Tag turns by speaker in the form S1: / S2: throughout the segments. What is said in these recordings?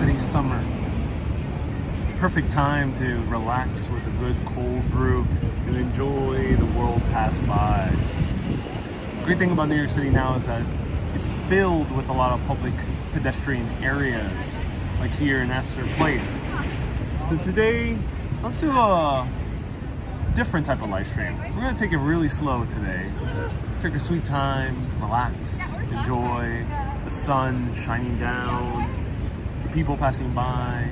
S1: City summer. Perfect time to relax with a good cold brew and enjoy the world pass by. The great thing about New York City now is that it's filled with a lot of public pedestrian areas, like here in Astor Place. So today, let's do a different type of live stream. We're gonna take it really slow today. Take a sweet time, relax, enjoy the sun shining down, the people passing by,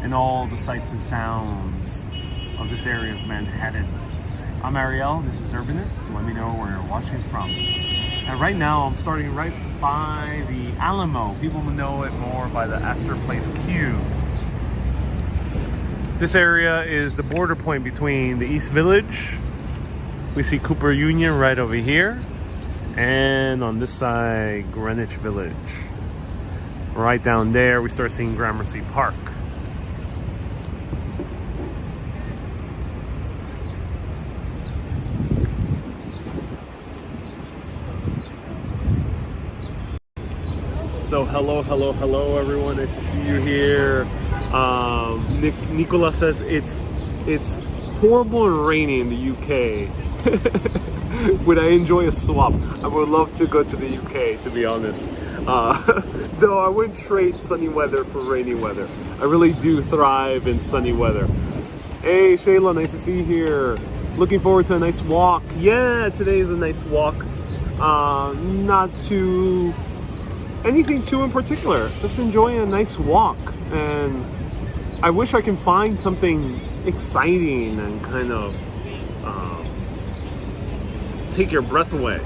S1: and all the sights and sounds of this area of Manhattan. I'm Ariel, this is Urbanist. Let me know where you're watching from. And right now I'm starting right by the Alamo. People know it more by the Astor Place Q. This area is the border point between the East Village. We see Cooper Union right over here. And on this side, Greenwich Village. Right down there, we start seeing Gramercy Park. So hello everyone, nice to see you here. Nicola says it's horrible and rainy in the UK. Would I enjoy a swap? I would love to go to the UK, to be honest. Though I wouldn't trade sunny weather for rainy weather. I really do thrive in sunny weather. Hey Shayla, nice to see you here. Looking forward to a nice walk. Yeah, today is a nice walk. Not too anything too in particular. Just enjoying a nice walk. And I wish I can find something exciting and kind of take your breath away.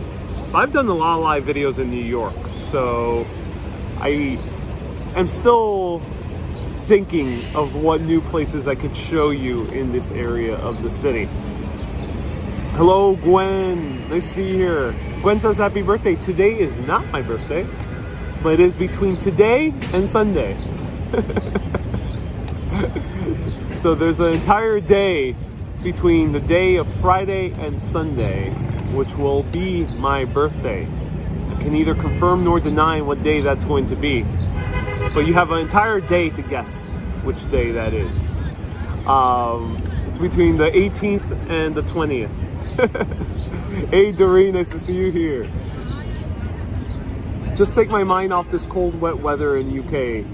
S1: I've done a lot of live videos in New York, so I am still thinking of what new places I could show you in this area of the city. Hello Gwen, nice to see you here. Gwen says happy birthday. Today is not my birthday, but it is between today and Sunday. So there's an entire day between the day of Friday and Sunday, which will be my birthday. I can neither confirm nor deny what day that's going to be. But you have an entire day to guess which day that is. It's between the 18th and the 20th. Hey Doreen, nice to see you here. Just take my mind off this cold, wet weather in UK.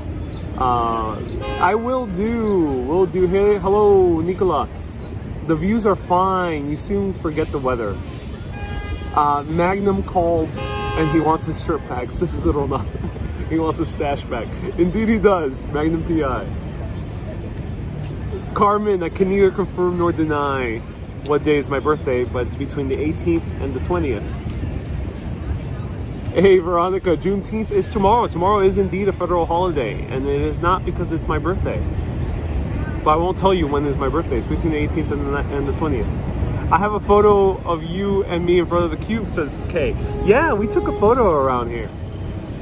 S1: I will do. Hey, hello, Nicola. The views are fine. You soon forget the weather. Magnum called and he wants his shirt back. Says it or not. He wants his stash back. Indeed he does. Magnum PI. Carmen, I can neither confirm nor deny what day is my birthday, but it's between the 18th and the 20th. Hey Veronica, Juneteenth is tomorrow. Tomorrow is indeed a federal holiday, and it is not because it's my birthday. But I won't tell you when is my birthday. It's between the 18th and the 20th. I have a photo of you and me in front of the cube, says Kay. Yeah, we took a photo around here.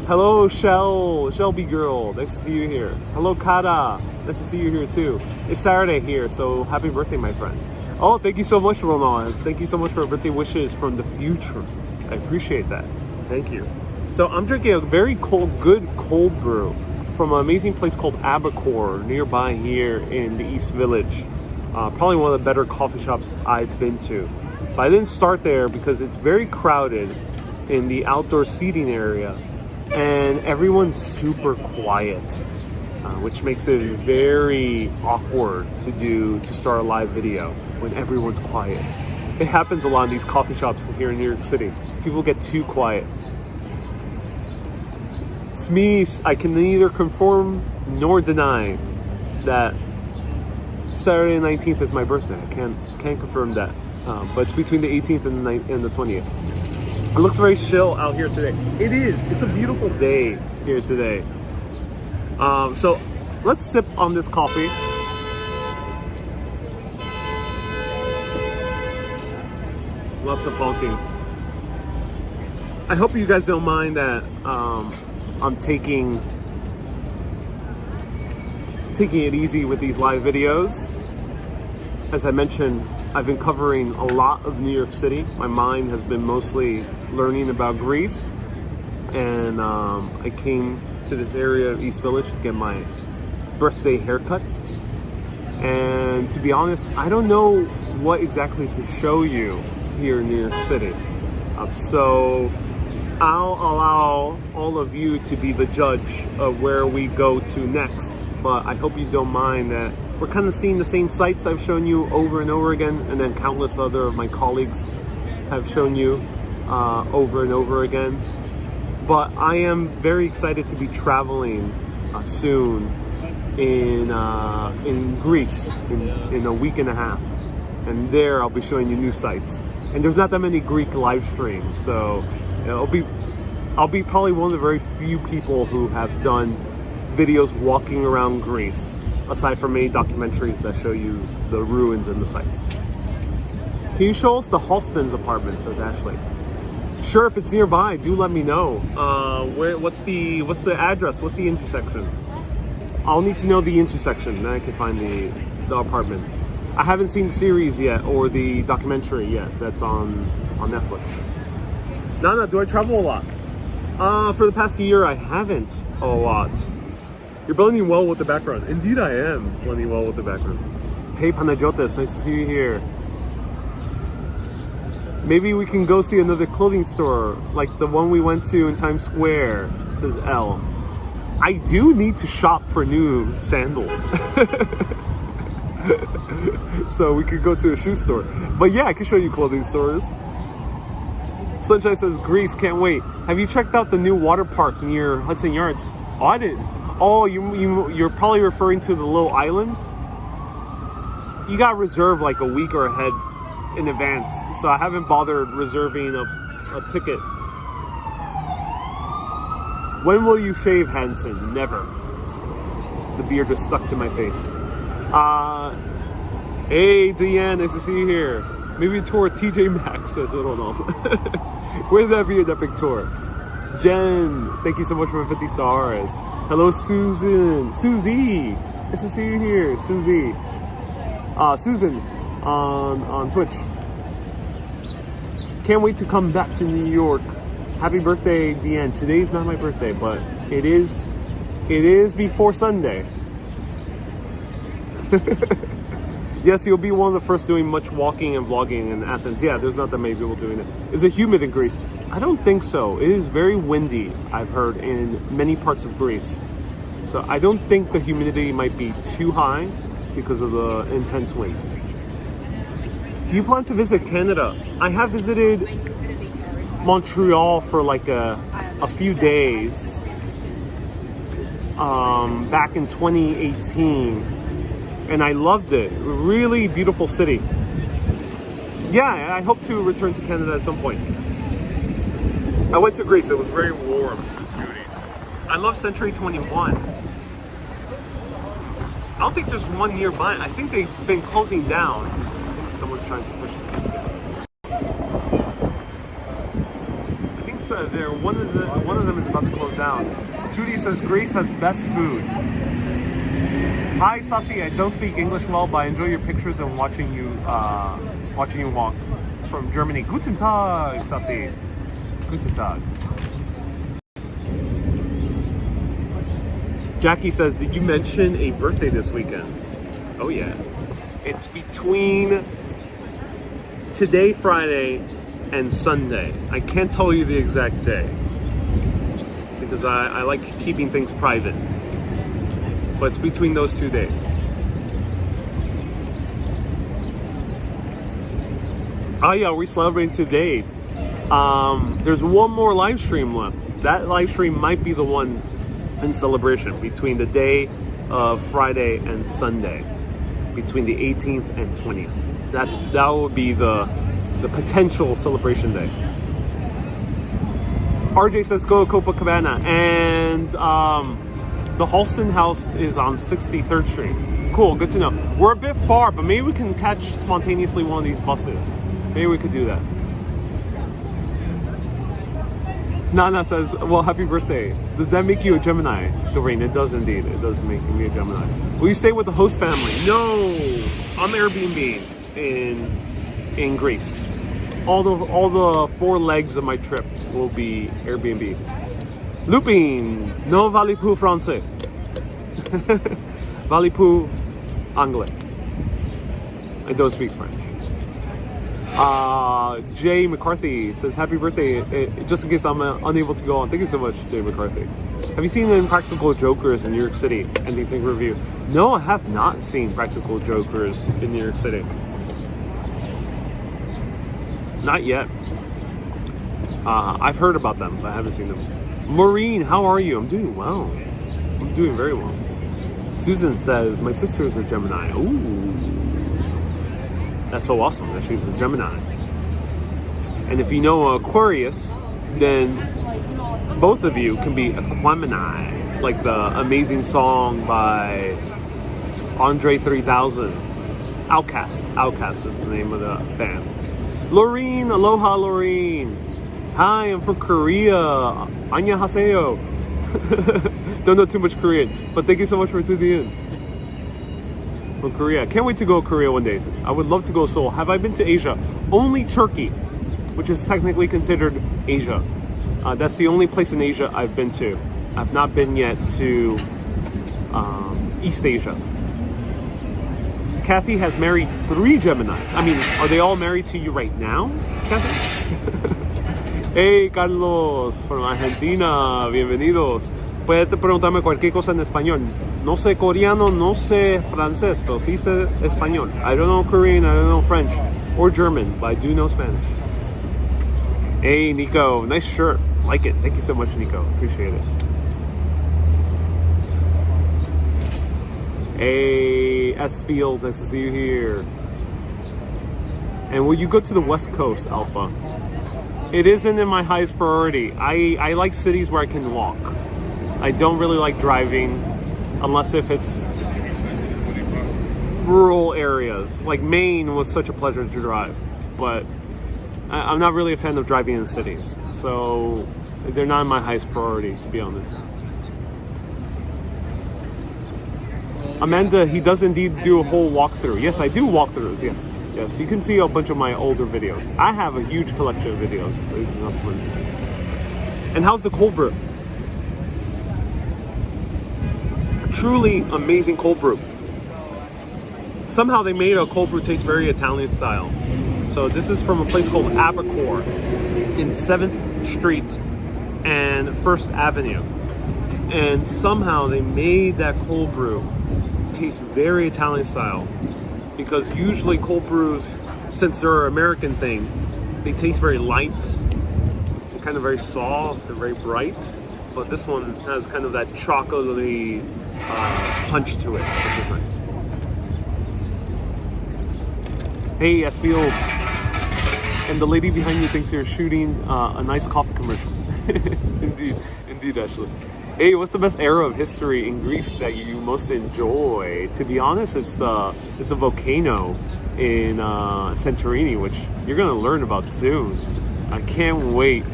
S1: Hello Shelby girl, nice to see you here. Hello Kata, nice to see you here too. It's Saturday here, so happy birthday my friend. Oh, thank you so much Ronan. Thank you so much for birthday wishes from the future. I appreciate that. Thank you. So I'm drinking a very good cold brew from an amazing place called Abercore nearby here in the East Village. Probably one of the better coffee shops I've been to. But I didn't start there because it's very crowded in the outdoor seating area and everyone's super quiet, which makes it very awkward to start a live video when everyone's quiet. It happens a lot in these coffee shops here in New York City. People get too quiet. Smees, I can neither confirm nor deny that Saturday the 19th is my birthday. I can't confirm that. But it's between the 18th and the 20th. It looks very chill out here today. It is. It's a beautiful day here today. So let's sip on this coffee. Lots of honking. I hope you guys don't mind that I'm taking it easy with these live videos. As I mentioned, I've been covering a lot of New York City. My mind has been mostly learning about Greece, and I came to this area of East Village to get my birthday haircut. And to be honest, I don't know what exactly to show you here in New York City. So I'll allow all of you to be the judge of where we go to next. But I hope you don't mind that we're kind of seeing the same sights I've shown you over and over again, and then countless other of my colleagues have shown you over and over again. But I am very excited to be traveling soon in Greece in a week and a half, and there I'll be showing you new sites. And there's not that many Greek live streams, so I'll be probably one of the very few people who have done videos walking around Greece, aside from many documentaries that show you the ruins and the sites. Can you show us the Halston's apartment, says Ashley. Sure, if it's nearby, do let me know. What's the address? What's the intersection? I'll need to know the intersection, then I can find the apartment. I haven't seen the series yet, or the documentary yet, that's on Netflix. Nana, do I travel a lot? For the past year, I haven't a lot. You're blending well with the background. Indeed, I am blending well with the background. Hey, Panagiotis, nice to see you here. Maybe we can go see another clothing store, like the one we went to in Times Square, says L. I do need to shop for new sandals. So we could go to a shoe store. But yeah, I can show you clothing stores. Sunshine says, Greece, can't wait. Have you checked out the new water park near Hudson Yards? Oh, I didn't. Oh, you're probably referring to the little island? You gotta reserve like a week or ahead in advance. So I haven't bothered reserving a ticket. When will you shave, Hanson? Never. The beard is stuck to my face. Hey, Deanne, nice to see you here. Maybe a tour of TJ Maxx, says, I don't know. Wouldn't that be an epic tour? Jen, thank you so much for 50 stars. Hello, Susan. Susie, nice to see you here. Susie. Susan on Twitch. Can't wait to come back to New York. Happy birthday, Deanne. Today's not my birthday, but it is before Sunday. Yes, you'll be one of the first doing much walking and vlogging in Athens. Yeah, there's not that many people doing it. Is it humid in Greece? I don't think so. It is very windy, I've heard, in many parts of Greece. So I don't think the humidity might be too high because of the intense winds. Do you plan to visit Canada? I have visited Montreal for like a few days back in 2018. And I loved it. Really beautiful city. Yeah, I hope to return to Canada at some point. I went to Greece. It was very warm, says Judy. I love Century 21. I don't think there's one nearby. I think they've been closing down. Someone's trying to push the camera. I think so. One of them is about to close down. Judy says Greece has best food. Hi, Sassy. I don't speak English well, but I enjoy your pictures and watching you walk from Germany. Guten Tag, Sassy. Guten Tag. Jackie says, did you mention a birthday this weekend? Oh yeah. It's between today, Friday, and Sunday. I can't tell you the exact day because I like keeping things private. But it's between those 2 days. Oh yeah, we're celebrating today. There's one more live stream left. That live stream might be the one in celebration between the day of Friday and Sunday, between the 18th and 20th. That would be the potential celebration day. RJ says go to Copacabana, and the Halston house is on 63rd Street. Cool, good to know. We're a bit far, but maybe we can catch spontaneously one of these buses. Maybe we could do that. Nana says, well, happy birthday. Does that make you a Gemini? Doreen, it does indeed. It does make me a Gemini. Will you stay with the host family? No, I'm Airbnb in Greece. All the 4 legs of my trip will be Airbnb. Looping. No valez-vous français. Valez-vous anglais. I don't speak French. Jay McCarthy says, happy birthday, just in case I'm unable to go on. Thank you so much, Jay McCarthy. Have you seen Impractical Jokers in New York City? Anything review? No, I have not seen Practical Jokers in New York City. Not yet. I've heard about them, but I haven't seen them. Maureen, how are you? I'm doing well. I'm doing very well. Susan says, my sister is a Gemini. Ooh. That's so awesome that she's a Gemini. And if you know Aquarius, then both of you can be Aquemini, like the amazing song by Andre 3000. Outcast is the name of the band. Laureen, aloha Laureen. Hi, I'm from Korea. Annyeonghaseyo. Don't know too much Korean, but thank you so much for tuning in. From Korea. Can't wait to go to Korea one day. I would love to go to Seoul. Have I been to Asia? Only Turkey, which is technically considered Asia. That's the only place in Asia I've been to. I've not been yet to East Asia. Kathy has married 3 Geminis. I mean, are they all married to you right now, Kathy? Hey, Carlos, from Argentina. Bienvenidos. Puedes preguntarme cualquier cosa en español. No sé coreano, no sé francés, pero sí sé español. I don't know Korean, I don't know French or German, but I do know Spanish. Hey, Nico, nice shirt. Like it. Thank you so much, Nico. Appreciate it. Hey, S Fields, nice to see you here. And will you go to the West Coast, Alpha? It isn't in my highest priority. I like cities where I can walk. I don't really like driving unless if it's rural areas. Like Maine was such a pleasure to drive, but I'm not really a fan of driving in cities. So they're not my highest priority, to be honest. Amanda, he does indeed do a whole walkthrough. Yes, I do walkthroughs, yes. Yes, you can see a bunch of my older videos. I have a huge collection of videos, ladies and gentlemen. And how's the cold brew? Truly amazing cold brew. Somehow they made a cold brew taste very Italian style. So this is from a place called Abercore in 7th Street and 1st Avenue. And somehow they made that cold brew taste very Italian style. Because usually cold brews, since they're an American thing, they taste very light, and kind of very soft and very bright. But this one has kind of that chocolatey punch to it, which is nice. Hey, S Fields. And the lady behind you thinks you're shooting a nice coffee commercial. Indeed, Ashley. Hey, what's the best era of history in Greece that you most enjoy? To be honest, it's the volcano in Santorini, which you're gonna learn about soon. I can't wait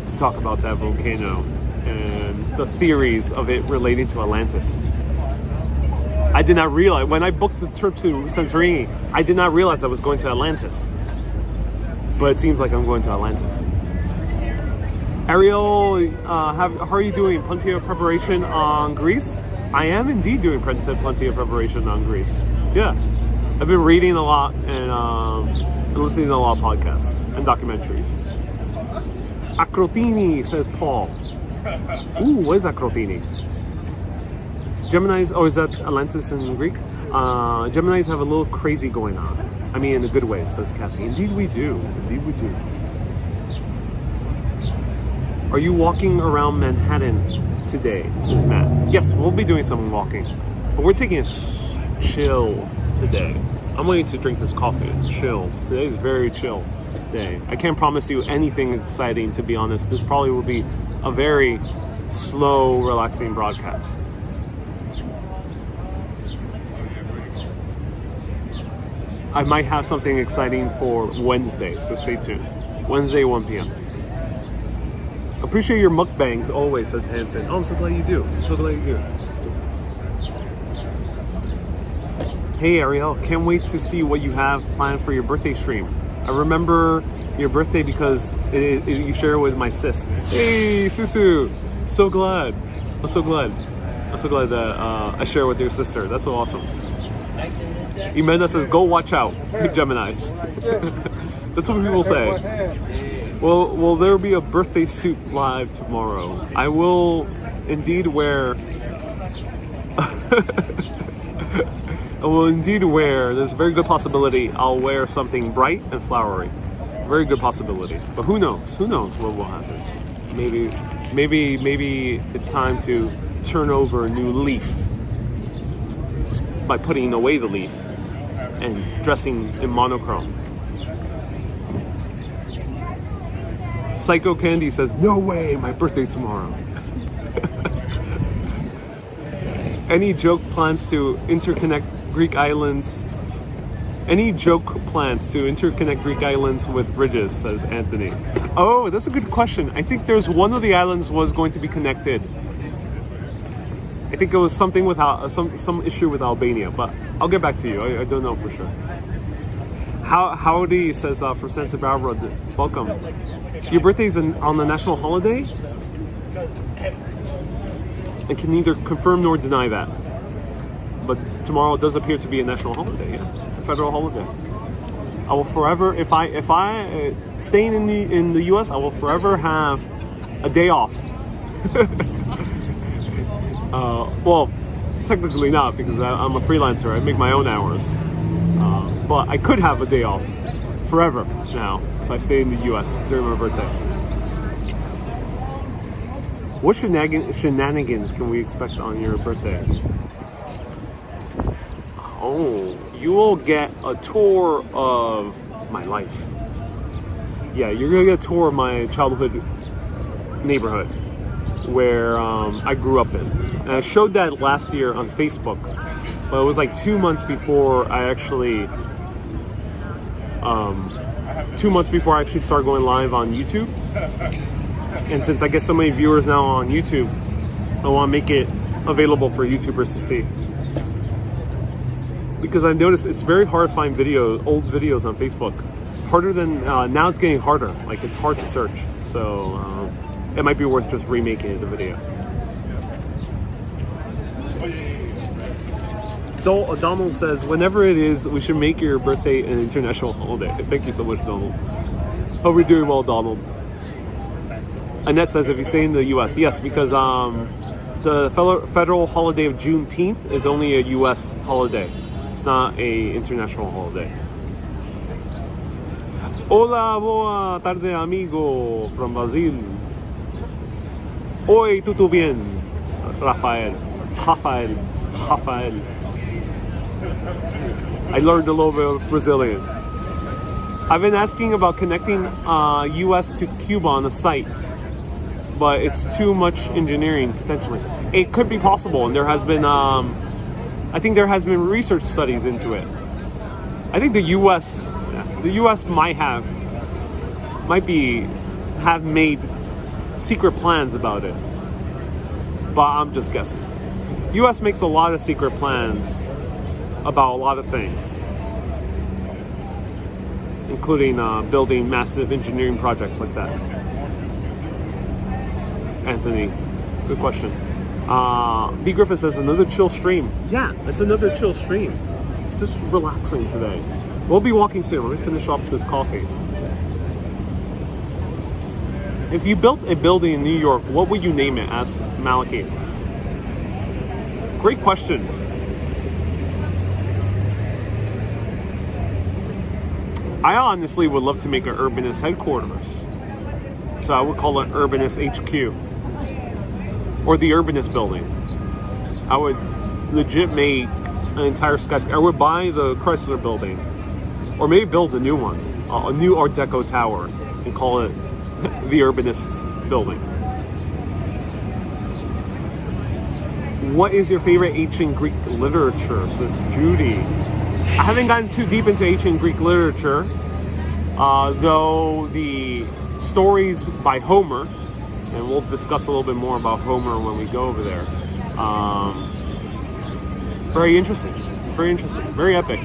S1: to talk about that volcano and the theories of it relating to Atlantis. I did not realize, when I booked the trip to Santorini, I did not realize I was going to Atlantis. But it seems like I'm going to Atlantis. Ariel, how are you doing? Plenty of preparation on Greece? I am indeed doing plenty of preparation on Greece. Yeah. I've been reading a lot and listening to a lot of podcasts and documentaries. Akrotini, says Paul. Ooh, what is Akrotini? Geminis, oh, is that Atlantis in Greek? Geminis have a little crazy going on. I mean, in a good way, says Kathy. Indeed we do. Indeed we do. Are you walking around Manhattan today, says Matt? Yes, we'll be doing some walking. But we're taking a chill today. I'm waiting to drink this coffee. It's chill. Today's a very chill day. I can't promise you anything exciting, to be honest. This probably will be a very slow, relaxing broadcast. I might have something exciting for Wednesday, so stay tuned. Wednesday, 1 p.m. Appreciate your mukbangs always, says Hanson. Oh, I'm so glad you do. I'm so glad you do. Hey, Ariel, can't wait to see what you have planned for your birthday stream. I remember your birthday because you share it with my sis. Hey, Susu. So glad. I'm so glad. I'm so glad that I share with your sister. That's so awesome. Imenda says, go watch out, Geminis. That's what people say. Well, will there be a birthday suit live tomorrow? I will indeed wear... I will indeed wear, there's a very good possibility I'll wear something bright and flowery. Very good possibility. But who knows? Who knows what will happen? Maybe it's time to turn over a new leaf by putting away the leaf and dressing in monochrome. Psycho Candy says, no way, my birthday's tomorrow. Any joke plans to interconnect Greek islands? Any joke plans to interconnect Greek islands with bridges, says Anthony. Oh, that's a good question. I think there's one of the islands was going to be connected. I think it was something with some issue with Albania, but I'll get back to you. I don't know for sure. Howdy, says from Santa Barbara. Welcome. Your birthday's on the national holiday? I can neither confirm nor deny that. But tomorrow does appear to be a national holiday. Yeah, it's a federal holiday. I will forever, if I staying in the U.S., I will forever have a day off. Well, technically not, because I'm a freelancer. I make my own hours. But I could have a day off forever now if I stay in the U.S. during my birthday. What shenanigans can we expect on your birthday? Oh, you will get a tour of my life. Yeah, you're gonna get a tour of my childhood neighborhood where I grew up in. And I showed that last year on Facebook, but it was like 2 months before I actually 2 months before I actually started going live on YouTube. And since I get so many viewers now on YouTube, I want to make it available for YouTubers to see. Because I've noticed it's very hard to find old videos on Facebook. Harder than, now it's getting harder. Like, it's hard to search. So, it might be worth just remaking the video. Donald says, whenever it is, we should make your birthday an international holiday. Thank you so much, Donald. Hope you're doing well, Donald. Annette says, if you stay in the U.S. Yes, because the federal holiday of Juneteenth is only a U.S. holiday. It's not a international holiday. Hola, boa tarde, amigo from Brazil. Oi, tudo bien? Rafael. I learned a little bit of Brazilian. I've been asking about connecting US to Cuba on the site, but it's too much engineering potentially. It could be possible, and there has been, I think there has been research studies into it. I think the US might have made secret plans about it, but I'm just guessing. US makes a lot of secret plans about a lot of things, including building massive engineering projects like that. Anthony, good question. B. Griffin says, another chill stream. Yeah, it's another chill stream. Just relaxing today. We'll be walking soon. Let me finish off this coffee. If you built a building in New York, what would you name it? Asks Maliki. Great question. I honestly would love to make an Urbanist headquarters. So I would call it Urbanist HQ. Or the Urbanist building. I would legit make an entire skyscraper. I would buy the Chrysler building. Or maybe build a new one. A new Art Deco tower. And call it the Urbanist building. What is your favorite ancient Greek literature? Says Judy. I haven't gotten too deep into ancient Greek literature, though the stories by Homer, and we'll discuss a little bit more about Homer when we go over there. Very interesting, very epic.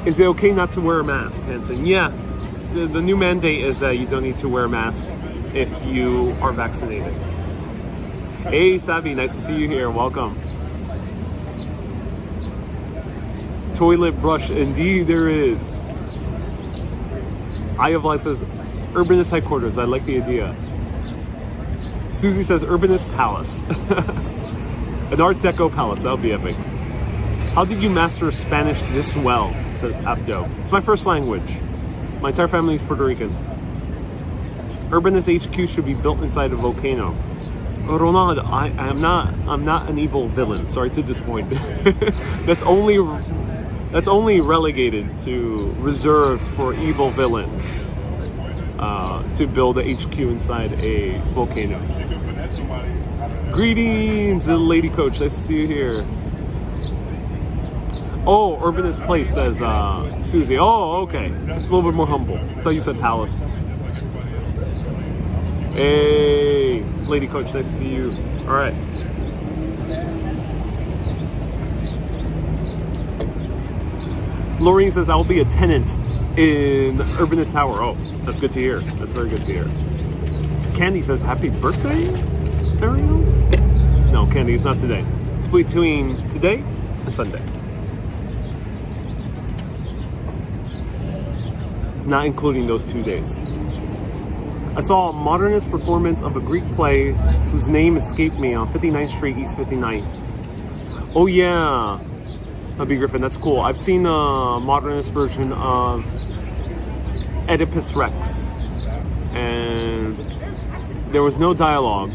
S1: Is it okay not to wear a mask, Hanson? Yeah, the new mandate is that you don't need to wear a mask if you are vaccinated. Hey, Savvy, nice to see you here. Welcome. Toilet brush, indeed there is. Eye of Life says, Urbanist headquarters. I like the idea. Susie says, Urbanist palace. An Art Deco palace. That would be epic. How did you master Spanish this well? Says Abdo. It's my first language. My entire family is Puerto Rican. Urbanist HQ should be built inside a volcano. Ronald, I'm not an evil villain. Sorry to disappoint. That's only relegated to reserved for evil villains. To build a HQ inside a volcano. Greetings, Lady Coach. Nice to see you here. Oh, Urbanist Place, says Susie. Oh, okay. It's a little bit more humble. I thought you said palace. Hey, Lady Coach. Nice to see you. All right. Lorraine says, I'll be a tenant in Urbanist Tower. Oh, that's good to hear. That's very good to hear. Candy says, happy birthday, Ariel? No, Candy, it's not today. It's between today and Sunday. Not including those 2 days. I saw a modernist performance of a Greek play whose name escaped me on 59th Street, East 59th. Oh yeah, B. Griffin, that's cool. I've seen a modernist version of Oedipus Rex, and there was no dialogue,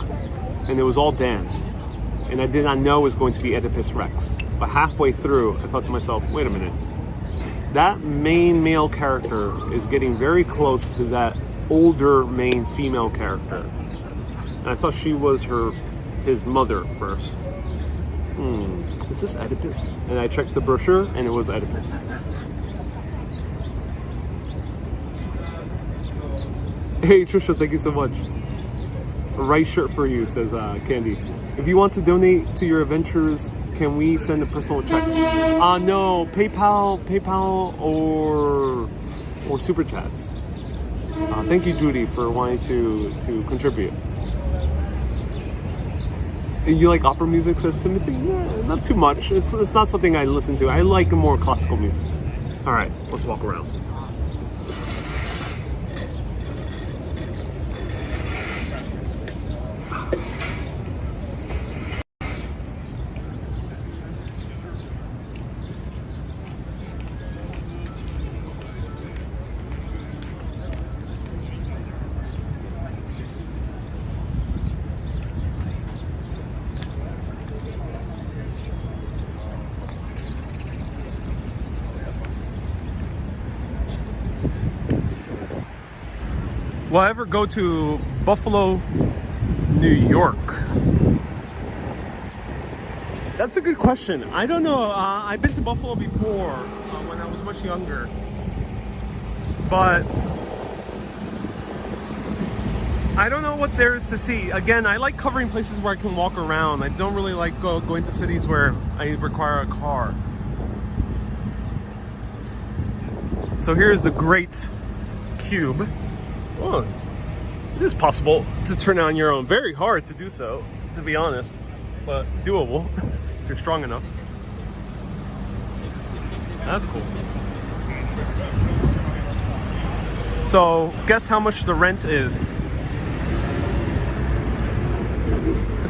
S1: and it was all dance, and I did not know it was going to be Oedipus Rex. But halfway through, I thought to myself, wait a minute, that main male character is getting very close to that older main female character, and I thought she was his mother first. Is this Oedipus? And I checked the brochure, and it was Oedipus. Hey Trisha, thank you so much. A right shirt for you, says Candy. If you want to donate to your adventures, can we send a personal check? No, PayPal or Super Chats. Thank you, Judy, for wanting to contribute. You like opera music, says Timothy? Yeah, not too much. It's not something I listen to. I like more classical music. All right, let's walk around. Will I ever go to Buffalo, New York? That's a good question. I don't know. I've been to Buffalo before when I was much younger. But I don't know what there is to see. Again, I like covering places where I can walk around. I don't really like going to cities where I require a car. So here's the Great Cube. Oh, it is possible to turn on your own. Very hard to do so, to be honest, but doable if you're strong enough. That's cool. So, guess how much the rent is?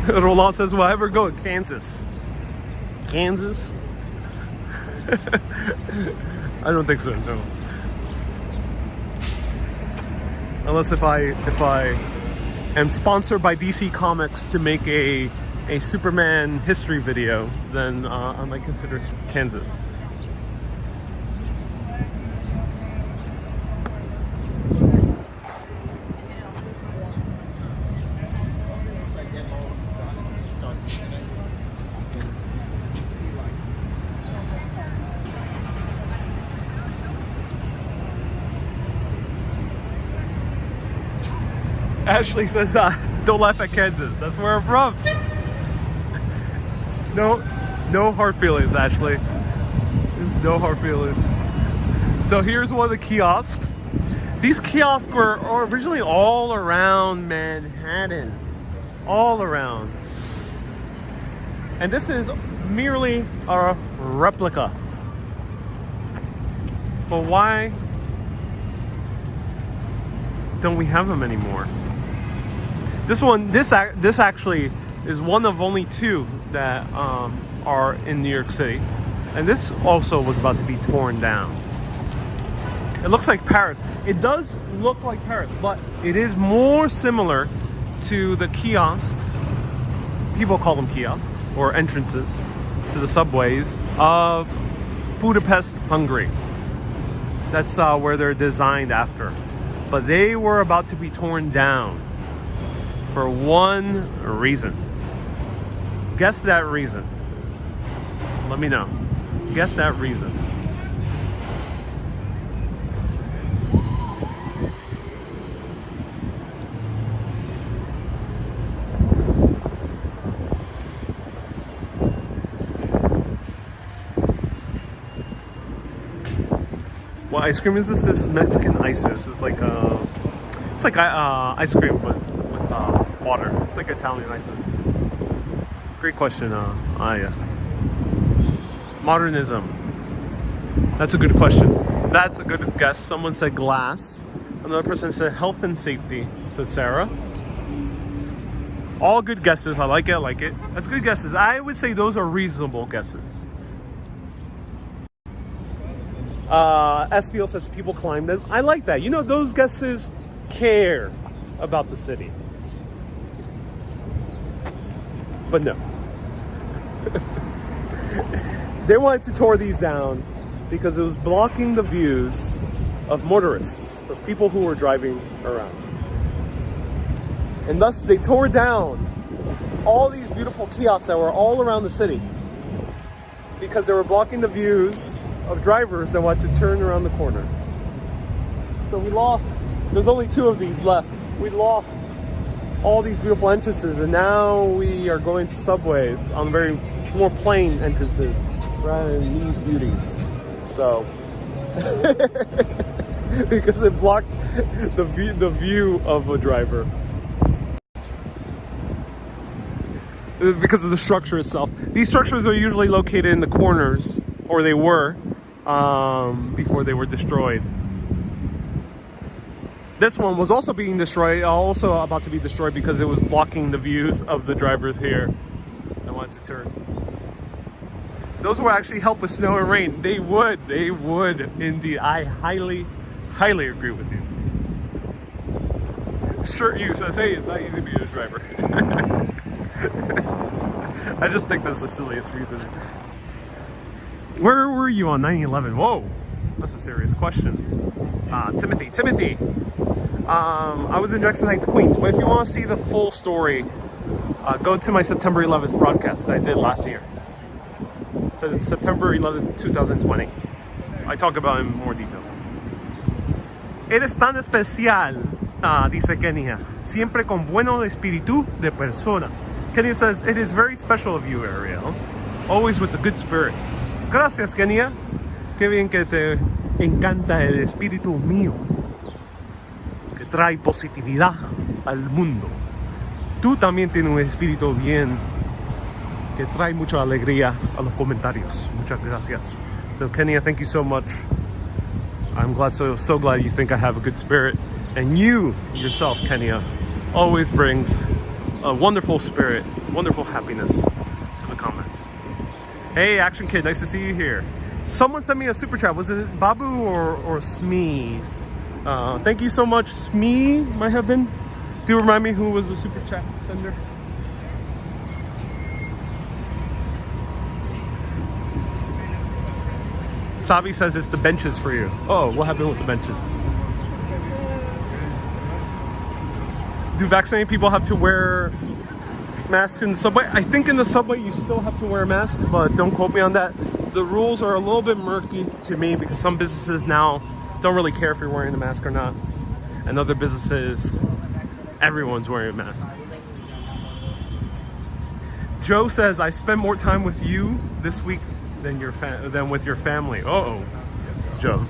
S1: Roland says, will I ever go to Kansas? Kansas? I don't think so, no. Unless if I am sponsored by DC Comics to make a Superman history video, then I might consider Kansas. Ashley says, don't laugh at Kansas. That's where I'm from. No hard feelings, Ashley. No hard feelings. So here's one of the kiosks. These kiosks were originally all around Manhattan. All around. And this is merely a replica. But why don't we have them anymore? This actually is one of only two that are in New York City. And this also was about to be torn down. It looks like Paris. It does look like Paris, but it is more similar to the kiosks. People call them kiosks or entrances to the subways of Budapest, Hungary. That's where they're designed after. But they were about to be torn down for one reason. Guess that reason. Let me know. Guess that reason. What ice cream is this? This is Mexican ices. It's like ice cream with water. It's like Italian ices. Great question. Yeah. Modernism. That's a good question. That's a good guess. Someone said glass. Another person said health and safety, says Sarah. All good guesses. I like it. I like it. That's good guesses. I would say those are reasonable guesses. SVO says people climb them. I like that. You know, those guesses care about the city. But no. They wanted to tear these down because it was blocking the views of motorists, of people who were driving around. And thus they tore down all these beautiful kiosks that were all around the city because they were blocking the views of drivers that wanted to turn around the corner. So we lost, there's only two of these left. We lost all these beautiful entrances, and now we are going to subways on very more plain entrances rather than these beauties. So because it blocked the view of a driver. Because of the structure itself. These structures are usually located in the corners, or they were, before they were destroyed. This one was also being destroyed, also about to be destroyed because it was blocking the views of the drivers here that wanted to turn. Those would actually help with snow and rain. They would indeed. I highly agree with you. Shirt You says, hey, it's not easy being a driver. I just think that's the silliest reason. Where were you on 9/11? Whoa, that's a serious question. Timothy. I was in Jackson Heights, Queens. But if you want to see the full story, go to my September 11th broadcast that I did last year. So September 11th, 2020. I talk about it in more detail. Eres tan especial, dice Kenia. Siempre con bueno espíritu de persona. Kenia says, it is very special of you, Ariel. Always with the good spirit. Gracias, Kenia. Qué bien que te encanta el espíritu mío, que trae positividad al mundo. Tú también tienes un espíritu bien, que trae mucha alegría a los comentarios. Muchas gracias. So, Kenia, thank you so much. I'm glad, so glad you think I have a good spirit. And you, yourself, Kenia, always brings a wonderful spirit, wonderful happiness to the comments. Hey, Action Kid, nice to see you here. Someone sent me a super chat. Was it Babu or Smees? Thank you so much, Smee, might have been. Do you remind me who was the super chat sender? Sabi says it's the benches for you. Oh, what happened with the benches? Do vaccinated people have to wear masks in the subway? I think in the subway you still have to wear a mask, but don't quote me on that. The rules are a little bit murky to me because some businesses now don't really care if you're wearing the mask or not. And other businesses, everyone's wearing a mask. Joe says, I spend more time with you this week than with your family. Uh-oh, Joe.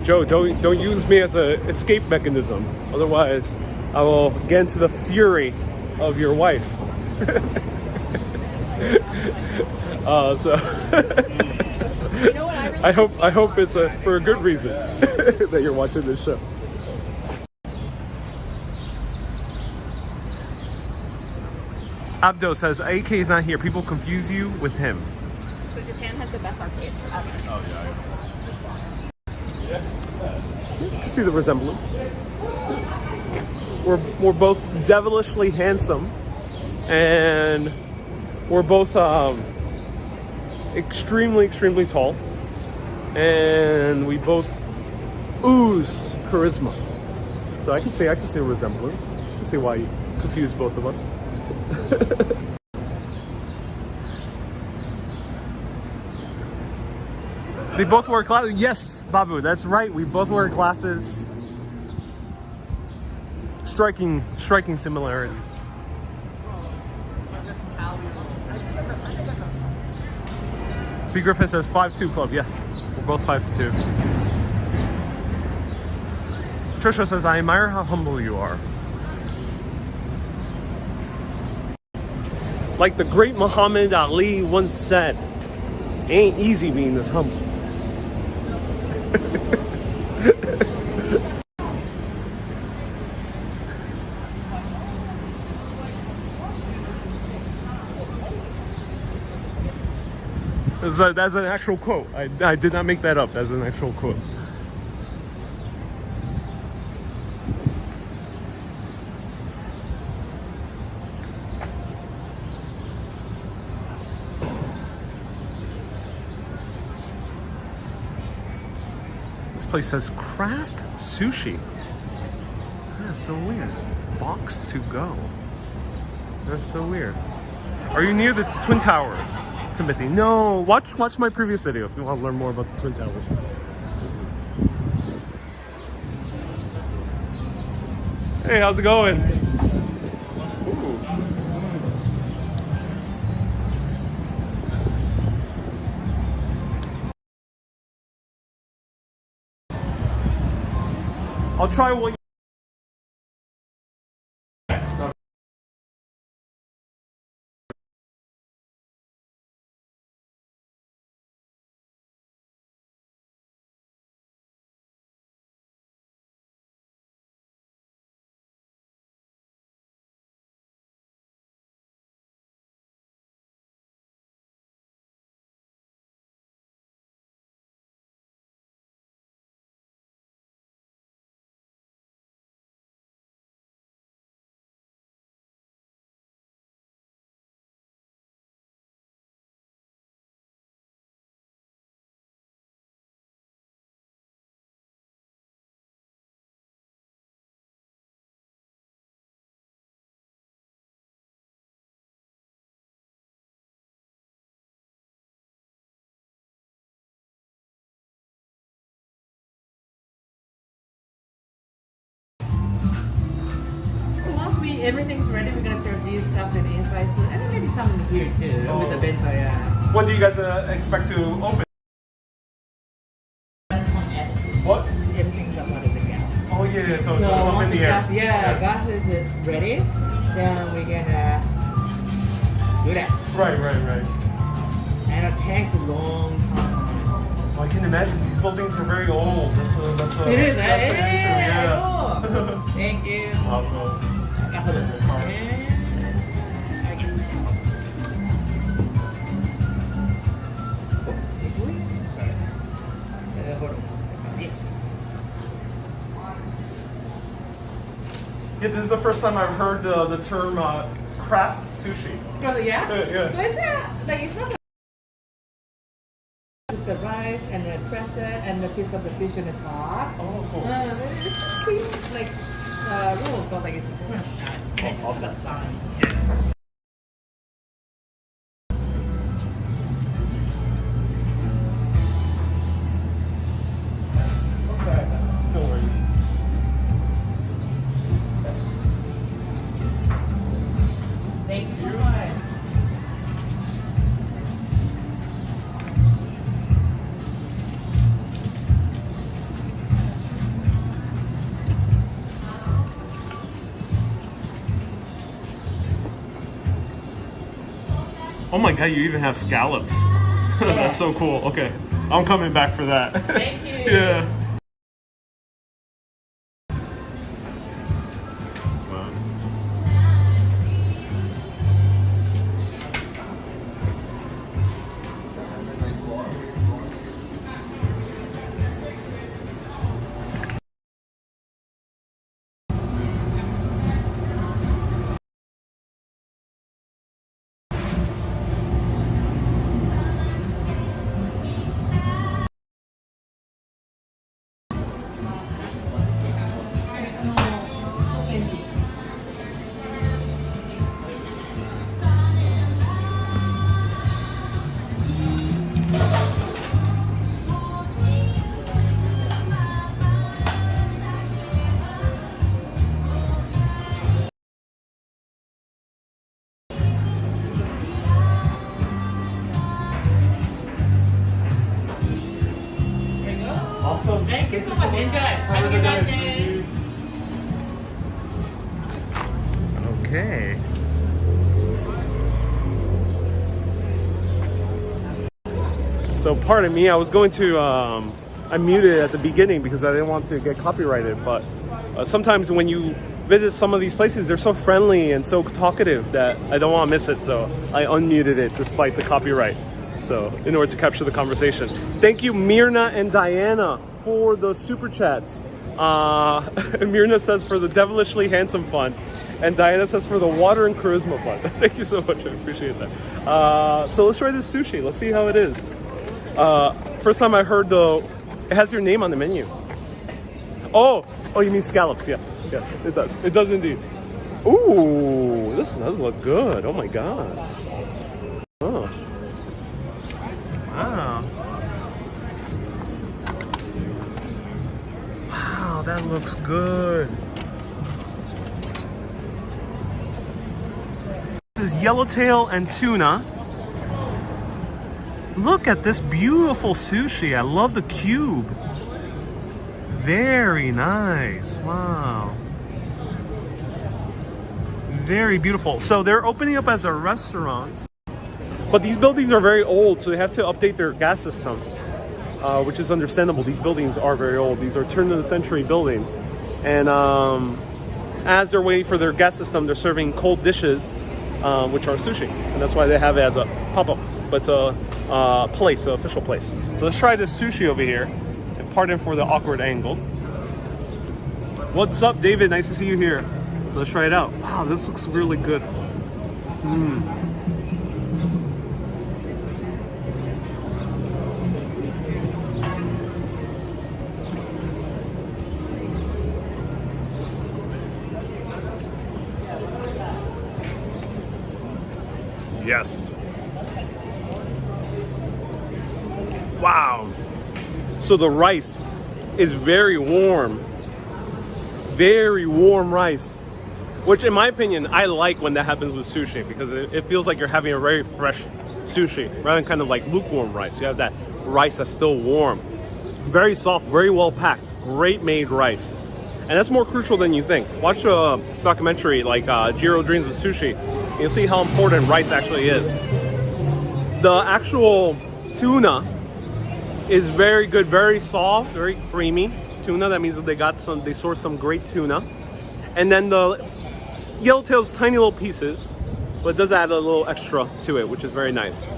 S1: Joe, don't use me as a escape mechanism. Otherwise, I will get into the fury of your wife. So I hope it's for a good reason that you're watching this show. Abdo says AK is not here. People confuse you with him.
S2: So Japan has the best arcade.
S1: Oh yeah. You can see the resemblance. We're both devilishly handsome, and we're both extremely tall, and we both ooze charisma. So I can see a resemblance. I can see why you confuse both of us. They both wear glasses. Yes, Babu, that's right. We both wear glasses. Striking similarities. B. Griffin says 5'2" club. Yes, we're both 5'2". Trisha says, I admire how humble you are. Like the great Muhammad Ali once said, it ain't easy being this humble. That's an actual quote. I did not make that up. That's an actual quote. This place says craft sushi. That's so weird. Box to go. That's so weird. Are you near the Twin Towers, Timothy? No. Watch my previous video if you want to learn more about the Twin Towers. Hey, how's it going? Ooh. I'll try one.
S3: Everything's ready. We're gonna serve these stuff in the inside too, and then maybe some in here too with the banter. Yeah.
S1: When do you guys expect to open? What?
S3: Everything's up under the gas.
S1: Oh yeah. So it's up
S3: once
S1: in the
S3: the
S1: air.
S3: gas is ready, then we're gonna do that.
S1: Right.
S3: And it takes a long time.
S1: Well, I can imagine these buildings are very old. That's
S3: It is.
S1: that's an issue. Yeah.
S3: Cool. Thank you.
S1: Awesome.
S3: Hold on. Yes.
S1: Yeah, this is the first time I've heard the term craft sushi.
S3: Oh, yeah?
S1: Yeah.
S3: But it's not with the rice and the crescent and the piece of the fish in the top.
S1: Oh, cool.
S3: It seems like rolls, but like it's a different style.
S1: Oh, awesome.
S3: It's a sign.
S1: Okay. No worries.
S3: Thank you very much.
S1: Oh my god, you even have scallops. That's so cool. Okay, I'm coming back for that.
S3: Thank you.
S1: Yeah. Awesome.
S3: Thank you so much. Enjoy. Have a good day.
S1: Okay. So pardon me, I was going to, I muted it at the beginning because I didn't want to get copyrighted, but sometimes when you visit some of these places, they're so friendly and so talkative that I don't want to miss it, so I unmuted it despite the copyright. So in order to capture the conversation. Thank you Mirna and Diana for the super chats. Mirna says for the devilishly handsome fun, and Diana says for the water and charisma fun. Thank you so much, I appreciate that. So let's try this sushi, let's see how it is. First time I heard it has your name on the menu. Oh, you mean scallops, yes, it does indeed. Ooh, this does look good, oh my god. Oh. Wow. Wow, that looks good. This is yellowtail and tuna. Look at this beautiful sushi. I love the cube. Very nice. Wow. Very beautiful. So they're opening up as a restaurant. But these buildings are very old, so they have to update their gas system, which is understandable. These buildings are very old. These are turn-of-the-century buildings. And as they're waiting for their gas system, they're serving cold dishes, which are sushi. And that's why they have it as a pop-up. But it's a place, an official place. So let's try this sushi over here. And pardon for the awkward angle. What's up, David? Nice to see you here. So let's try it out. Wow, this looks really good. Yes. Wow. So the rice is very warm. Very warm rice. Which in my opinion, I like when that happens with sushi because it feels like you're having a very fresh sushi rather than kind of like lukewarm rice. You have that rice that's still warm. Very soft, very well packed, great made rice. And that's more crucial than you think. Watch a documentary like Jiro Dreams of Sushi. You'll see how important rice actually is. The actual tuna is very good, very soft, very creamy tuna. That means that they sourced some great tuna. And then the yellowtail's tiny little pieces, but it does add a little extra to it, which is very nice.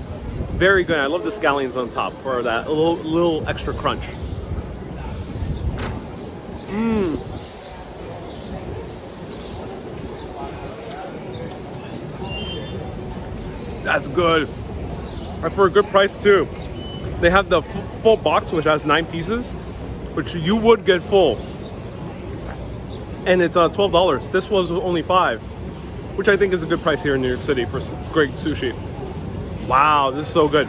S1: Very good. I love the scallions on top for that little extra crunch. That's good. And for a good price too. They have the full box, which has 9 pieces, which you would get full. And it's $12. This was only $5, which I think is a good price here in New York City for great sushi. Wow, this is so good.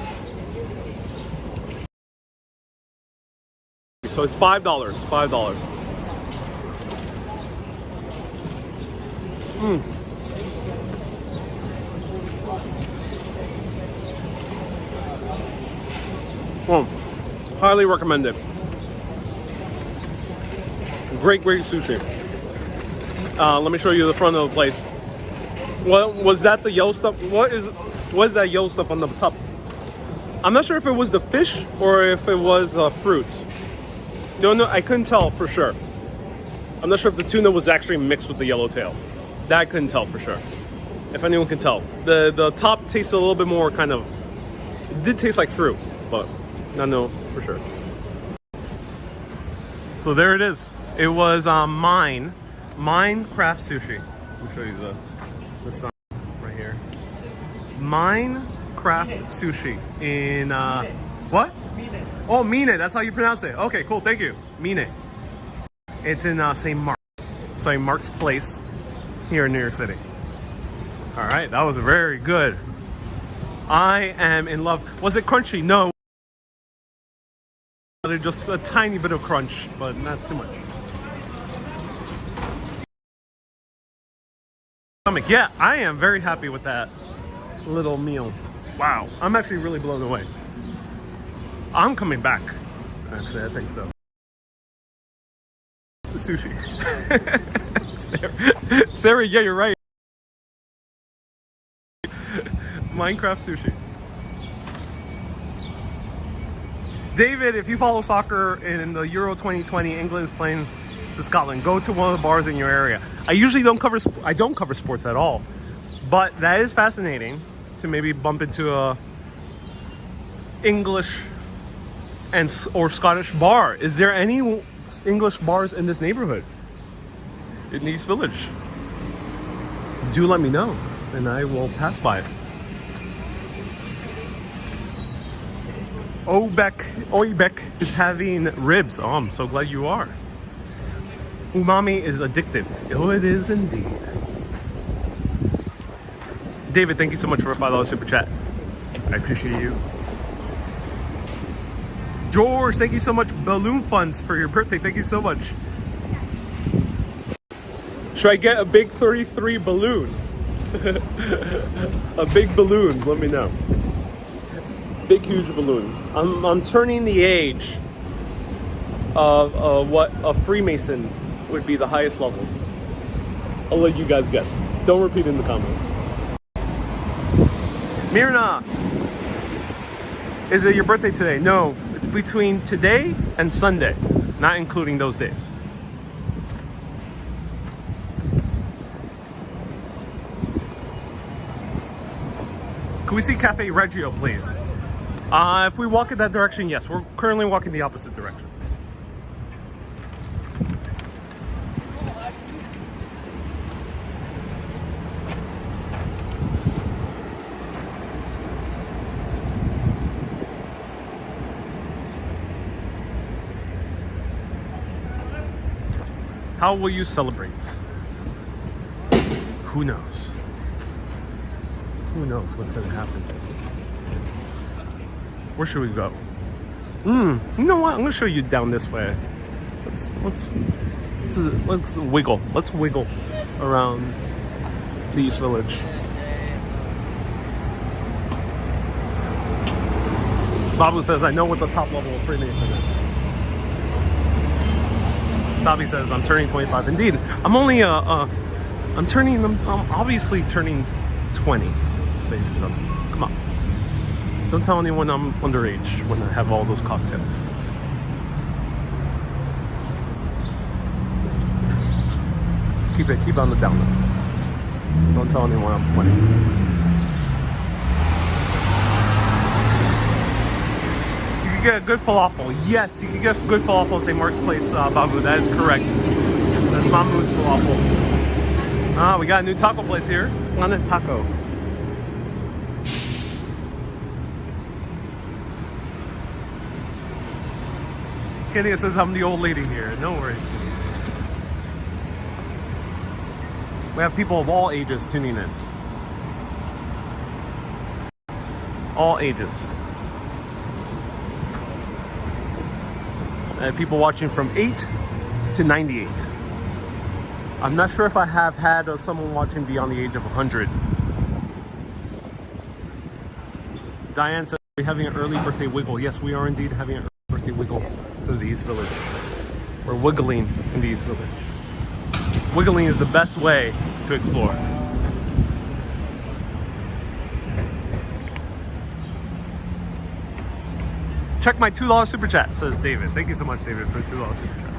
S1: So it's $5, $5. Well, highly recommend it. Great sushi. Let me show you the front of the place. What was that? The yellow stuff? What is that yellow stuff on the top? I'm not sure if it was the fish or if it was fruit. Don't know. I couldn't tell for sure. I'm not sure if the tuna was actually mixed with the yellowtail. That I couldn't tell for sure. If anyone can tell. The top tasted a little bit more kind of... It did taste like fruit, but not know for sure. So there it is. It was Mine Craft Sushi. Let me show you the sign right here. Mine Craft Sushi in what? Mine. Oh, Mine. That's how you pronounce it. Okay, cool. Thank you. Mine. It's in St. Mark's Place here in New York City. All right, that was very good. I am in love. Was it crunchy? No. Just a tiny bit of crunch, but not too much. Yeah, I am very happy with that little meal. Wow, I'm actually really blown away. I'm coming back. Actually, I think so. Sushi. Sarah, yeah, you're right. Minecraft sushi. David, if you follow soccer in the Euro 2020, England is playing to Scotland. Go to one of the bars in your area. I usually don't cover sports at all, but that is fascinating to maybe bump into a English or Scottish bar. Is there any English bars in this neighborhood, in East Village? Do let me know, and I will pass by. Oibek is having ribs. Oh, I'm so glad you are. Umami is addictive. Oh, it is indeed. David, thank you so much for a $5 super chat. I appreciate you. George, thank you so much. Balloon funds for your birthday. Thank you so much. Should I get a big 33 balloon? A big balloons, let me know. Big, huge balloons. I'm turning the age of what a Freemason would be, the highest level. I'll let you guys guess. Don't repeat in the comments. Mirna, is it your birthday today? No, it's between today and Sunday, not including those days. Can we see Cafe Reggio, please? If we walk in that direction, yes. We're currently walking the opposite direction. How will you celebrate? Who knows? Who knows what's going to happen? Where should we go? You know what? I'm going to show you down this way. Let's wiggle. Let's wiggle around the East Village. Babu says, I know what the top level of Freemason is. Sabi says, I'm turning 25. Indeed, I'm only I'm obviously turning 20. Basically, come on. Don't tell anyone I'm underage when I have all those cocktails. Just keep on the down low. Don't tell anyone I'm 20. You can get a good falafel. Yes, you can get good falafel at St. Mark's Place, Babu. That is correct. That's Babu's falafel. Ah, we got a new taco place here. Planet Taco. Kenya says I'm the old lady here. No worries. We have people of all ages tuning in. All ages. I have people watching from 8 to 98. I'm not sure if I have had someone watching beyond the age of 100. Diane says we're having an early birthday wiggle. Yes, we are indeed having an early birthday wiggle through the East Village. We're wiggling in the East Village. Wiggling is the best way to explore. Check my $2 super chat, says David. Thank you so much, David, for the $2 super chat.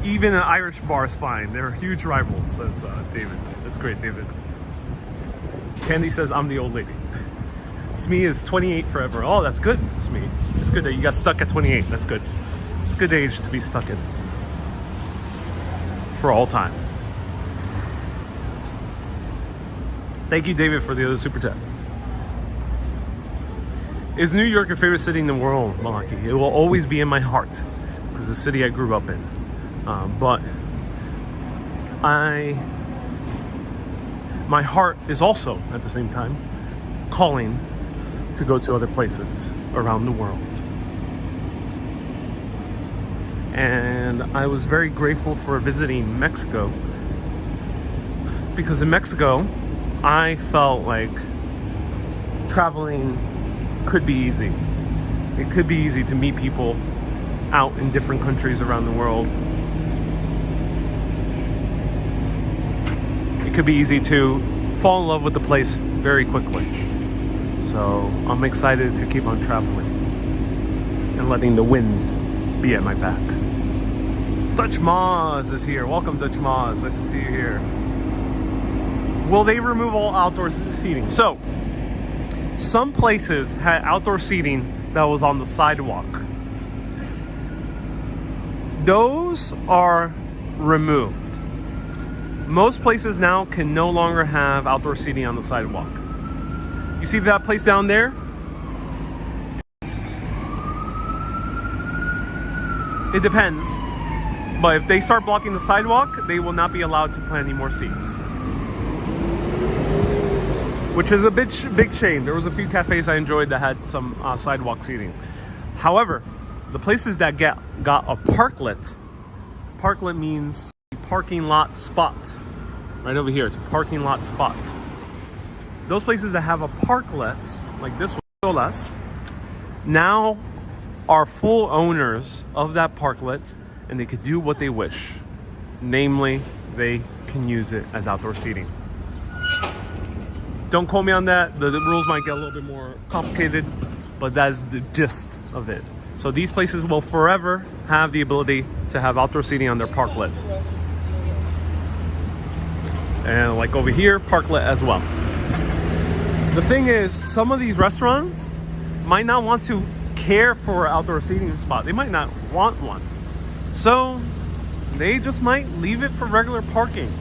S1: Even an Irish bar is fine. They're huge rivals, says David. That's great, David. Candy says, I'm the old lady. Smee is 28 forever. Oh, that's good, Smee. It's good that you got stuck at 28. That's good. It's a good age to be stuck in. For all time. Thank you, David, for the other super chat. Is New York your favorite city in the world, Malaki? It will always be in my heart because it's the city I grew up in. But my heart is also at the same time calling to go to other places around the world. And I was very grateful for visiting Mexico because in Mexico I felt like traveling could be easy. It could be easy to meet people out in different countries around the world. It could be easy to fall in love with the place very quickly. So I'm excited to keep on traveling and letting the wind be at my back. Dutch Moz is here. Welcome, Dutch Moz. Nice to see you here. Will they remove all outdoor seating? So, some places had outdoor seating that was on the sidewalk. Those are removed. Most places now can no longer have outdoor seating on the sidewalk. You see that place down there? It depends. But if they start blocking the sidewalk, they will not be allowed to put any more seats. Which is a big shame. There was a few cafes I enjoyed that had some sidewalk seating. However, the places that got a parklet means a parking lot spot. Right over here, it's a parking lot spot. Those places that have a parklet, like this one, now are full owners of that parklet and they could do what they wish. Namely, they can use it as outdoor seating. Don't quote me on that. The rules might get a little bit more complicated, but that's the gist of it. So these places will forever have the ability to have outdoor seating on their parklet. And like over here, parklet as well. The thing is, some of these restaurants might not want to care for an outdoor seating spot. They might not want one. So they just might leave it for regular parking.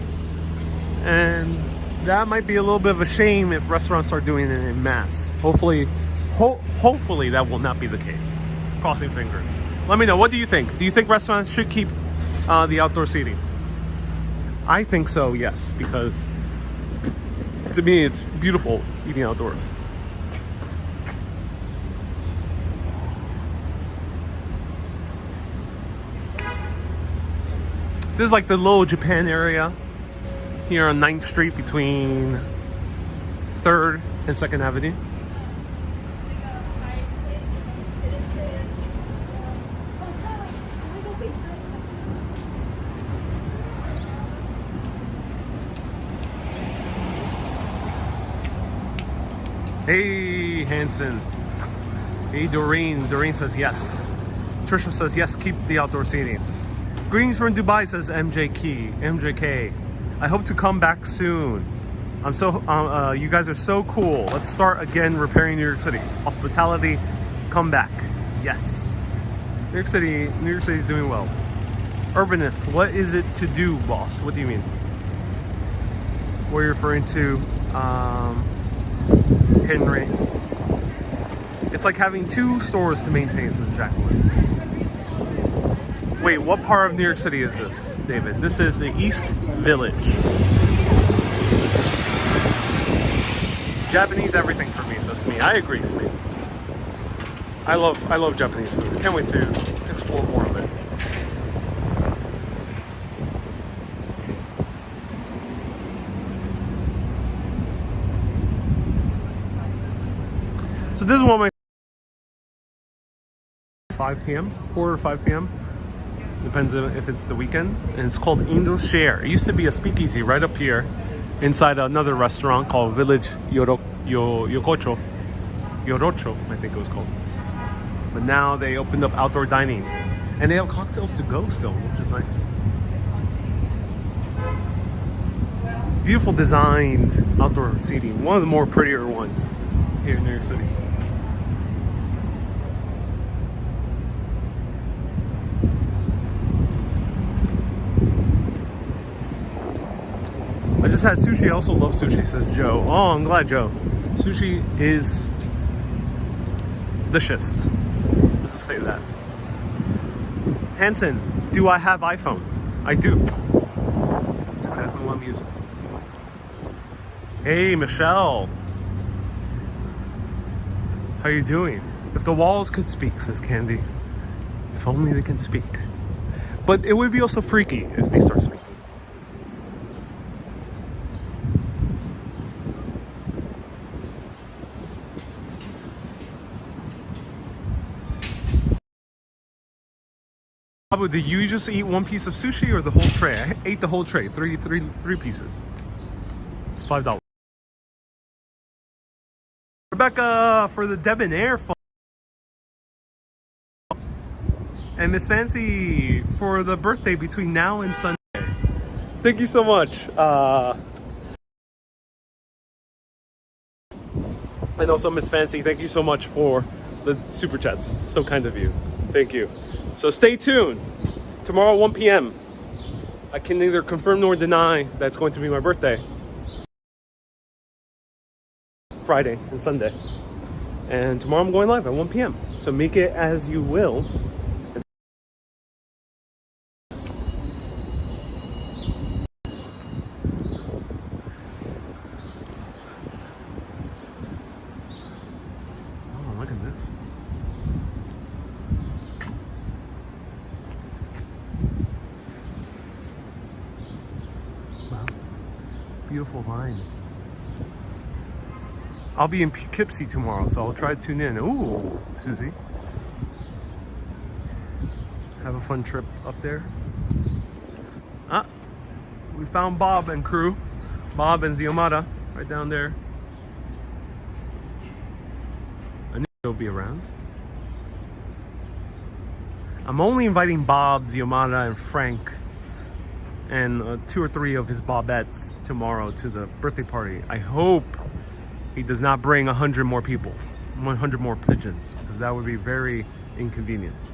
S1: And that might be a little bit of a shame if restaurants start doing it en masse. Hopefully that will not be the case. Crossing fingers. Let me know, what do you think? Do you think restaurants should keep the outdoor seating? I think so, yes, because to me it's beautiful eating outdoors. This is like the little Japan area here on 9th Street between 3rd and 2nd Avenue. Hey, Hanson. Hey, Doreen. Doreen says yes. Trisha says yes, keep the outdoor seating. Greetings from Dubai, says MJK. I hope to come back soon. I'm so, you guys are so cool. Let's start again repairing New York City. Hospitality, come back. Yes. New York City's doing well. Urbanist, what is it to do, boss? What do you mean? What are you referring to? Henry. It's like having 2 stores to maintain, says Jacqueline. Wait, what part of New York City is this, David? This is the East Village. Japanese everything for me, says Smee. I agree, Smee. I love Japanese food. Can't wait to explore more of it. So this is one of my 5 p.m., 4 or 5 p.m. Depends if it's the weekend. And it's called Angel Share. It used to be a speakeasy right up here inside another restaurant called Village Yokocho. Yorocho, I think it was called. But now they opened up outdoor dining. And they have cocktails to go still, which is nice. Beautiful designed outdoor seating. One of the more prettier ones here in New York City. I just had sushi. I also love sushi, says Joe. Oh, I'm glad, Joe. Sushi is delicious. Let's just say that. Hanson, do I have iPhone? I do. That's exactly what I'm using. Hey, Michelle. How you doing? If the walls could speak, says Candy. If only they can speak. But it would be also freaky if they start speaking. Abu, did you just eat one piece of sushi or the whole tray? I ate the whole tray, three pieces. $5. Rebecca for the Debonair fund. And Miss Fancy for the birthday between now and Sunday. Thank you so much. And also Miss Fancy, thank you so much for the super chats. So kind of you. Thank you. So stay tuned. Tomorrow 1 p.m. I can neither confirm nor deny that's going to be my birthday. Friday and Sunday. And tomorrow I'm going live at 1 p.m. So make it as you will. Oh, look at this. Wow. Beautiful lines. I'll be in Poughkeepsie tomorrow, so I'll try to tune in. Ooh, Susie. Have a fun trip up there. Ah, we found Bob and crew. Bob and Ziomara right down there. I knew they'll be around. I'm only inviting Bob, Ziomara, and Frank and 2 or 3 of his Bobettes tomorrow to the birthday party. I hope he does not bring 100 more people, 100 more pigeons, because that would be very inconvenient.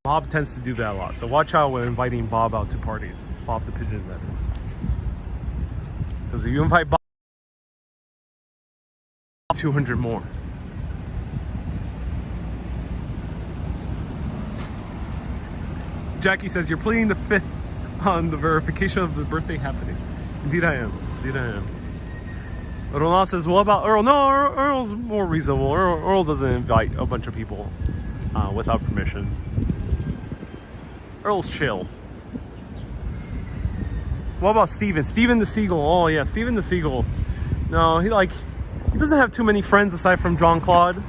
S1: Bob tends to do that a lot, so watch out when inviting Bob out to parties. Bob the pigeon, that is. Because if you invite Bob, 200 more. Jackie says, you're pleading the 5th on the verification of the birthday happening. Indeed I am. Indeed I am. Ronald says, what about Earl? No, Earl's more reasonable. Earl doesn't invite a bunch of people without permission. Earl's chill. What about Steven? Steven the Seagull. Oh yeah, Steven the Seagull. No, he doesn't have too many friends aside from John Claude.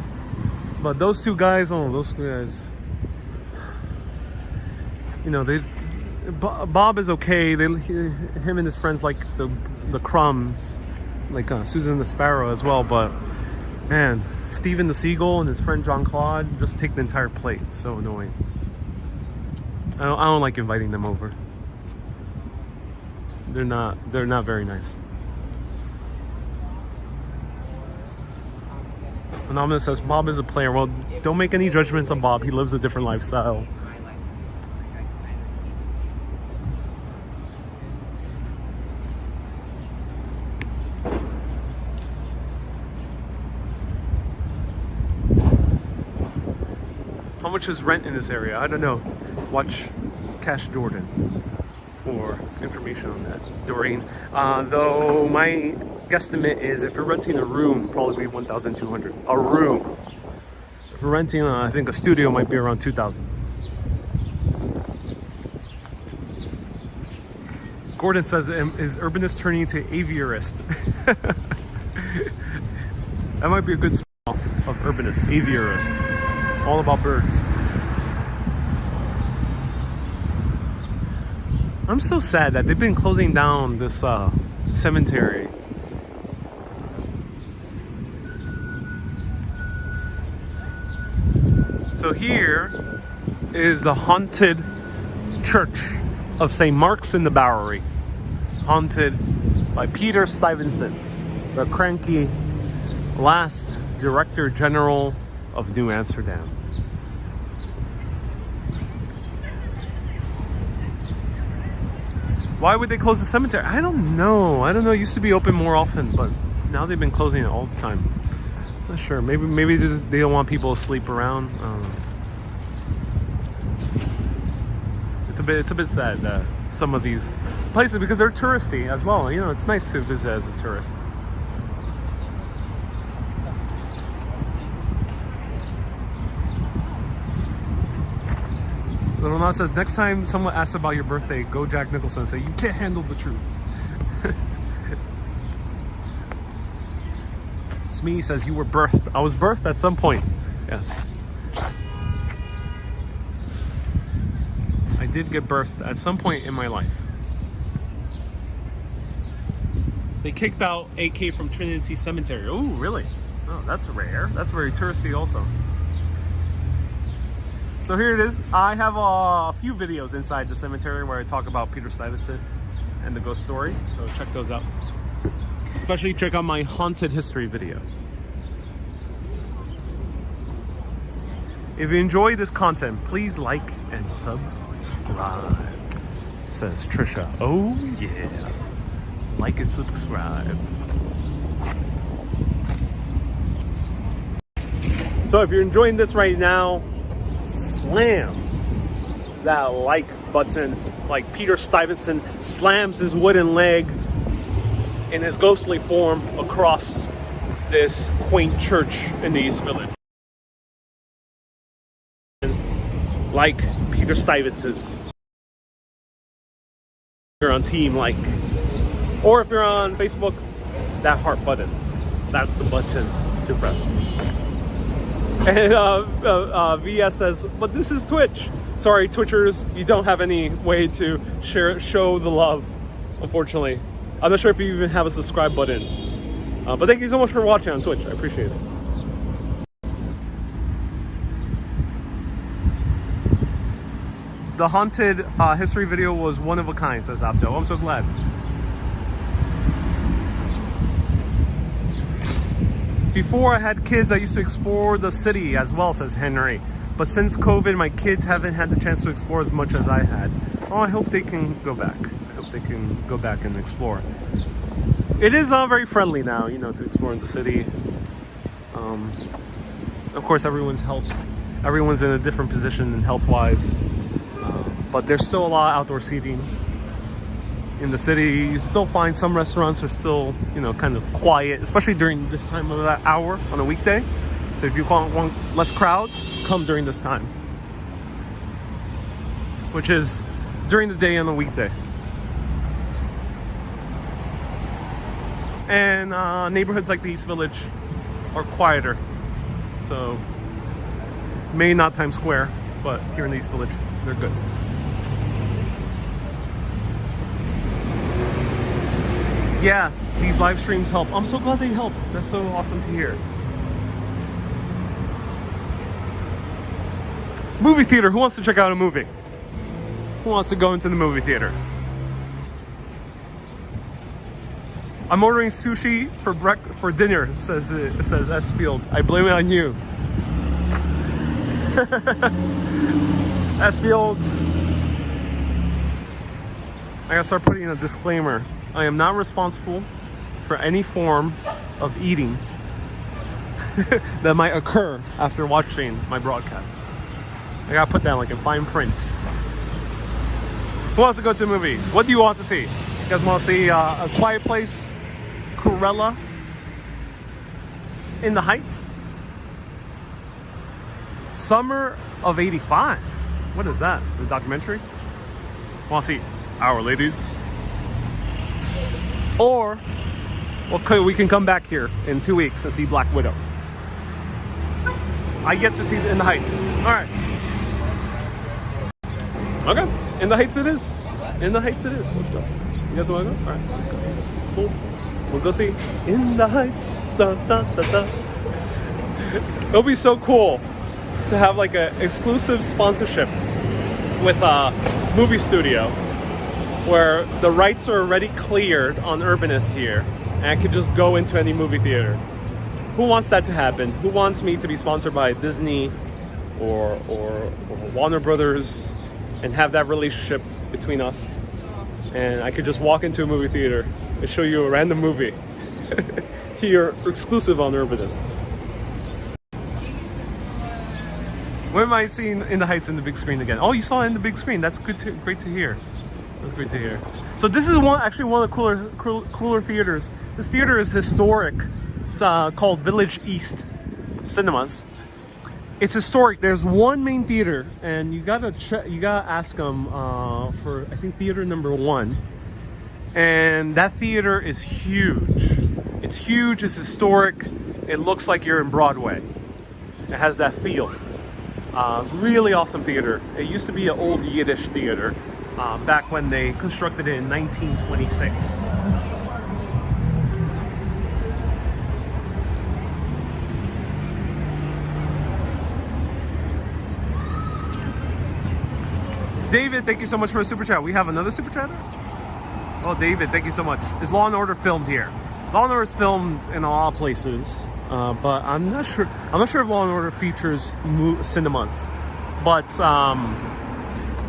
S1: But those 2 guys, oh, those guys. You know, Bob is okay. Him and his friends like the crumbs. Like Susan the Sparrow as well, but man, Steven the Seagull and his friend John Claude just take the entire plate. So annoying. I don't like inviting them over. They're not very nice. Anonymous says Bob is a player. Well, don't make any judgments on Bob. He lives a different lifestyle. How much is rent in this area? I don't know. Watch Cash Jordan for information on that. Doreen. Though my guesstimate is if you're renting a room, probably 1,200. A room. If you're renting, I think a studio might be around 2,000. Gordon says, is Urbanist turning into aviarist? That might be a good spin-off of Urbanist, aviarist. All about birds. I'm so sad that they've been closing down this cemetery. So here is the haunted church of St. Mark's in the Bowery. Haunted by Peter Stuyvesant, the cranky last Director General of New Amsterdam. Why would they close the cemetery? I don't know. It used to be open more often, but now they've been closing it all the time. Not sure. Maybe just they don't want people to sleep around. I don't know. It's a bit sad that some of these places, because they're touristy as well. You know, it's nice to visit as a tourist. Little Nas says, next time someone asks about your birthday, go Jack Nicholson and say, you can't handle the truth. Smee says, you were birthed. I was birthed at some point. Yes. I did get birthed at some point in my life. They kicked out AK from Trinity Cemetery. Oh, really? Oh, that's rare. That's very touristy also. So here it is. I have a few videos inside the cemetery where I talk about Peter Stuyvesant and the ghost story. So check those out. Especially check out my haunted history video. If you enjoy this content, please like and subscribe, says Trisha. Oh yeah. Like and subscribe. So if you're enjoying this right now, slam that like button like Peter Stuyvesant slams his wooden leg in his ghostly form across this quaint church in the East Village. Like Peter Stuyvesant's. If you're on team like, or if you're on Facebook, that heart button, that's the button to press. And VS says, but this is Twitch. Sorry, Twitchers, you don't have any way to show the love, unfortunately. I'm not sure if you even have a subscribe button. But thank you so much for watching on Twitch. I appreciate it. The haunted history video was one of a kind, says Abdo. I'm so glad. Before I had kids, I used to explore the city as well, says Henry. But since COVID, my kids haven't had the chance to explore as much as I had. Oh, I hope they can go back. I hope they can go back and explore. It is very friendly now, you know, to explore in the city. Of course, everyone's in a different position health-wise. But there's still a lot of outdoor seating in the city. You still find some restaurants are still, you know, kind of quiet, especially during this time of that hour on a weekday. So if you want less crowds, come during this time, which is during the day on a weekday. And neighborhoods like the East Village are quieter. So maybe not Times Square, but here in the East Village, they're good. Yes, these live streams help. I'm so glad they help. That's so awesome to hear. Movie theater. Who wants to check out a movie? Who wants to go into the movie theater? I'm ordering sushi for dinner, says S. Fields. I blame it on you. S. Fields. I gotta start putting in a disclaimer. I am not responsible for any form of eating that might occur after watching my broadcasts. I gotta put that like in fine print. Who wants to go to the movies? What do you want to see? You guys want to see A Quiet Place, Cruella, In the Heights, Summer of '85? What is that? The documentary? Want to see Our Ladies? Or we can come back here in 2 weeks and see Black Widow. I get to see In the Heights. All right. Okay. In the Heights it is. In the Heights it is. Let's go. You guys want to go? All right. Let's go. Cool. We'll go see In the Heights. Da, da, da, da. It'll be so cool to have like an exclusive sponsorship with a movie studio where the rights are already cleared on Urbanist here, and I could just go into any movie theater. Who wants that to happen? Who wants me to be sponsored by Disney or Warner Brothers and have that relationship between us? And I could just walk into a movie theater and show you a random movie here, exclusive on Urbanist. When am I seeing In the Heights in the big screen again? Oh, you saw it in the big screen. That's good. Great to hear. That's great to hear. So this is actually one of the cooler theaters. This theater is historic. It's called Village East Cinemas. It's historic. There's one main theater, and you gotta ask them for, I think, theater number 1. And that theater is huge. It's huge. It's historic. It looks like you're in Broadway. It has that feel. Really awesome theater. It used to be an old Yiddish theater back when they constructed it in 1926. David, thank you so much for the super chat. We have another super chatter? Oh, David, thank you so much. Is Law and Order filmed here? Law and Order is filmed in a lot of places, but I'm not sure. I'm not sure if Law and Order features cinemas, but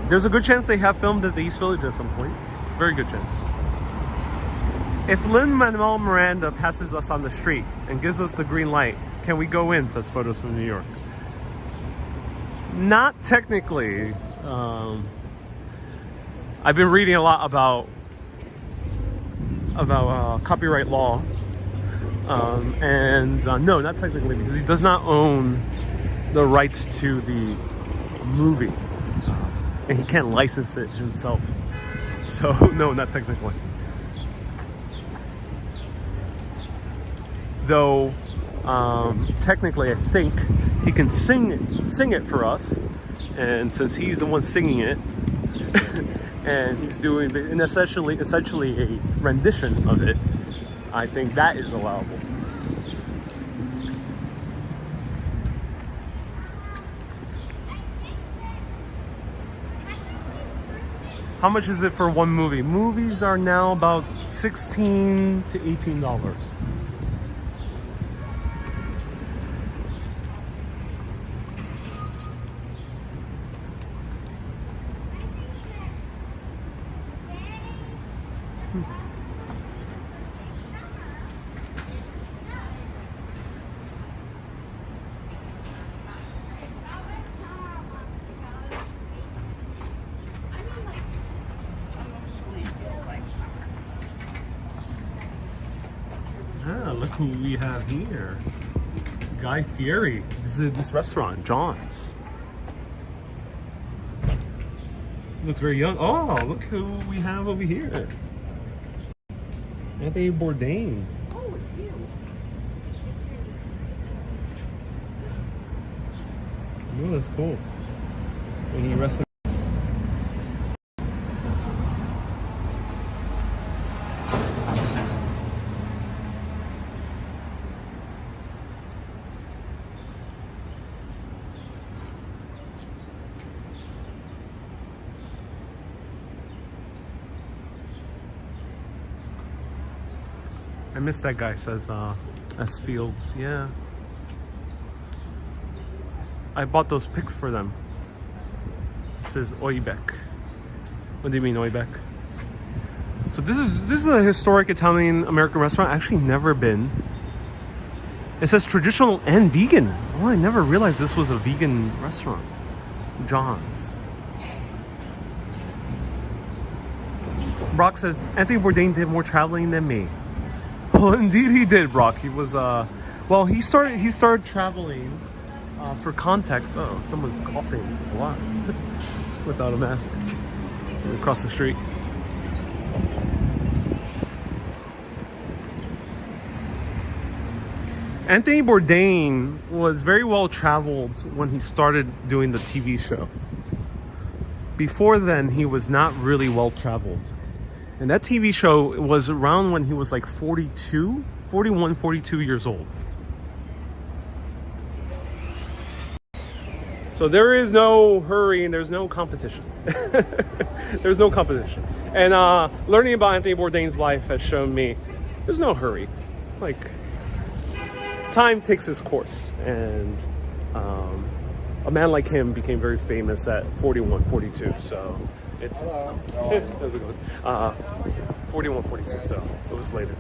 S1: there's a good chance they have filmed at the East Village at some point. Very good chance. If Lin-Manuel Miranda passes us on the street and gives us the green light, can we go in? Says Photos from New York. Not technically. I've been reading a lot about copyright law, and no, not technically, because he does not own the rights to the movie, and he can't license it himself. So no, not technically. Though technically, I think he can sing it for us. And since he's the one singing it, and he's doing essentially a rendition of it, I think that is allowable. How much is it for one movie? Movies are now about $16 to $18. Look who we have here. Guy Fieri visited this restaurant, John's. Looks very young. Oh, look who we have over here. Anthony Bourdain.
S2: Oh, it's you.
S1: Oh, that's cool. And he rested. I miss that guy, says S. Fields. Yeah. I bought those pics for them. It says Oibek. What do you mean Oibek? So this is a historic Italian American restaurant. I've actually never been. It says traditional and vegan. Oh, I never realized this was a vegan restaurant. John's. Brock says Anthony Bourdain did more traveling than me. Well, indeed he did, Brock. He was well, he started traveling for context. Oh, someone's coughing a lot without a mask across the street. Anthony Bourdain was very well traveled when he started doing the TV show. Before then, he was not really well traveled. And that TV show was around when he was like 42 years old. So there is no hurry and there's no competition. There's no competition. And learning about Anthony Bourdain's life has shown me there's no hurry. Like, time takes its course. And a man like him became very famous at 41, 42. So it's... how's it going? 41, 42, so it was later.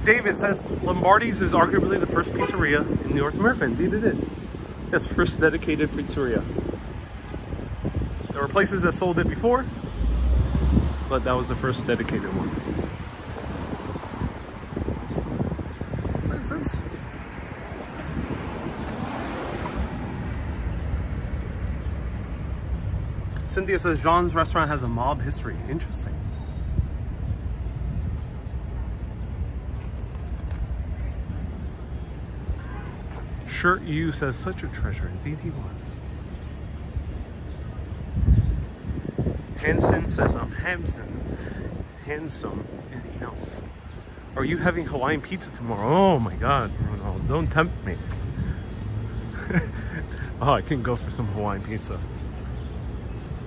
S1: David says Lombardi's is arguably the first pizzeria in North America. Indeed it is. Yes, first dedicated pizzeria. There were places that sold it before, but that was the first dedicated one. What is this? Cynthia says Jean's restaurant has a mob history. Interesting. Shirt You says such a treasure. Indeed he was. Hanson says I'm handsome and enough. Are you having Hawaiian pizza tomorrow? Oh my god, Bruno, don't tempt me. Oh, I can go for some Hawaiian pizza.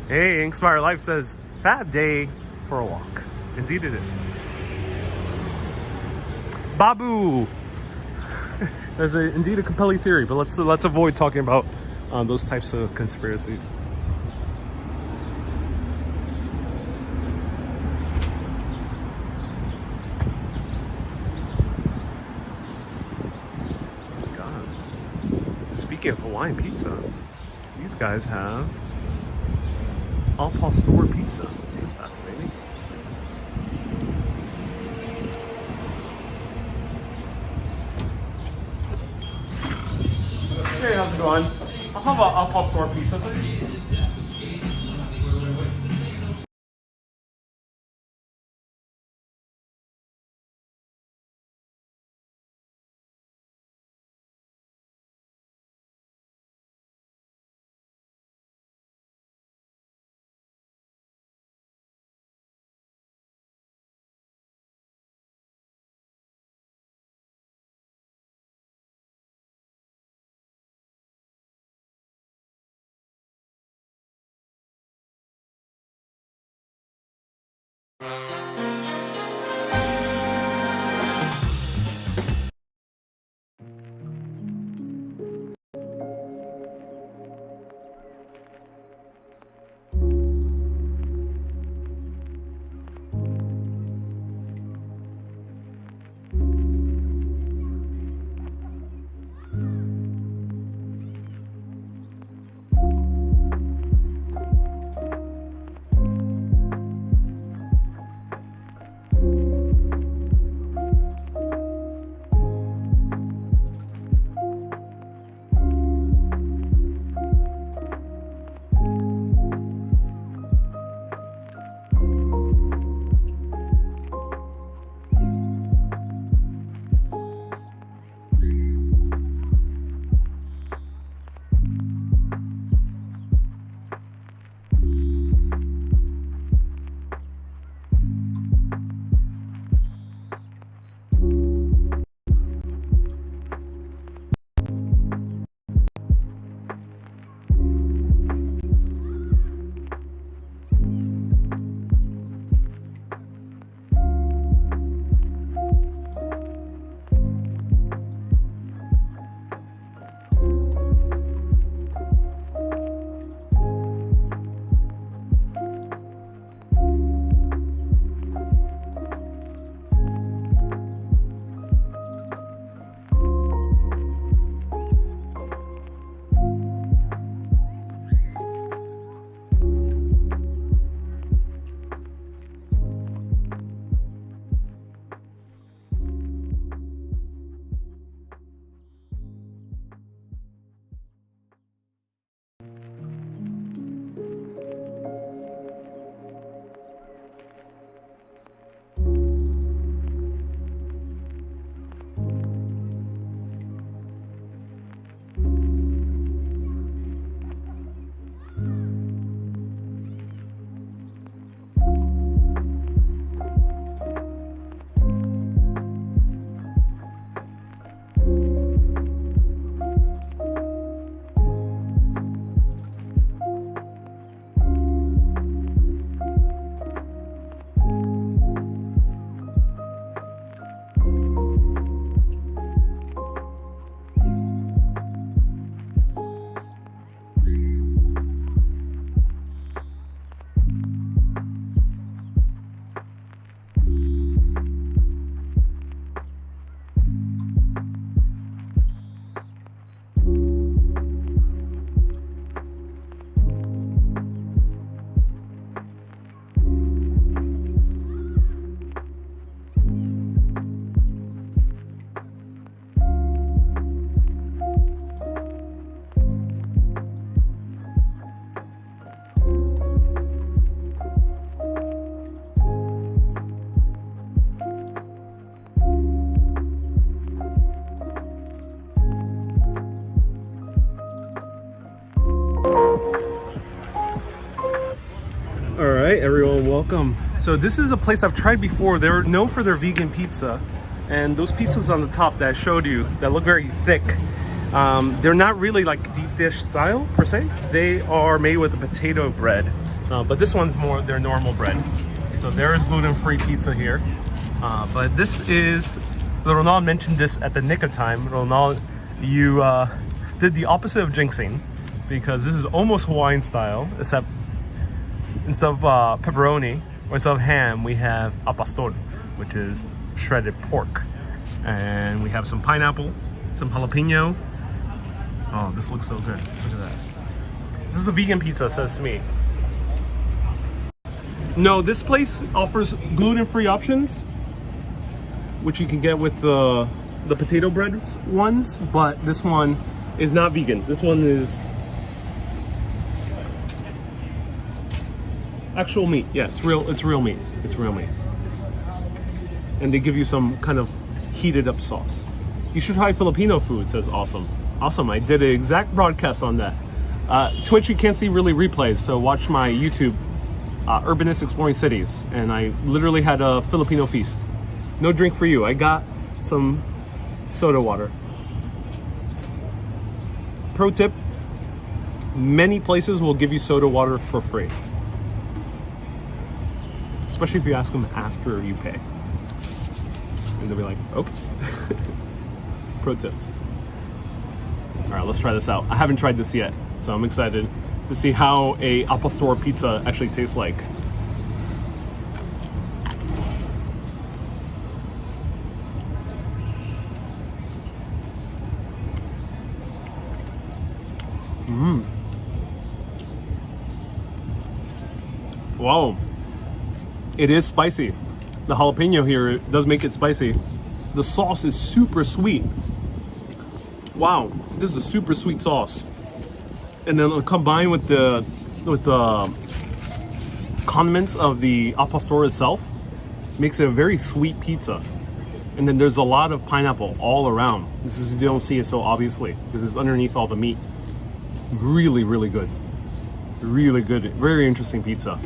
S1: Hey, Inspire Life says fab day for a walk. Indeed it is. Babu. There's indeed a compelling theory, but let's avoid talking about those types of conspiracies. Oh my god. Speaking of Hawaiian pizza, these guys have Al Pastor pizza. That's fascinating. Hey, how's it going? I'll have a Al Pastor pizza, please. welcome. So this is a place I've tried before. They're known for their vegan pizza, and those pizzas on the top that I showed you that look very thick, they're not really like deep dish style per se. They are made with a potato bread, but this one's more their normal bread. So there is gluten-free pizza here, but this is, Ronald mentioned this at the nick of time. Ronald, you did the opposite of jinxing, because this is almost Hawaiian style, except instead of pepperoni or instead of ham, we have al pastor, which is shredded pork. And we have some pineapple, some jalapeno. Oh, this looks so good. Look at that. This is a vegan pizza, says to me. No, this place offers gluten-free options, which you can get with the potato breads ones, but this one is not vegan. This one is actual meat. Yeah, it's real meat. It's real meat. And they give you some kind of heated up sauce. You should try Filipino food, says Awesome. Awesome, I did an exact broadcast on that. Twitch, you can't see really replays, so watch my YouTube, Urbanist Exploring Cities, and I literally had a Filipino feast. No drink for you. I got some soda water. Pro tip, many places will give you soda water for free. Especially if you ask them after you pay. And they'll be like, okay. Pro tip. All right, let's try this out. I haven't tried this yet, so I'm excited to see how a al pastor pizza actually tastes like. Wow. It is spicy. The jalapeno here does make it spicy. The sauce is super sweet. Wow, this is a super sweet sauce. And then combined with the condiments of the al pastor itself, makes it a very sweet pizza. And then there's a lot of pineapple all around. This is, you don't see it so obviously because it's underneath all the meat. Really, really good. Really good. Very interesting pizza.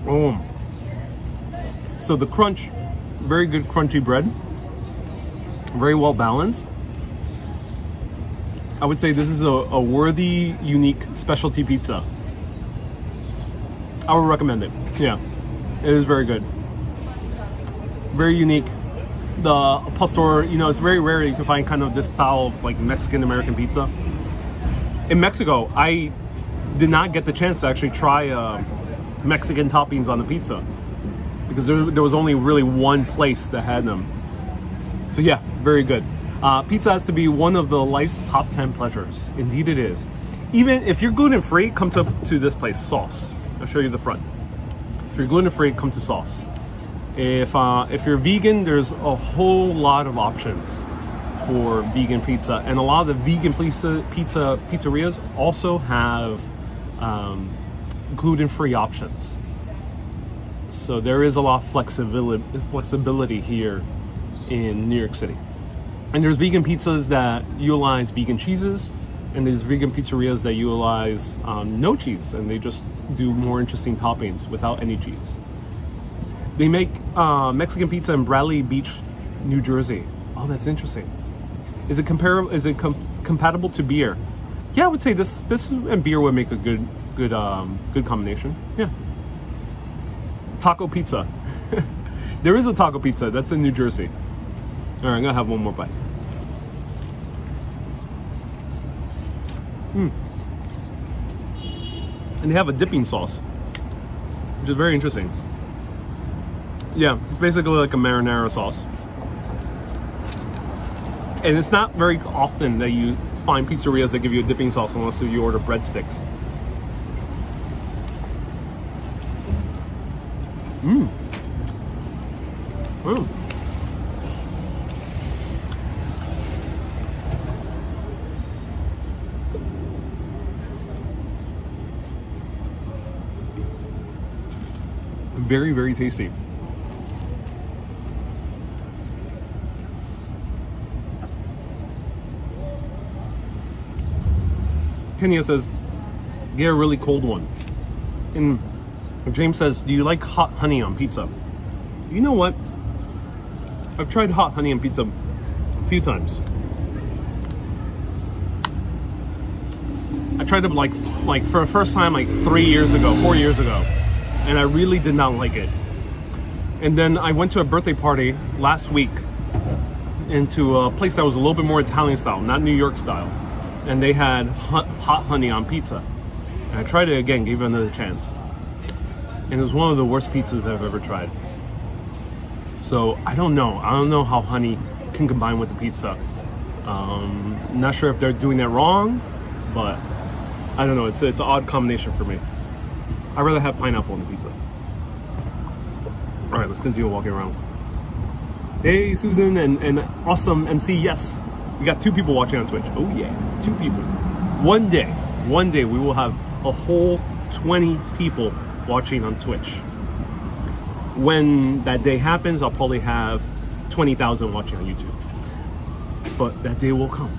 S1: Oh. So the crunch, very good crunchy bread. Very well balanced. I would say this is a worthy, unique specialty pizza. I would recommend it. Yeah, it is very good. Very unique. The al pastor, you know, it's very rare you can find kind of this style of like Mexican American pizza. In Mexico, I did not get the chance to actually try Mexican toppings on the pizza because there was only really one place that had them. So yeah, very good. Pizza has to be one of the life's top 10 pleasures. Indeed it is. Even if you're gluten-free, come to this place, Sauce. I'll show you the front. If you're gluten-free, come to Sauce. If you're vegan, there's a whole lot of options for vegan pizza, and a lot of the vegan pizzerias also have gluten-free options. So there is a lot of flexibility here in New York City. And there's vegan pizzas that utilize vegan cheeses, and there's vegan pizzerias that utilize no cheese, and they just do more interesting toppings without any cheese. They make Mexican pizza in Bradley Beach, New Jersey. Oh, that's interesting. Is it comparable? Is it compatible to beer? Yeah, I would say this and beer would make a good combination. Yeah. Taco pizza. There is a taco pizza that's in New Jersey. All right, I'm gonna have one more bite. And they have a dipping sauce, which is very interesting. Yeah, basically like a marinara sauce. And it's not very often that you find pizzerias that give you a dipping sauce unless you order breadsticks. Very, very tasty. Kenya says, get a really cold one. And James says, do you like hot honey on pizza? You know what? I've tried hot honey on pizza a few times. I tried it like for the first time like 4 years ago, and I really did not like it. And then I went to a birthday party last week into a place that was a little bit more Italian style, not New York style, and they had hot honey on pizza. And I tried it again, gave it another chance, and it was one of the worst pizzas I've ever tried. So I don't know how honey can combine with the pizza. Not sure if they're doing it wrong, but I don't know. It's an odd combination for me. I'd rather have pineapple on the pizza. All right, let's continue walking around. Hey, Susan and awesome MC. Yes, we got 2 people watching on Twitch. Oh yeah, 2 people. One day we will have a whole 20 people watching on Twitch. When that day happens, I'll probably have 20,000 watching on YouTube. But that day will come.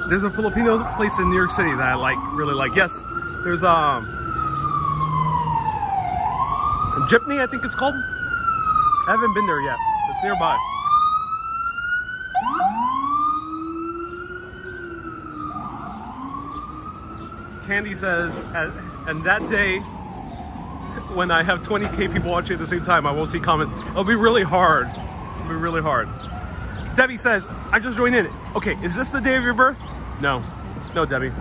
S1: There's a Filipino place in New York City that I really like. Yes, there's a Jeepney, I think it's called. I haven't been there yet. It's nearby. Candy says, and that day, when I have 20K people watching at the same time, I won't see comments. It'll be really hard. It'll be really hard. Debbie says, I just joined in. Okay, is this the day of your birth? No, Debbie.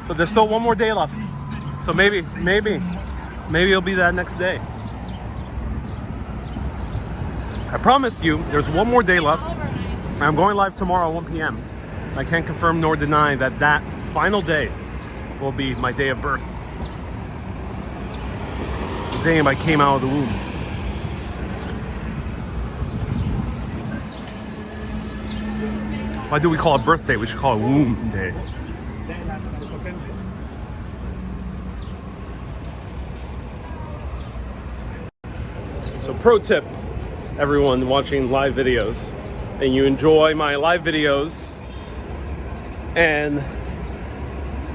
S1: But there's still one more day left. So maybe it'll be that next day. I promise you, there's one more day left. I'm going live tomorrow at 1 p.m. I can't confirm nor deny that final day will be my day of birth. The day I came out of the womb. Why do we call it birthday? We should call it womb day. So pro tip, everyone watching live videos, and you enjoy my live videos, and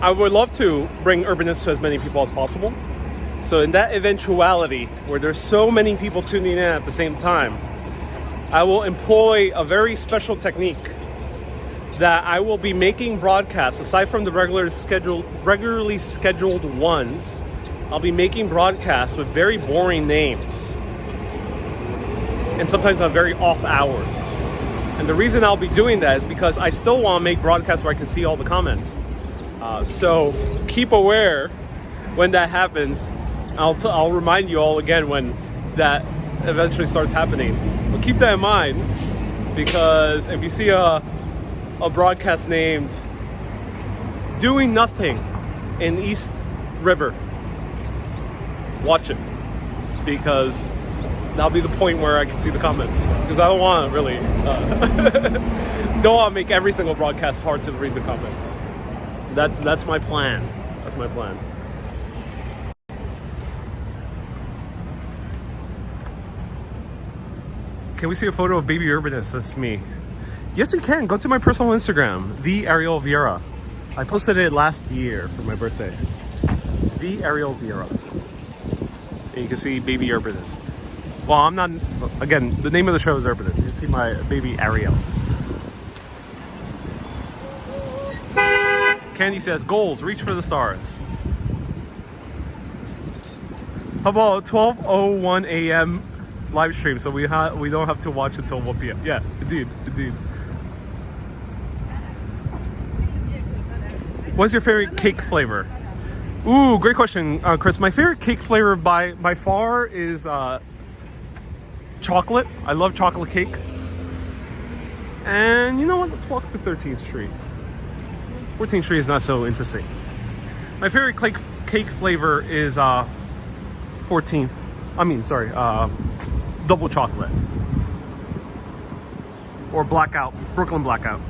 S1: I would love to bring Urbanist to as many people as possible. So in that eventuality, where there's so many people tuning in at the same time, I will employ a very special technique that I will be making broadcasts, aside from the regularly scheduled ones. I'll be making broadcasts with very boring names, and sometimes on very off hours. And the reason I'll be doing that is because I still want to make broadcasts where I can see all the comments. So keep aware when that happens. I'll remind you all again when that eventually starts happening. But keep that in mind, because if you see a broadcast named Doing Nothing in East River, watch it, because that'll be the point where I can see the comments, because I don't want to really don't want to make every single broadcast hard to read the comments. That's my plan. That's my plan. Can we see a photo of baby Urbanist? That's me. Yes, you can. Go to my personal Instagram, the Ariel Vieira. I posted it last year for my birthday. The Ariel Vieira. And you can see baby Urbanist. Well, I'm not, again, the name of the show is Urbanist. You can see my baby Ariel. Candy says, goals, reach for the stars. How about 12:01 a.m. live stream, so we don't have to watch until 1 p.m. Yeah, indeed. What's your favorite cake flavor? Ooh, great question, Chris. My favorite cake flavor by far is chocolate. I love chocolate cake. And you know what? Let's walk through 13th Street. 14th Street is not so interesting. My favorite cake flavor is 14th. I mean, sorry, double chocolate. Or blackout, Brooklyn blackout.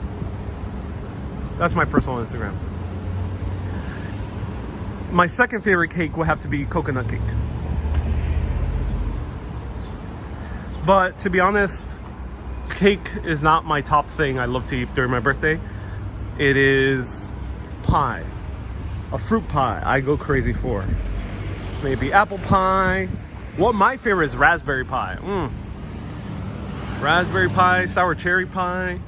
S1: That's my personal Instagram. My second favorite cake will have to be coconut cake. But to be honest, cake is not my top thing I love to eat during my birthday. It is pie. A fruit pie I go crazy for. Maybe apple pie. What my favorite is raspberry pie. Raspberry pie, sour cherry pie.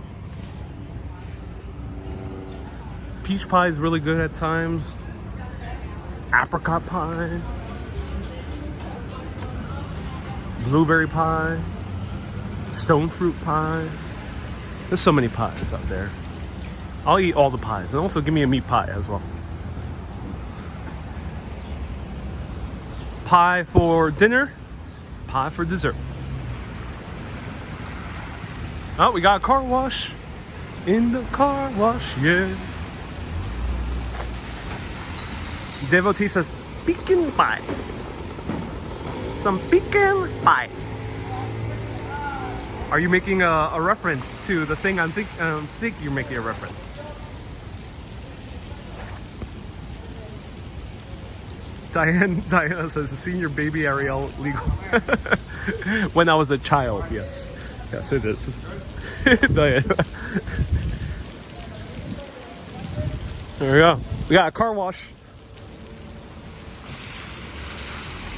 S1: Peach pie is really good at times. Apricot pie. Blueberry pie. Stone fruit pie. There's so many pies out there. I'll eat all the pies. And also give me a meat pie as well. Pie for dinner. Pie for dessert. Oh, we got a car wash. In the car wash, yeah. Devotee says, pecan pie. Some pecan pie. Are you making a reference to the thing I think you're making a reference? Diana says, senior baby Ariel legal. When I was a child, yes. Yes, it is. Diana. There we go. We got a car wash.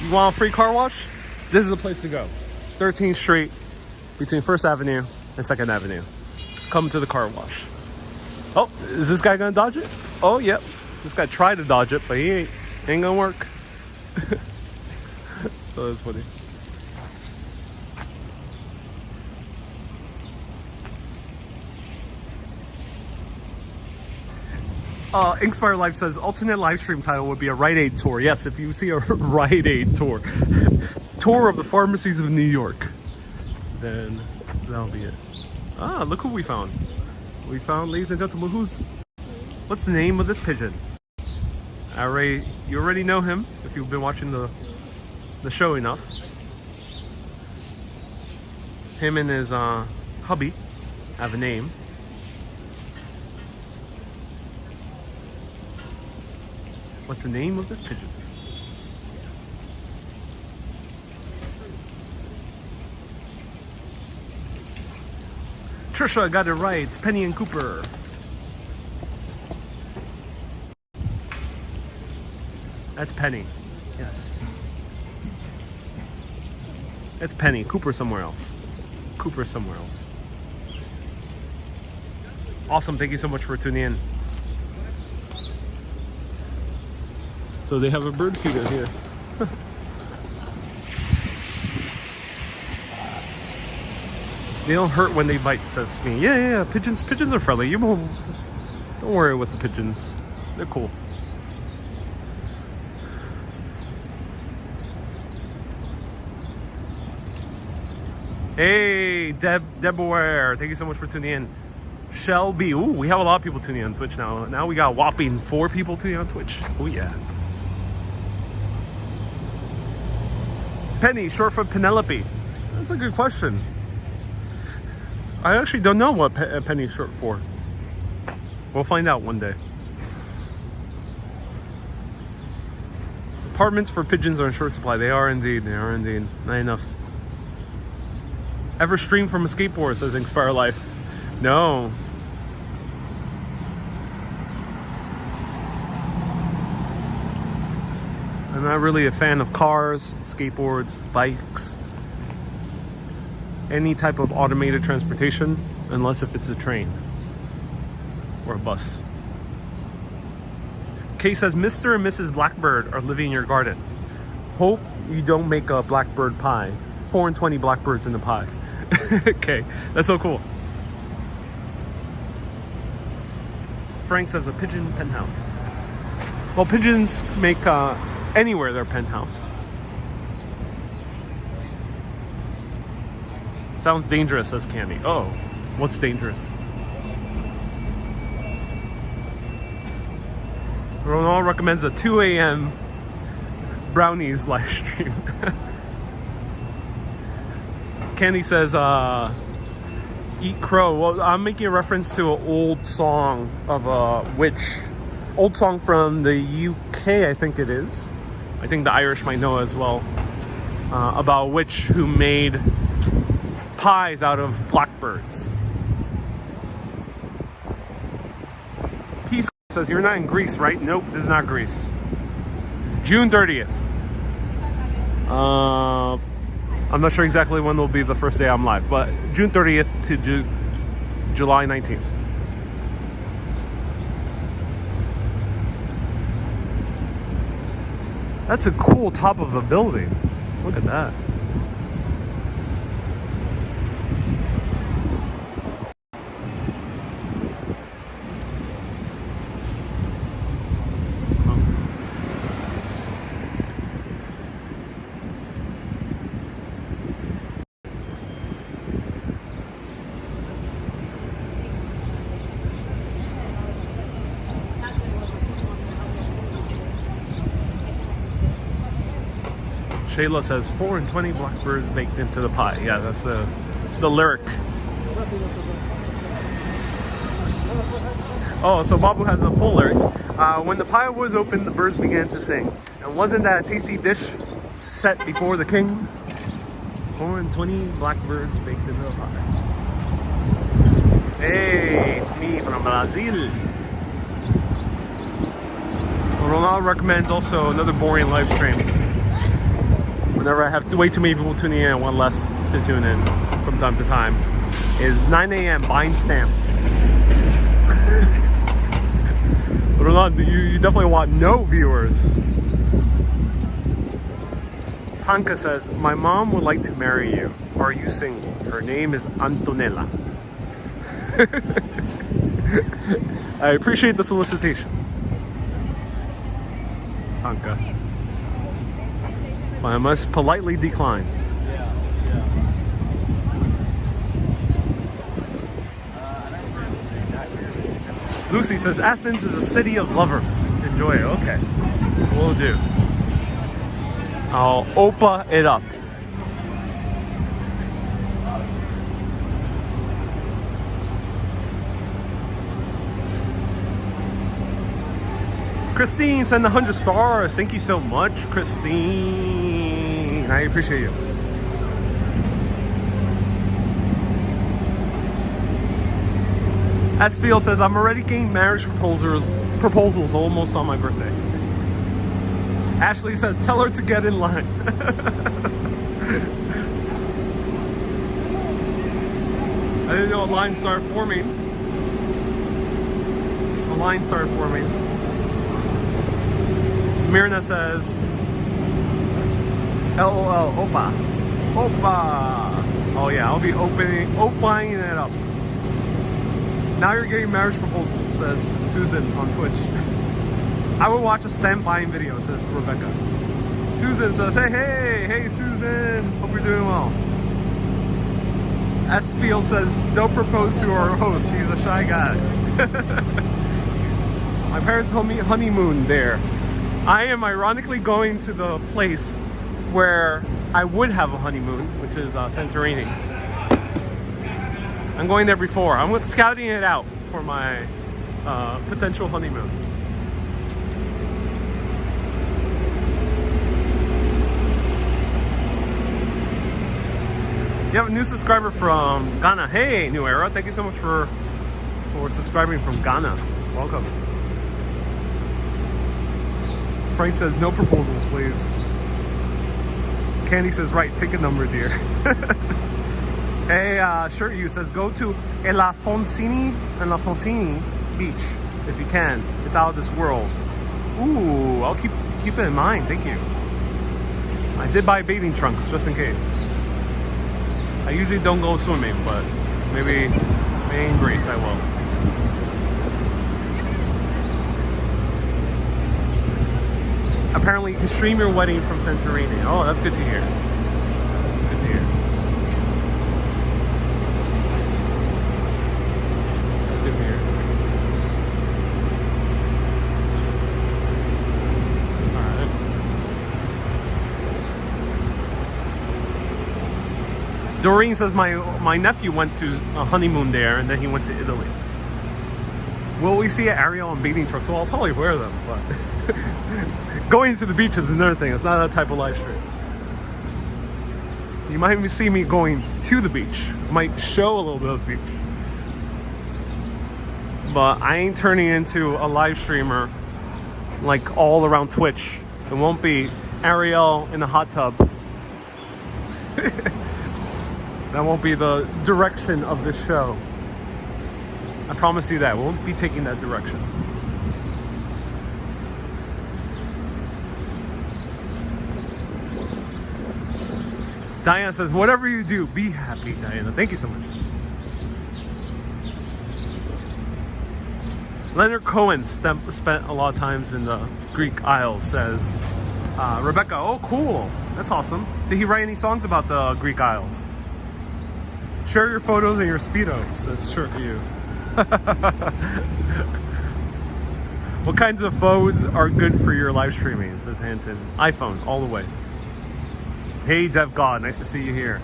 S1: You want a free car wash? This is the place to go. 13th Street, between 1st Avenue and 2nd Avenue. Come to the car wash. Oh, is this guy gonna dodge it? Oh, yep. This guy tried to dodge it, but he ain't gonna work. Oh, that's funny. Inkspire Life says alternate live stream title would be a Rite Aid tour. Yes, if you see a Rite Aid tour, tour of the pharmacies of New York, then that'll be it. Ah, look who we found. We found, ladies and gentlemen, what's the name of this pigeon? You already know him if you've been watching the show enough. Him and his hubby have a name. What's the name of this pigeon? Trisha got it right. It's Penny and Cooper. That's Penny. Yes. It's Penny. Cooper somewhere else. Cooper somewhere else. Awesome. Thank you so much for tuning in. So they have a bird feeder here. They don't hurt when they bite, says me. Yeah. Pigeons are friendly. You won't. Don't worry with the pigeons. They're cool. Hey, Debware. Thank you so much for tuning in. Shelby. Ooh, we have a lot of people tuning in on Twitch now. Now we got a whopping 4 people tuning on Twitch. Oh, yeah. Penny, short for Penelope. That's a good question. I actually don't know what Penny is short for. We'll find out one day. Apartments for pigeons are in short supply. They are indeed. They are indeed. Not enough. Ever stream from a skateboard, says Inspire Life. No. I'm not really a fan of cars, skateboards, bikes, any type of automated transportation, unless if it's a train or a bus. Kay says, Mr. and Mrs. Blackbird are living in your garden. Hope you don't make a blackbird pie. 4 and 20 blackbirds in the pie. Okay, that's so cool. Frank says a pigeon penthouse. Well, pigeons make anywhere their penthouse. Sounds dangerous, says Candy. Oh, what's dangerous? Ronald recommends a 2 a.m. brownies live stream. Candy says, eat crow. Well, I'm making a reference to an old song of a witch. Old song from the UK, I think it is. I think the Irish might know as well. About a witch who made pies out of blackbirds. Peace says, you're not in Greece, right? Nope, this is not Greece. June 30th. I'm not sure exactly when will be the first day I'm live, but June 30th to July 19th. That's a cool top of a building. Look at that. Shayla says 4 and 20 blackbirds baked into the pie. Yeah, that's the lyric. Oh, so Babu has the full lyrics. When the pie was opened, the birds began to sing. And wasn't that a tasty dish set before the king? 4 and 20 blackbirds baked into the pie. Hey, it's me from Brazil. Ronald recommends also another boring live stream. Whenever I have way too many people tuning in and one less to tune in from time to time, is 9 a.m. buying stamps. Ronald, you definitely want no viewers. Hanka says, my mom would like to marry you. Are you single? Her name is Antonella. I appreciate the solicitation. Hanka. I must politely decline. Lucy says, Athens is a city of lovers. Enjoy it. Okay. Will do. I'll opa it up. Christine sent 100 stars. Thank you so much, Christine. I appreciate you. Asfiel says, I'm already getting marriage proposals almost on my birthday. Ashley says, tell her to get in line. I didn't know a line started forming. A line started forming. Mirna says, LOL, Opa. Opa. Oh yeah, I'll be opening it up. Now you're getting marriage proposals, says Susan on Twitch. I will watch a stamp buying video, says Rebecca. Susan says, hey Susan, hope you're doing well. Espiel says, don't propose to our host, he's a shy guy. My parents' honeymoon there. I am ironically going to the place where I would have a honeymoon, which is Santorini. I'm going there before. I'm scouting it out for my potential honeymoon. You have a new subscriber from Ghana. Hey, New Era. Thank you so much for subscribing from Ghana. Welcome. Frank says, no proposals, please. Candy says, right, take a number, dear. Hey, Shirt You says, go to La Foncini Beach, if you can. It's out of this world. Ooh, I'll keep it in mind, thank you. I did buy bathing trunks, just in case. I usually don't go swimming, but maybe in Greece I will. Apparently you can stream your wedding from Santorini. Oh, that's good to hear. That's good to hear. That's good to hear. Alright. Doreen says my nephew went to a honeymoon there and then he went to Italy. Will we see Ariel on bathing trucks? Well, I'll probably wear them, but going to the beach is another thing. It's not that type of live stream. You might even see me going to the beach. Might show a little bit of the beach. But I ain't turning into a live streamer like all around Twitch. It won't be Ariel in a hot tub. That won't be the direction of this show. I promise you that. We won't be taking that direction. Diana says, whatever you do, be happy, Diana. Thank you so much. Leonard Cohen spent a lot of times in the Greek Isles, says Rebecca. Oh, cool. That's awesome. Did he write any songs about the Greek Isles? Share your photos and your Speedos, says sure you. What kinds of phones are good for your live streaming, says Hanson. iPhone, all the way. Hey, Dev God, nice to see you here.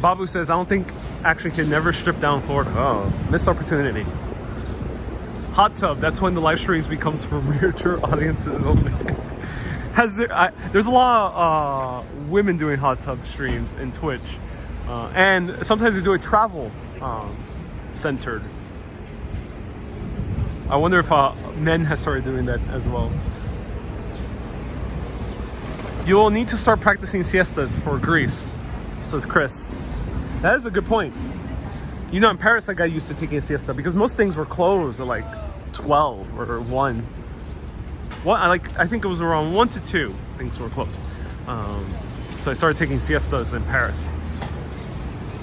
S1: Babu says, I don't think Action can never strip down Florida. Oh, missed opportunity. Hot tub, that's when the live streams becomes for mature audiences only. There's a lot of women doing hot tub streams in Twitch. And sometimes they do it travel centered. I wonder if men have started doing that as well. You will need to start practicing siestas for Greece, says Chris. That is a good point. You know, in Paris I got used to taking a siesta because most things were closed at like 12 or 1. I think it was around 1 to 2 things were closed. So I started taking siestas in Paris.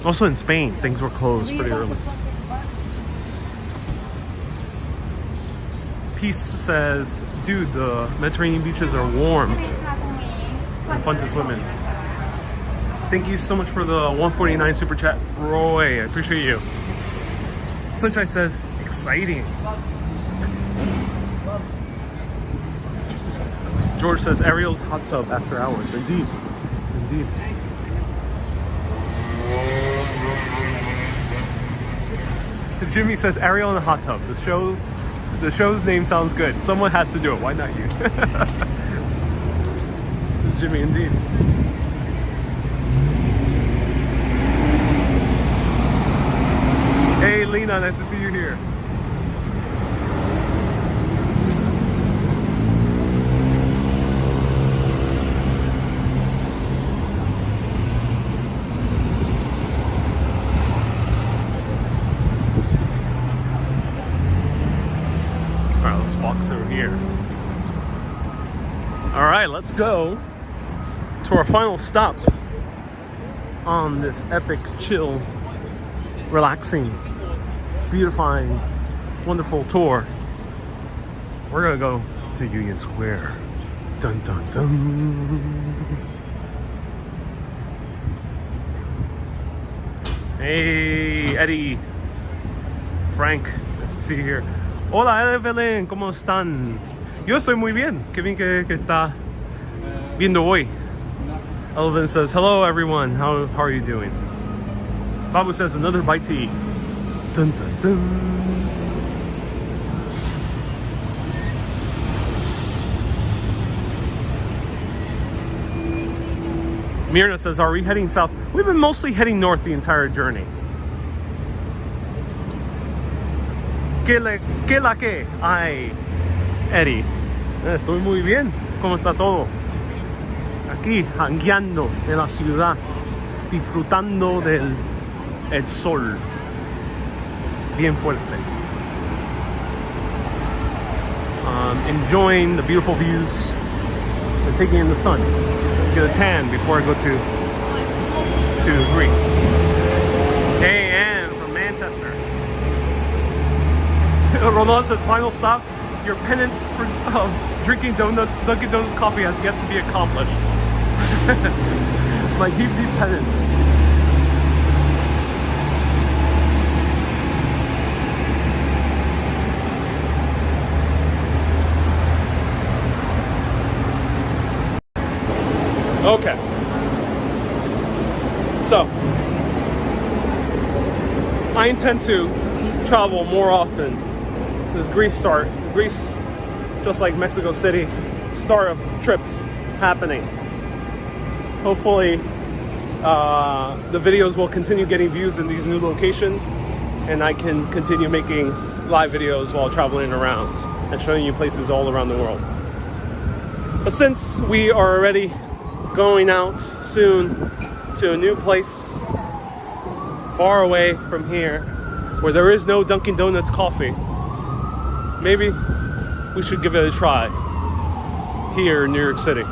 S1: Also in Spain, things were closed pretty early. Peace says, dude, the Mediterranean beaches are warm and fun to swim in. Thank you so much for the 149 super chat, Roy. I appreciate you. Sunshine says, exciting. George says, Ariel's hot tub after hours. Indeed. Indeed. Jimmy says, Ariel in the hot tub. The show's name sounds good. Someone has to do it. Why not you? Jimmy, indeed. Hey, Lena, nice to see you here. Alright, let's walk through here. Alright, let's go to our final stop on this epic, chill, relaxing, beautifying, wonderful tour. We're gonna go to Union Square. Dun dun dun. Hey, Eddie, Frank, nice to see you here. Hola, Evelyn, ¿cómo están? Yo estoy muy bien. Qué bien que está viendo hoy. Elvin says, hello everyone, how are you doing? Babu says, another bite to eat. Dun dun dun. Mirna says, are we heading south? We've been mostly heading north the entire journey. ¿Qué la que? Ay, Eddie. Estoy muy bien. ¿Cómo está todo? Aquí, jangueando en la ciudad, disfrutando del sol. Bien fuerte. Enjoying the beautiful views and taking in the sun. Get a tan before I go to Greece. Hey, Anne from Manchester. Ronald says, final stop. Your penance for drinking Dunkin Donuts coffee has yet to be accomplished. My deep penance. Okay. So, I intend to travel more often. This Greece, just like Mexico City, start of trips happening. Hopefully, the videos will continue getting views in these new locations, and I can continue making live videos while traveling around and showing you places all around the world. But since we are already going out soon to a new place far away from here where there is no Dunkin Donuts coffee, maybe we should give it a try here in New York City.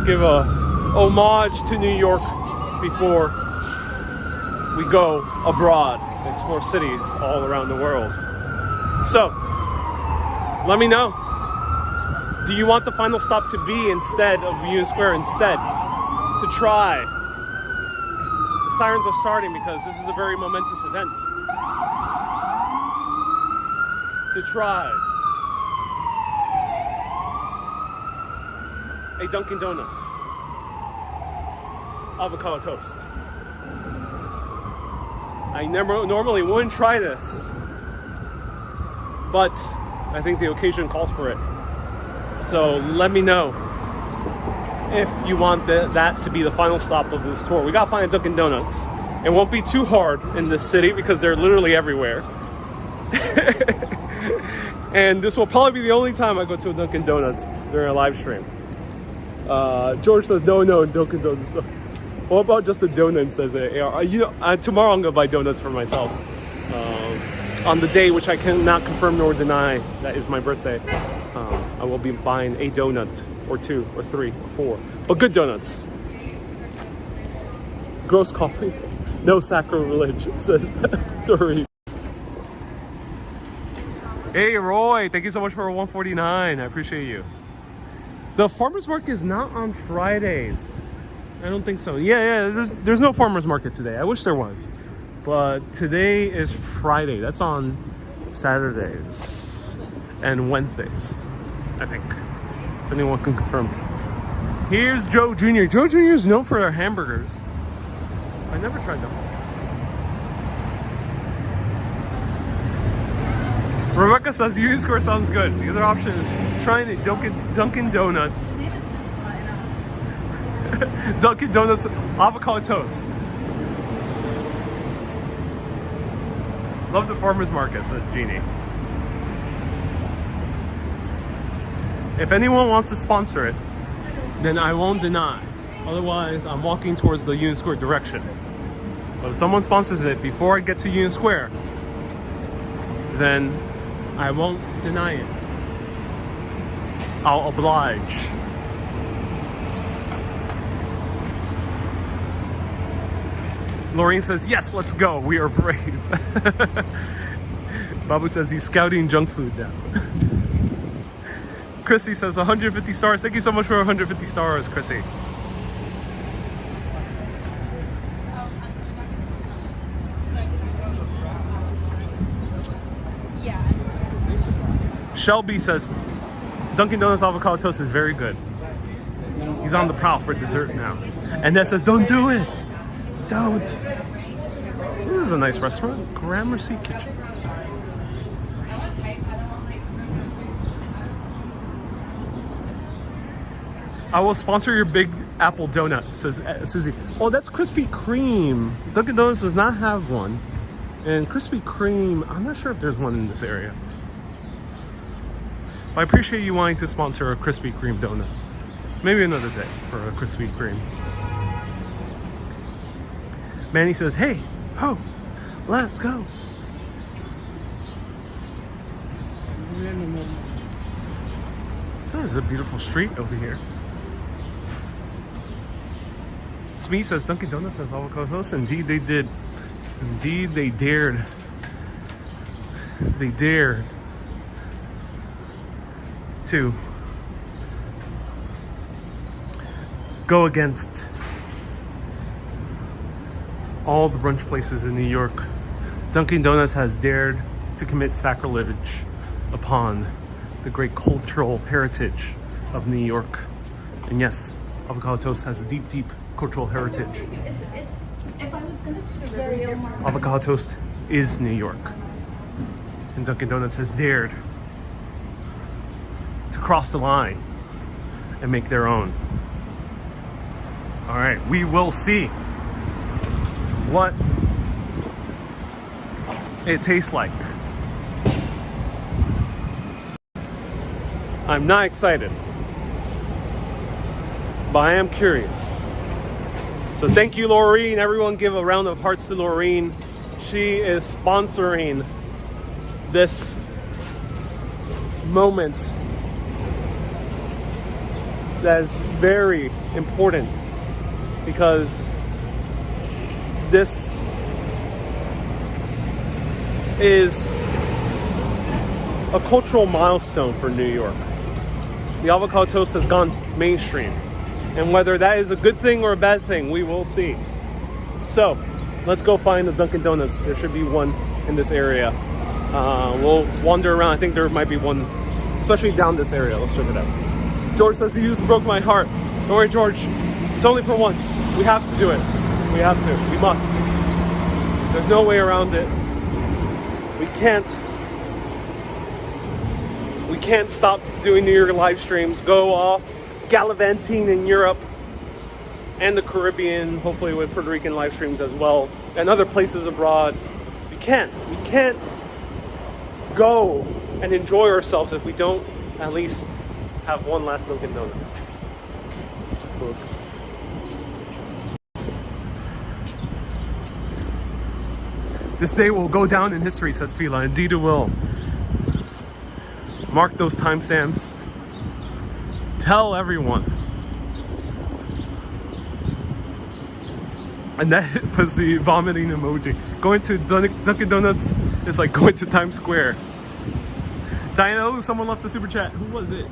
S1: Give a homage to New York before we go abroad, explore cities all around the world. So, let me know. Do you want the final stop to be instead of Union Square instead? To try. The sirens are starting because this is a very momentous event. To try a Dunkin Donuts avocado toast. I normally wouldn't try this, but I think the occasion calls for it. So let me know if you want that to be the final stop of this tour. We gotta find a Dunkin Donuts. It won't be too hard in this city because they're literally everywhere. And this will probably be the only time I go to a Dunkin Donuts during a live stream. George says, no, Dunkin Donuts. What about just a donut, says AR? Tomorrow I'm gonna buy donuts for myself. On the day which I cannot confirm nor deny that is my birthday. I will be buying a donut, or 2, or 3, or 4. But good donuts. Gross coffee. No sacrilege, says Dory. Hey Roy, thank you so much for 149. I appreciate you. The farmer's market is not on Fridays. I don't think so. Yeah, there's no farmer's market today. I wish there was. But today is Friday. That's on Saturdays and Wednesdays, I think. If anyone can confirm. Here's Joe Jr. Joe Jr. is known for their hamburgers. I never tried them. Rebecca says Union Square sounds good. The other option is trying a Dunkin Donuts. Dunkin Donuts avocado toast. Love the farmer's market, says Jeannie. If anyone wants to sponsor it, then I won't deny. Otherwise, I'm walking towards the Union Square direction. But if someone sponsors it before I get to Union Square, then I won't deny it. I'll oblige. Laureen says, yes, let's go. We are brave. Babu says he's scouting junk food now. Chrissy says 150 stars. Thank you so much for 150 stars, Chrissy. Shelby says Dunkin Donuts avocado toast is very good. He's on the prowl for dessert now. And that says, don't do it. Don't. This is a nice restaurant. Gramercy Kitchen. I will sponsor your Big Apple donut, says Susie. Oh, that's Krispy Kreme. Dunkin' Donuts does not have one. And Krispy Kreme, I'm not sure if there's one in this area. But I appreciate you wanting to sponsor a Krispy Kreme donut. Maybe another day for a Krispy Kreme. Manny says, hey, ho, let's go. This is a beautiful street over here. Smee says Dunkin Donuts has avocado toast. Indeed they did. Indeed they dared. They dared to go against all the brunch places in New York. Dunkin Donuts has dared to commit sacrilege upon the great cultural heritage of New York. And yes, avocado toast has a deep, deep cultural heritage.
S2: It's if I was gonna do the Riverdale market.
S1: Avocado toast is New York. And Dunkin Donuts has dared to cross the line and make their own. All right, we will see what it tastes like. I'm not excited, but I am curious. So thank you, Laureen. Everyone give a round of hearts to Laureen. She is sponsoring this moment that is very important because this is a cultural milestone for New York. The avocado toast has gone mainstream, and whether that is a good thing or a bad thing, we will see. So let's go find the Dunkin Donuts. There should be one in this area. We'll wander around. I think there might be one, especially down this area. Let's check it out. George says he just broke my heart. Don't worry, George. It's only for once. We have to do it. We have to. We must. There's no way around it. We can't stop doing New York live streams. Go off gallivanting in Europe and the Caribbean, hopefully with Puerto Rican live streams as well, and other places abroad. We can't go and enjoy ourselves if we don't at least have one last Dunkin Donuts. So let's go. This day will go down in history, says Fila. Indeed it will. Mark those timestamps. Tell everyone. And that puts the vomiting emoji. Going to Dunkin Donuts is like going to Times Square. Diana, oh, someone left a super chat. Who was it?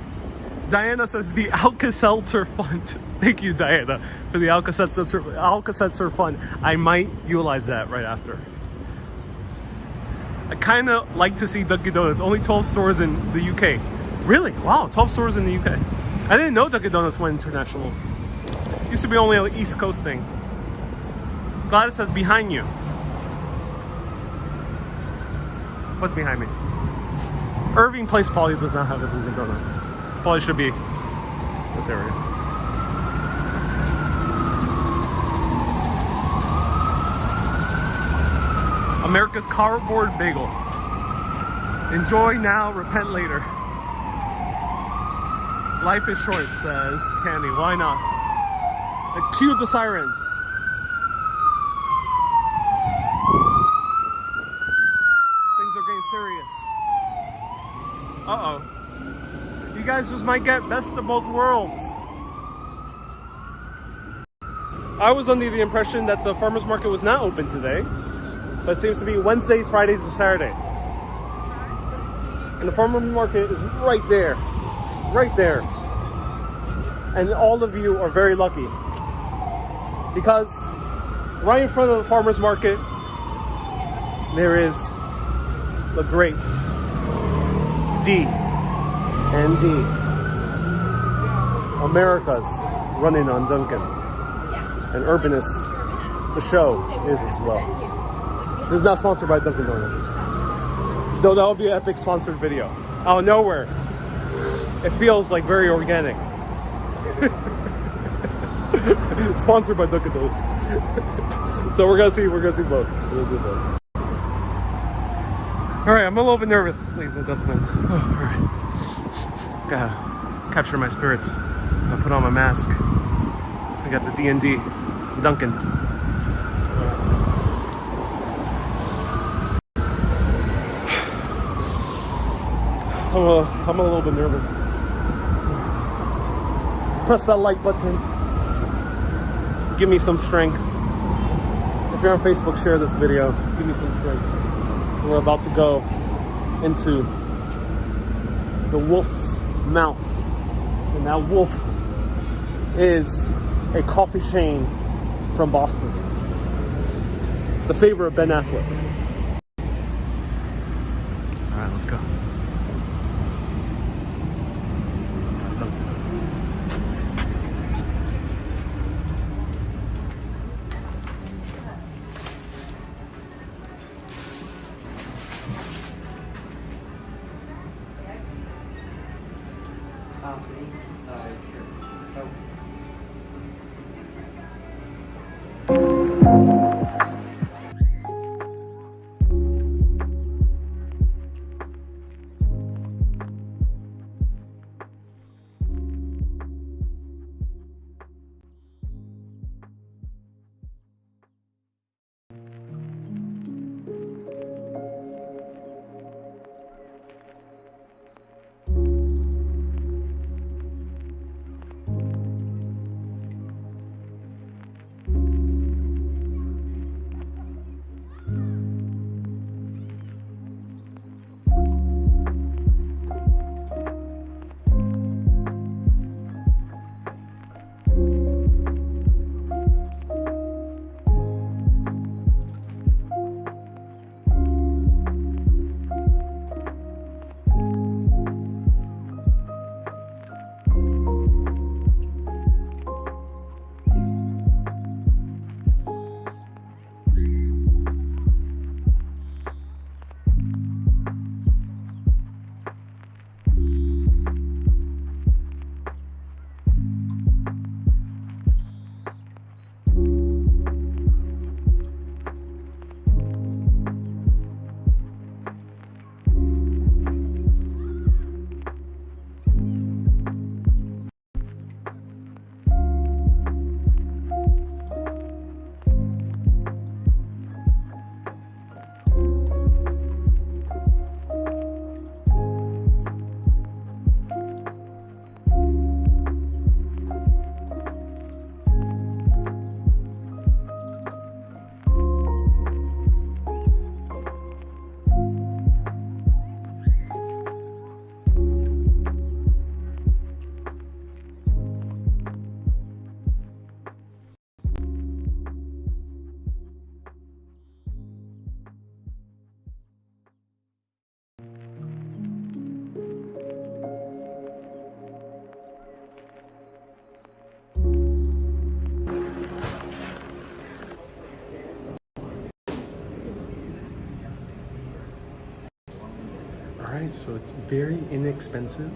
S1: Diana says the Alka-Seltzer fund. Thank you, Diana, for the Alka-Seltzer fund. I might utilize that right after. I kind of like to see Dunkin Donuts. Only 12 stores in the UK. Really? Wow, 12 stores in the UK. I didn't know Dunkin Donuts went international. Used to be only an East Coast thing. Gladys says behind you. What's behind me? Irving Place probably does not have a Dunkin Donuts. Probably should be this area. America's cardboard bagel. Enjoy now, repent later. Life is short, says Candy. Why not? Cue the sirens. Things are getting serious. Uh-oh. You guys just might get best of both worlds. I was under the impression that the farmer's market was not open today. But it seems to be Wednesday, Fridays, and Saturdays. And the farmer's market is right there. Right there. And all of you are very lucky. Because right in front of the farmer's market, there is the great D&D. America's running on Dunkin. And Urbanist, the show, is as well. This is not sponsored by Dunkin Donuts. Though that would be an epic sponsored video. Out of nowhere. It feels like very organic. Sponsored by Dunkin Donuts. So we're gonna see both. Alright, I'm a little bit nervous, ladies and gentlemen. Alright. Gotta capture my spirits. I'm gonna put on my mask. I got the D&D Dunkin. I'm a little bit nervous. Press that like button. give me some strength. If you're on Facebook, share this video. Give me some strength. So we're about to go into the wolf's mouth. And that wolf is a coffee chain from Boston. The favorite of Ben Affleck. All right, let's go. Alright, so it's very inexpensive.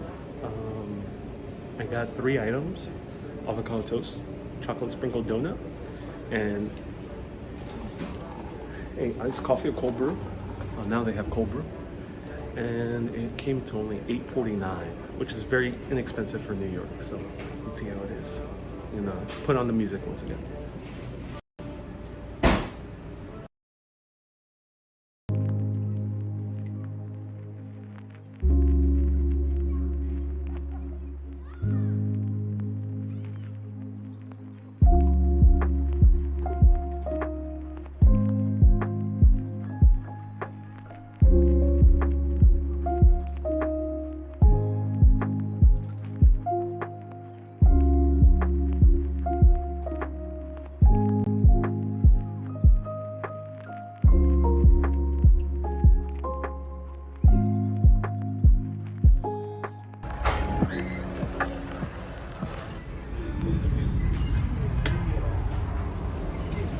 S1: I got 3 items: avocado toast, chocolate sprinkled donut, and a iced coffee, a cold brew. Now they have cold brew. And it came to only $8.49, which is very inexpensive for New York. So let's see how it is. And put on the music once again.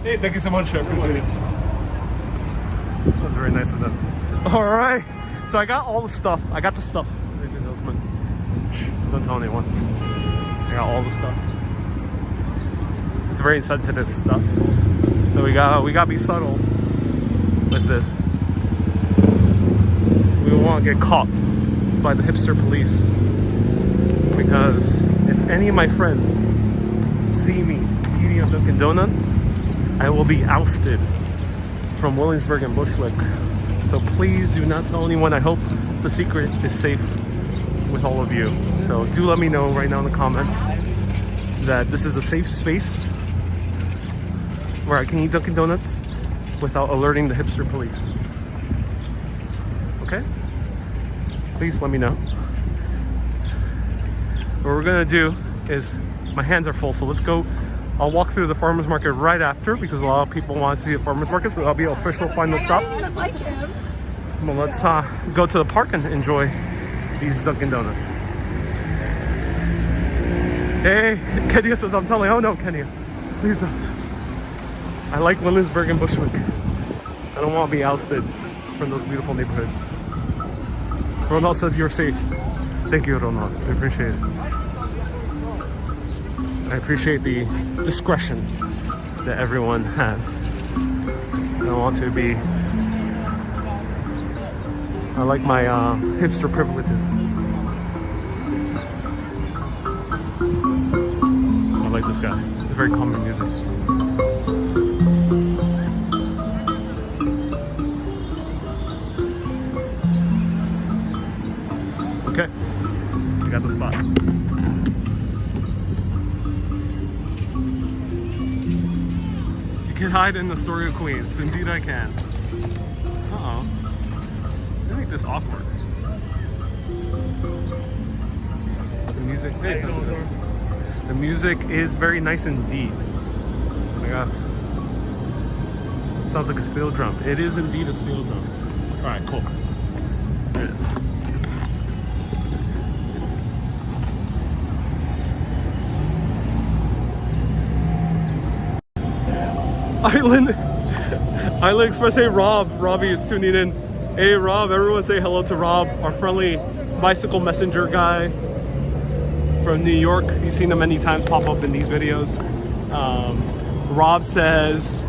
S1: Hey, thank you so much. I appreciate it. That was very nice of them. All right. So I got all the stuff. I got the stuff, ladies and gentlemen. Don't tell anyone. I got all the stuff. It's very sensitive stuff. So we got to be subtle with this. We don't want to get caught by the hipster police, because if any of my friends see me eating at Dunkin Donuts, I will be ousted from Williamsburg and Bushwick. So please do not tell anyone. I hope the secret is safe with all of you. So do let me know right now in the comments that this is a safe space where I can eat Dunkin' Donuts without alerting the hipster police. Okay? Please let me know. What we're gonna do is, my hands are full, so let's go. I'll walk through the farmer's market right after because a lot of people want to see the farmer's market, so that'll be an official final stop. Well, let's go to the park and enjoy these Dunkin' Donuts. Hey, Kenya says I'm telling. Oh no, Kenya, please don't. I like Williamsburg and Bushwick. I don't want to be ousted from those beautiful neighborhoods. Ronald says you're safe. Thank you, Ronald. I appreciate it. I appreciate the discretion that everyone has. I don't want to be... I like my hipster privileges. I like this guy. It's very calming music. Okay, I got the spot. You can hide in the story of Queens. Indeed I can. Uh-oh. They make this awkward. The music, hey, the music is very nice indeed. Oh my god. It sounds like a steel drum. It is indeed a steel drum. Alright, cool. There it is. Island Express, hey Robbie is tuning in. Hey Rob, everyone say hello to Rob, our friendly bicycle messenger guy from New York. You've seen him many times pop up in these videos. Rob says,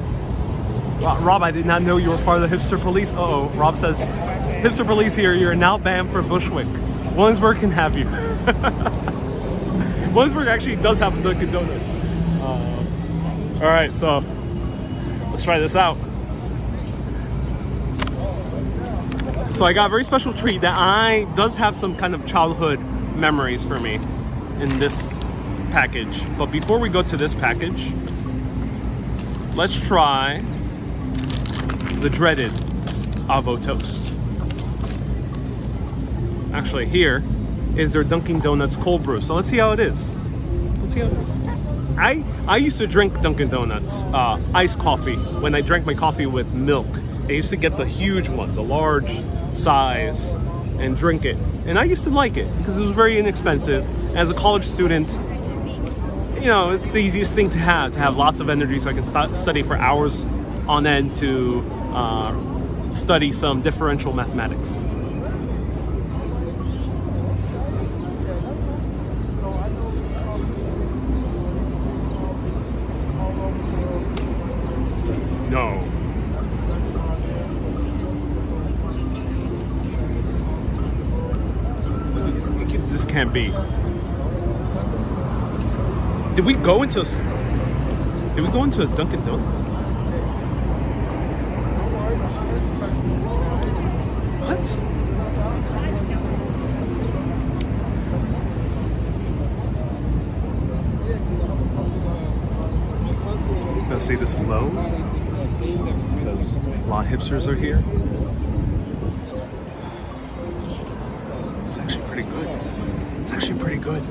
S1: Rob, I did not know you were part of the hipster police. Uh-oh, Rob says, hipster police here, you're now banned for Bushwick. Williamsburg can have you. Williamsburg actually does have Dunkin' Donuts. All right, so let's try this out. So I got a very special treat that does have some kind of childhood memories for me in this package. But before we go to this package, let's try the dreaded Avo toast. Actually, here is their Dunkin' Donuts cold brew. So let's see how it is. Let's see how it is. I used to drink Dunkin' Donuts iced coffee when I drank my coffee with milk. I used to get the huge one, the large size, and drink it. And I used to like it because it was very inexpensive. As a college student, you know, it's the easiest thing to have lots of energy so I can study for hours on end to study some differential mathematics. No. This can't be. Did we go into a Dunkin' Donuts? What? I'm gonna say this low because a lot of hipsters are here. It's actually pretty good. It's actually pretty good.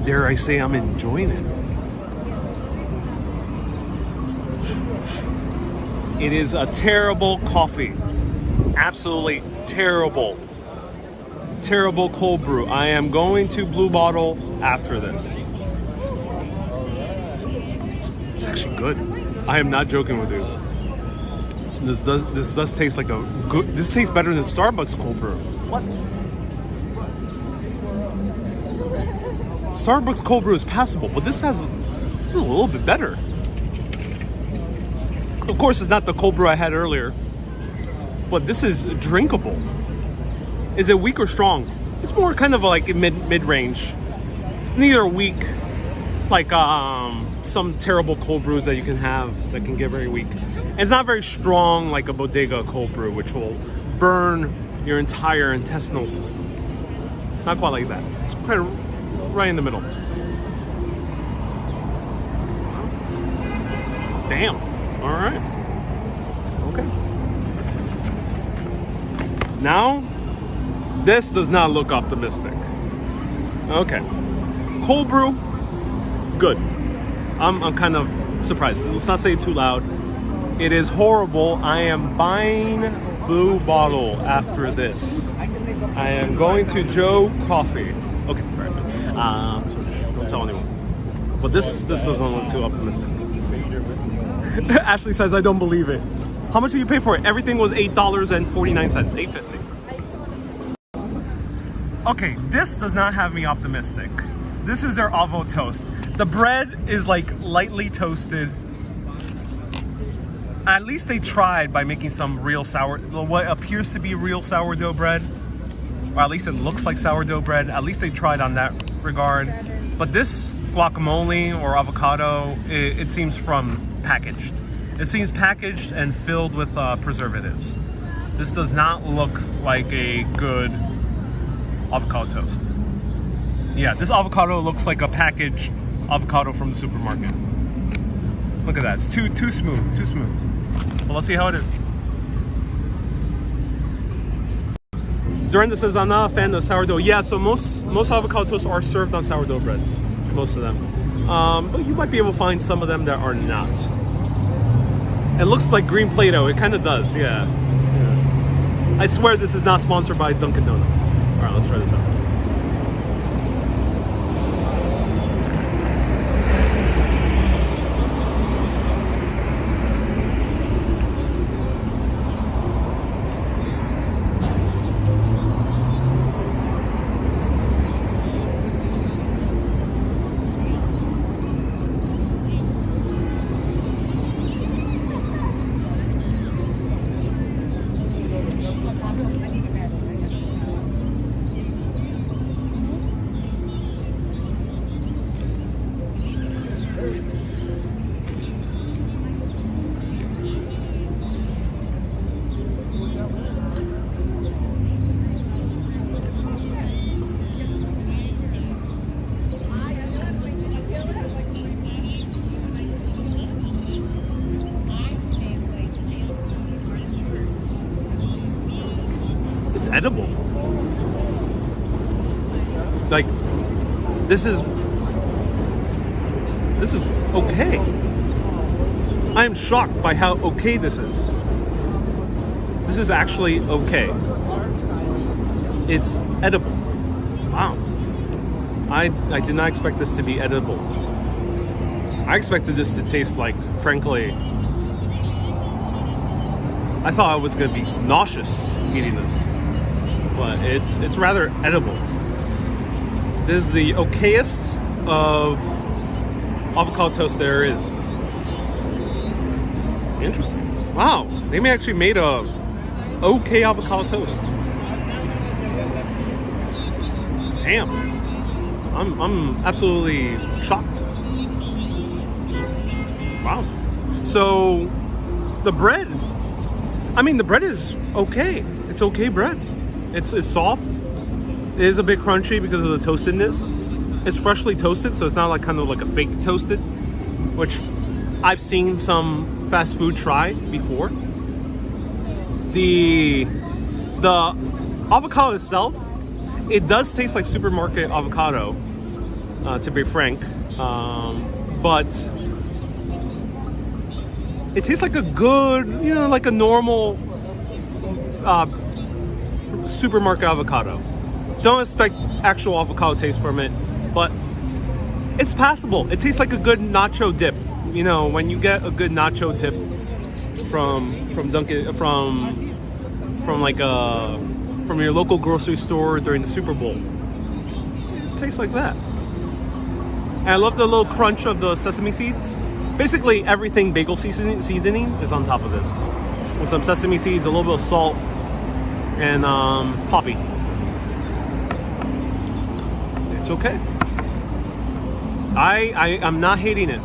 S1: Dare I say I'm enjoying it. It is a terrible coffee. Absolutely terrible. Terrible cold brew. I am going to Blue Bottle after this. It's actually good. I am not joking with you. This does taste like a good. This tastes better than Starbucks cold brew. What? Starbucks cold brew is passable, but this is a little bit better. Of course, it's not the cold brew I had earlier, but this is drinkable. Is it weak or strong? It's more kind of like mid-range. It's neither weak like some terrible cold brews that you can have that can get very weak. And it's not very strong like a bodega cold brew, which will burn your entire intestinal system. Not quite like that. It's kind of right in the middle. Damn. All right. Okay. Now, this does not look optimistic. Okay. Cold brew, good. I'm kind of surprised. Let's not say it too loud. It is horrible. I am buying blue bottle after this. I am going to Joe Coffee. Okay, right. So don't tell anyone. But this doesn't look too optimistic. Ashley says I don't believe it. How much did you pay for it? Everything was $8.49, $8.50. Okay, this does not have me optimistic. This is their avocado toast. The bread is like lightly toasted. At least they tried by making some real what appears to be real sourdough bread. Or at least it looks like sourdough bread. At least they tried on that regard. But this guacamole or avocado, it seems packaged. It seems packaged and filled with preservatives. This does not look like a good avocado toast. Yeah, this avocado looks like a packaged avocado from the supermarket. Look at that, it's too smooth, too smooth. Well, let's see how it is. Duranda says, I'm not a fan of sourdough. Yeah, so most avocado toasts are served on sourdough breads, most of them. But you might be able to find some of them that are not. It looks like green Play-Doh, it kind of does, yeah. I swear this is not sponsored by Dunkin Donuts. All right, let's try this out. Edible. Like, this is okay. I am shocked by how okay this is. This is actually okay. It's edible. Wow. I did not expect this to be edible. I expected this to taste like, frankly, I thought I was going to be nauseous eating this. But it's rather edible. This is the okayest of avocado toast there is. Interesting. Wow, they actually made a okay avocado toast. Damn, I'm absolutely shocked. Wow. So the bread, I mean, the bread is okay. It's okay bread. It's soft. It is a bit crunchy because of the toastedness. It's freshly toasted, so it's not like kind of like a fake toasted, which I've seen some fast food try before. The avocado itself, it does taste like supermarket avocado, to be frank, but it tastes like a good, like a normal supermarket avocado. Don't expect actual avocado taste from it, but it's passable. It tastes like a good nacho dip. When you get a good nacho dip from Dunkin', from your local grocery store during the Super Bowl. It tastes like that. And I love the little crunch of the sesame seeds. Basically everything bagel seasoning is on top of this, with some sesame seeds, a little bit of salt, and poppy. It's okay. I'm not hating it.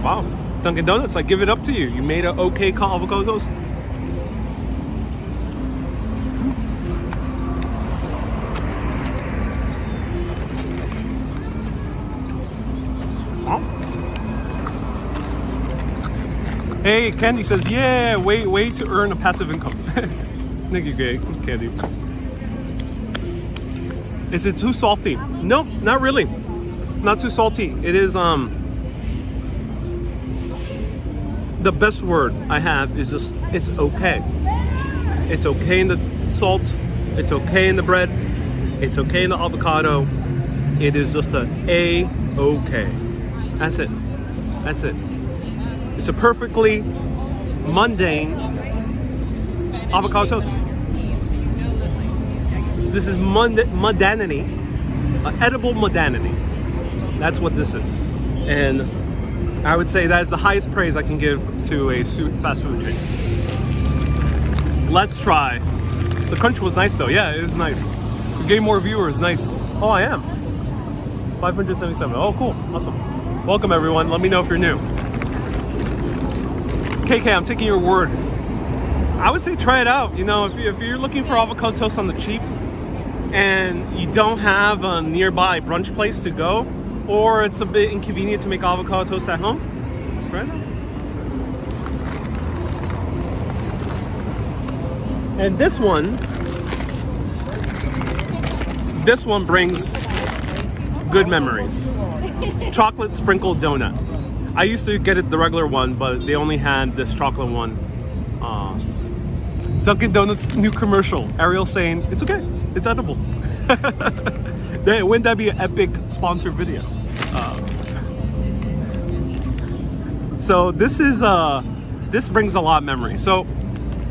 S1: Wow, Dunkin' Donuts, I give it up to you. You made an okay avocado toast. Wow. Hey, Candy says, yeah, way to earn a passive income. Thank you, Candy. Is it too salty? No, not really. Not too salty. It is, the best word I have is just, it's okay. It's okay in the salt. It's okay in the bread. It's okay in the avocado. It is just a A-okay. That's it. That's it. It's a perfectly mundane avocado toast. This is mundanity, edible mundanity. That's what this is. And I would say that is the highest praise I can give to a fast food chain. Let's try. The crunch was nice though. Yeah, it is nice. We gained more viewers. Nice. Oh, I am. 577. Oh, cool. Awesome. Welcome everyone. Let me know if you're new. KK, I'm taking your word. I would say try it out. You know, if you're looking for avocado toast on the cheap and you don't have a nearby brunch place to go, or it's a bit inconvenient to make avocado toast at home, try it out. And this one brings good memories. Chocolate sprinkled donut. I used to get it the regular one, but they only had this chocolate one. Dunkin Donuts new commercial. Ariel saying, it's okay, it's edible. Wouldn't that be an epic sponsored video? So this brings a lot of memory. So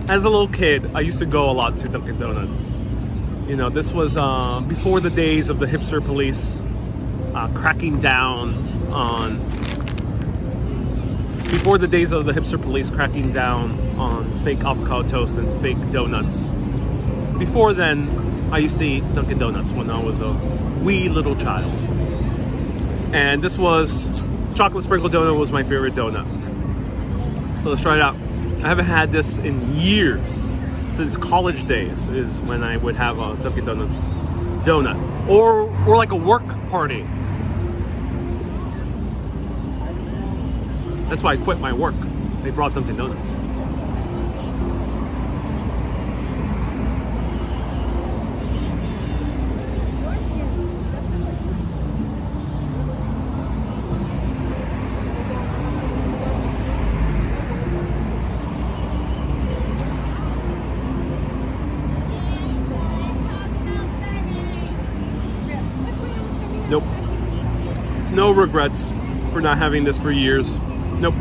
S1: as a little kid, I used to go a lot to Dunkin Donuts. You know, this was before the days of the hipster police cracking down on fake avocado toast and fake donuts. Before then, I used to eat Dunkin Donuts when I was a wee little child. And this was, chocolate sprinkle donut was my favorite donut. So let's try it out. I haven't had this in years. Since college days is when I would have a Dunkin Donuts donut. Or like a work party. That's why I quit my work. They brought Dunkin Donuts. Nope. No regrets for not having this for years. Nope.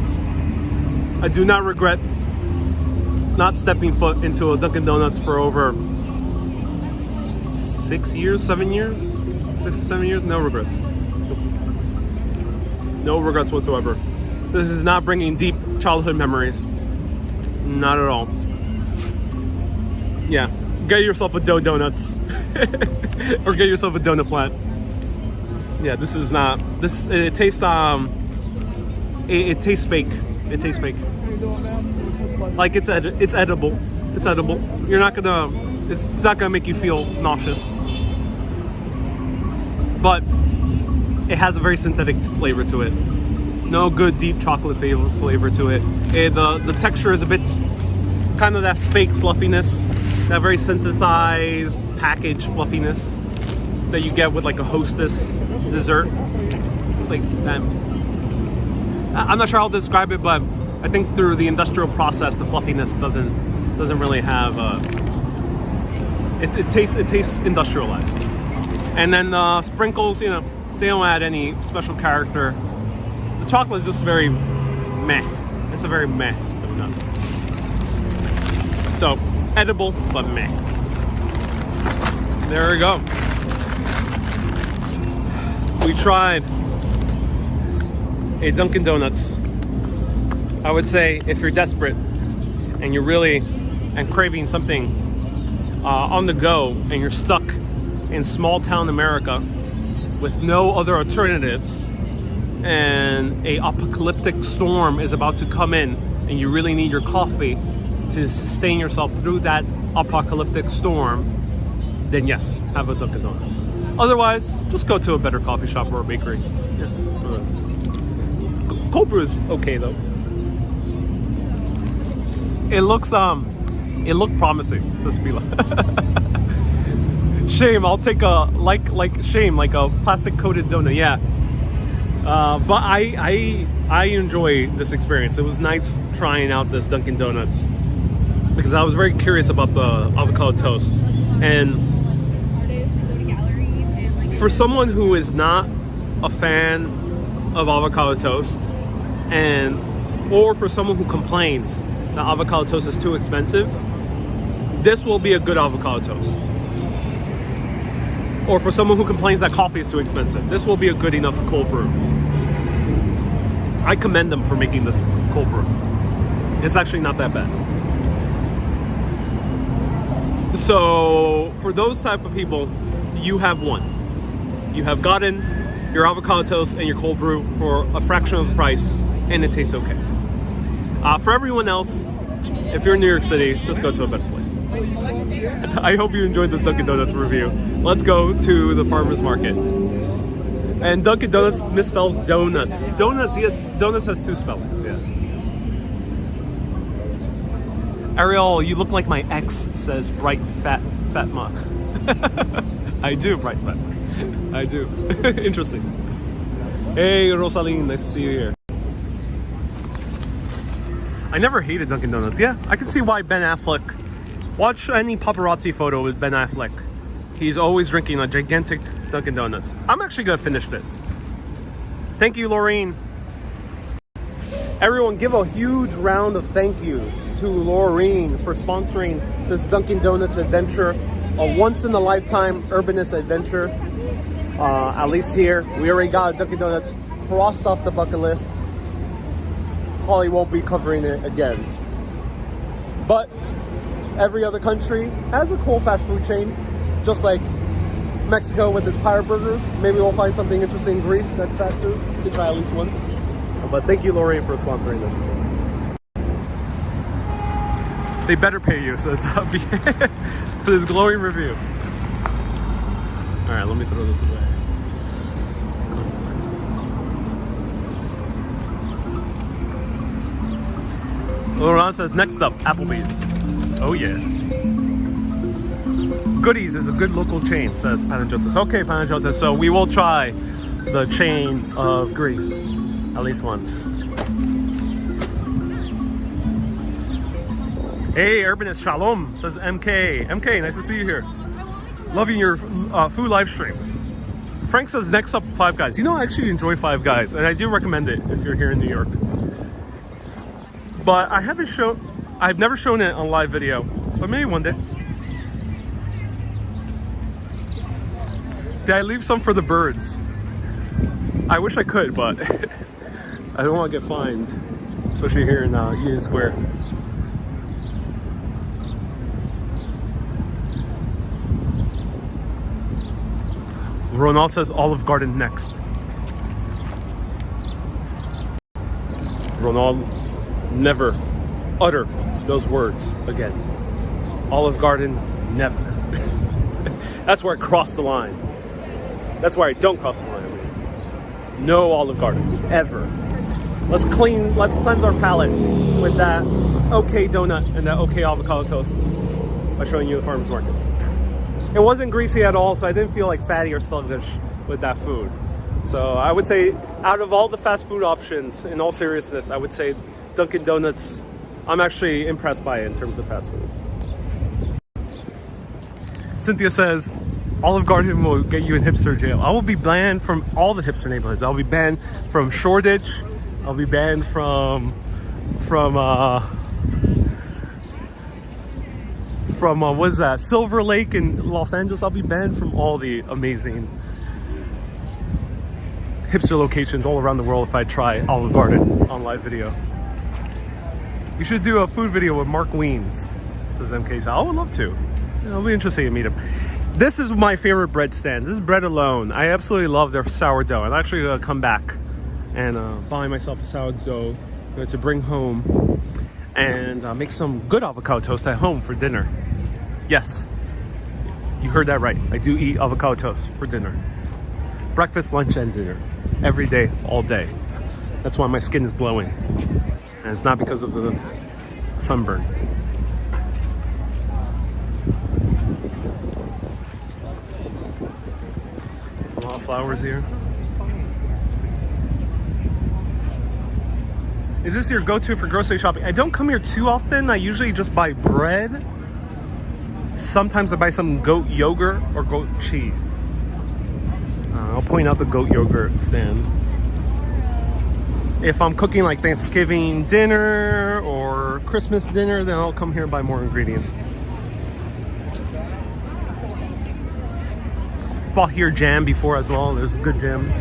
S1: I do not regret not stepping foot into a Dunkin Donuts for over 6 years, 7 years? 6 to 7 years? No regrets. Nope. No regrets whatsoever. This is not bringing deep childhood memories. Not at all. Yeah. Get yourself a dough donuts. Or get yourself a donut plant. Yeah, this is not. This it tastes it tastes fake. It tastes fake. Like it's edible. It's edible. You're not gonna. It's not gonna make you feel nauseous. But it has a very synthetic flavor to it. No good deep chocolate flavor to it. The texture is a bit kind of that fake fluffiness, that very synthesized package fluffiness that you get with like a Hostess dessert. It's like that. I'm not sure how to describe it, but I think through the industrial process, the fluffiness doesn't really have. It tastes industrialized. And then sprinkles, you know, they don't add any special character. The chocolate is just very meh. It's a very meh donut. So edible, but meh. There we go. We tried a Dunkin Donuts. I would say if you're desperate and you're really craving something on the go and you're stuck in small town America with no other alternatives and a apocalyptic storm is about to come in and you really need your coffee to sustain yourself through that apocalyptic storm, then yes, have a Dunkin Donuts. Otherwise, just go to a better coffee shop or a bakery. Yeah. Cold brew is okay though. It looked promising, says Fila. Shame, I'll take a like a plastic coated donut. Yeah. But I enjoy this experience. It was nice trying out this Dunkin Donuts because I was very curious about the avocado toast. And for someone who is not a fan of avocado toast, or for someone who complains that avocado toast is too expensive, this will be a good avocado toast. Or for someone who complains that coffee is too expensive, this will be a good enough cold brew. I commend them for making this cold brew. It's actually not that bad. So for those type of people, you have won. You have gotten your avocado toast and your cold brew for a fraction of the price, and it tastes okay. For everyone else, if you're in New York City, just go to a better place. I hope you enjoyed this Dunkin Donuts review. Let's go to the farmer's market. And Dunkin Donuts misspells donuts. Donuts, yeah, donuts has two spellings, yeah. Ariel, you look like my ex, says bright fat muck. I do, bright fat muck. I do. Interesting. Hey, Rosaline, nice to see you here. I never hated Dunkin Donuts. Yeah, I can see why Ben Affleck. Watch any paparazzi photo with Ben Affleck. He's always drinking a gigantic Dunkin Donuts. I'm actually gonna finish this. Thank you, Laureen. Everyone, give a huge round of thank yous to Laureen for sponsoring this Dunkin Donuts adventure, a once-in-a-lifetime urbanist adventure. At least here, we already got a Dunkin Donuts crossed off the bucket list. Probably won't be covering it again. But every other country has a cool fast food chain, just like Mexico with its pirate burgers. Maybe we'll find something interesting in Greece that's fast food to try at least once. But thank you, Lori, for sponsoring this. They better pay you, says Hubby, for this glowing review. All right, let me throw this away. Laurent says, next up, Applebee's. Oh yeah. Goodies is a good local chain, says Panagiotis. Okay, Panagiotis, so we will try the chain of Greece at least once. Hey, Urbanist, shalom, says MK. MK, nice to see you here. Loving your food live stream. Frank says, next up, Five Guys. You know, I actually enjoy Five Guys, and I do recommend it if you're here in New York. But I've never shown it on live video, but maybe one day. Did I leave some for the birds? I wish I could, but I don't want to get fined, especially here in Union Square. Ronald says Olive Garden next. Ronald, never utter those words again. Olive Garden, never. That's where I cross the line. That's where I don't cross the line. No Olive Garden, ever. Let's cleanse our palate with that okay donut and that okay avocado toast by showing you the farmer's market. It wasn't greasy at all, so I didn't feel like fatty or sluggish with that food. So I would say, out of all the fast food options, in all seriousness, I would say Dunkin Donuts, I'm actually impressed by it in terms of fast food. Cynthia says, Olive Garden will get you in hipster jail. I will be banned from all the hipster neighborhoods. I'll be banned from Shoreditch. I'll be banned from what is that? Silver Lake in Los Angeles. I'll be banned from all the amazing hipster locations all around the world if I try Olive Garden on live video. You should do a food video with Mark Weens, says MK. I would love to. It'll be interesting to meet him. This is my favorite bread stand. This is Bread Alone. I absolutely love their sourdough. I'm actually gonna come back and buy myself a sourdough to bring home and make some good avocado toast at home for dinner. Yes, you heard that right. I do eat avocado toast for dinner. Breakfast, lunch, and dinner. Every day, all day. That's why my skin is glowing. And it's not because of the sunburn. flowers here. Is this your go-to for grocery shopping? I don't come here too often. I usually just buy bread. Sometimes I buy some goat yogurt or goat cheese. I'll point out the goat yogurt stand. If I'm cooking like Thanksgiving dinner or Christmas dinner, then I'll come here and buy more ingredients. Bought here jam before as well. There's good jams.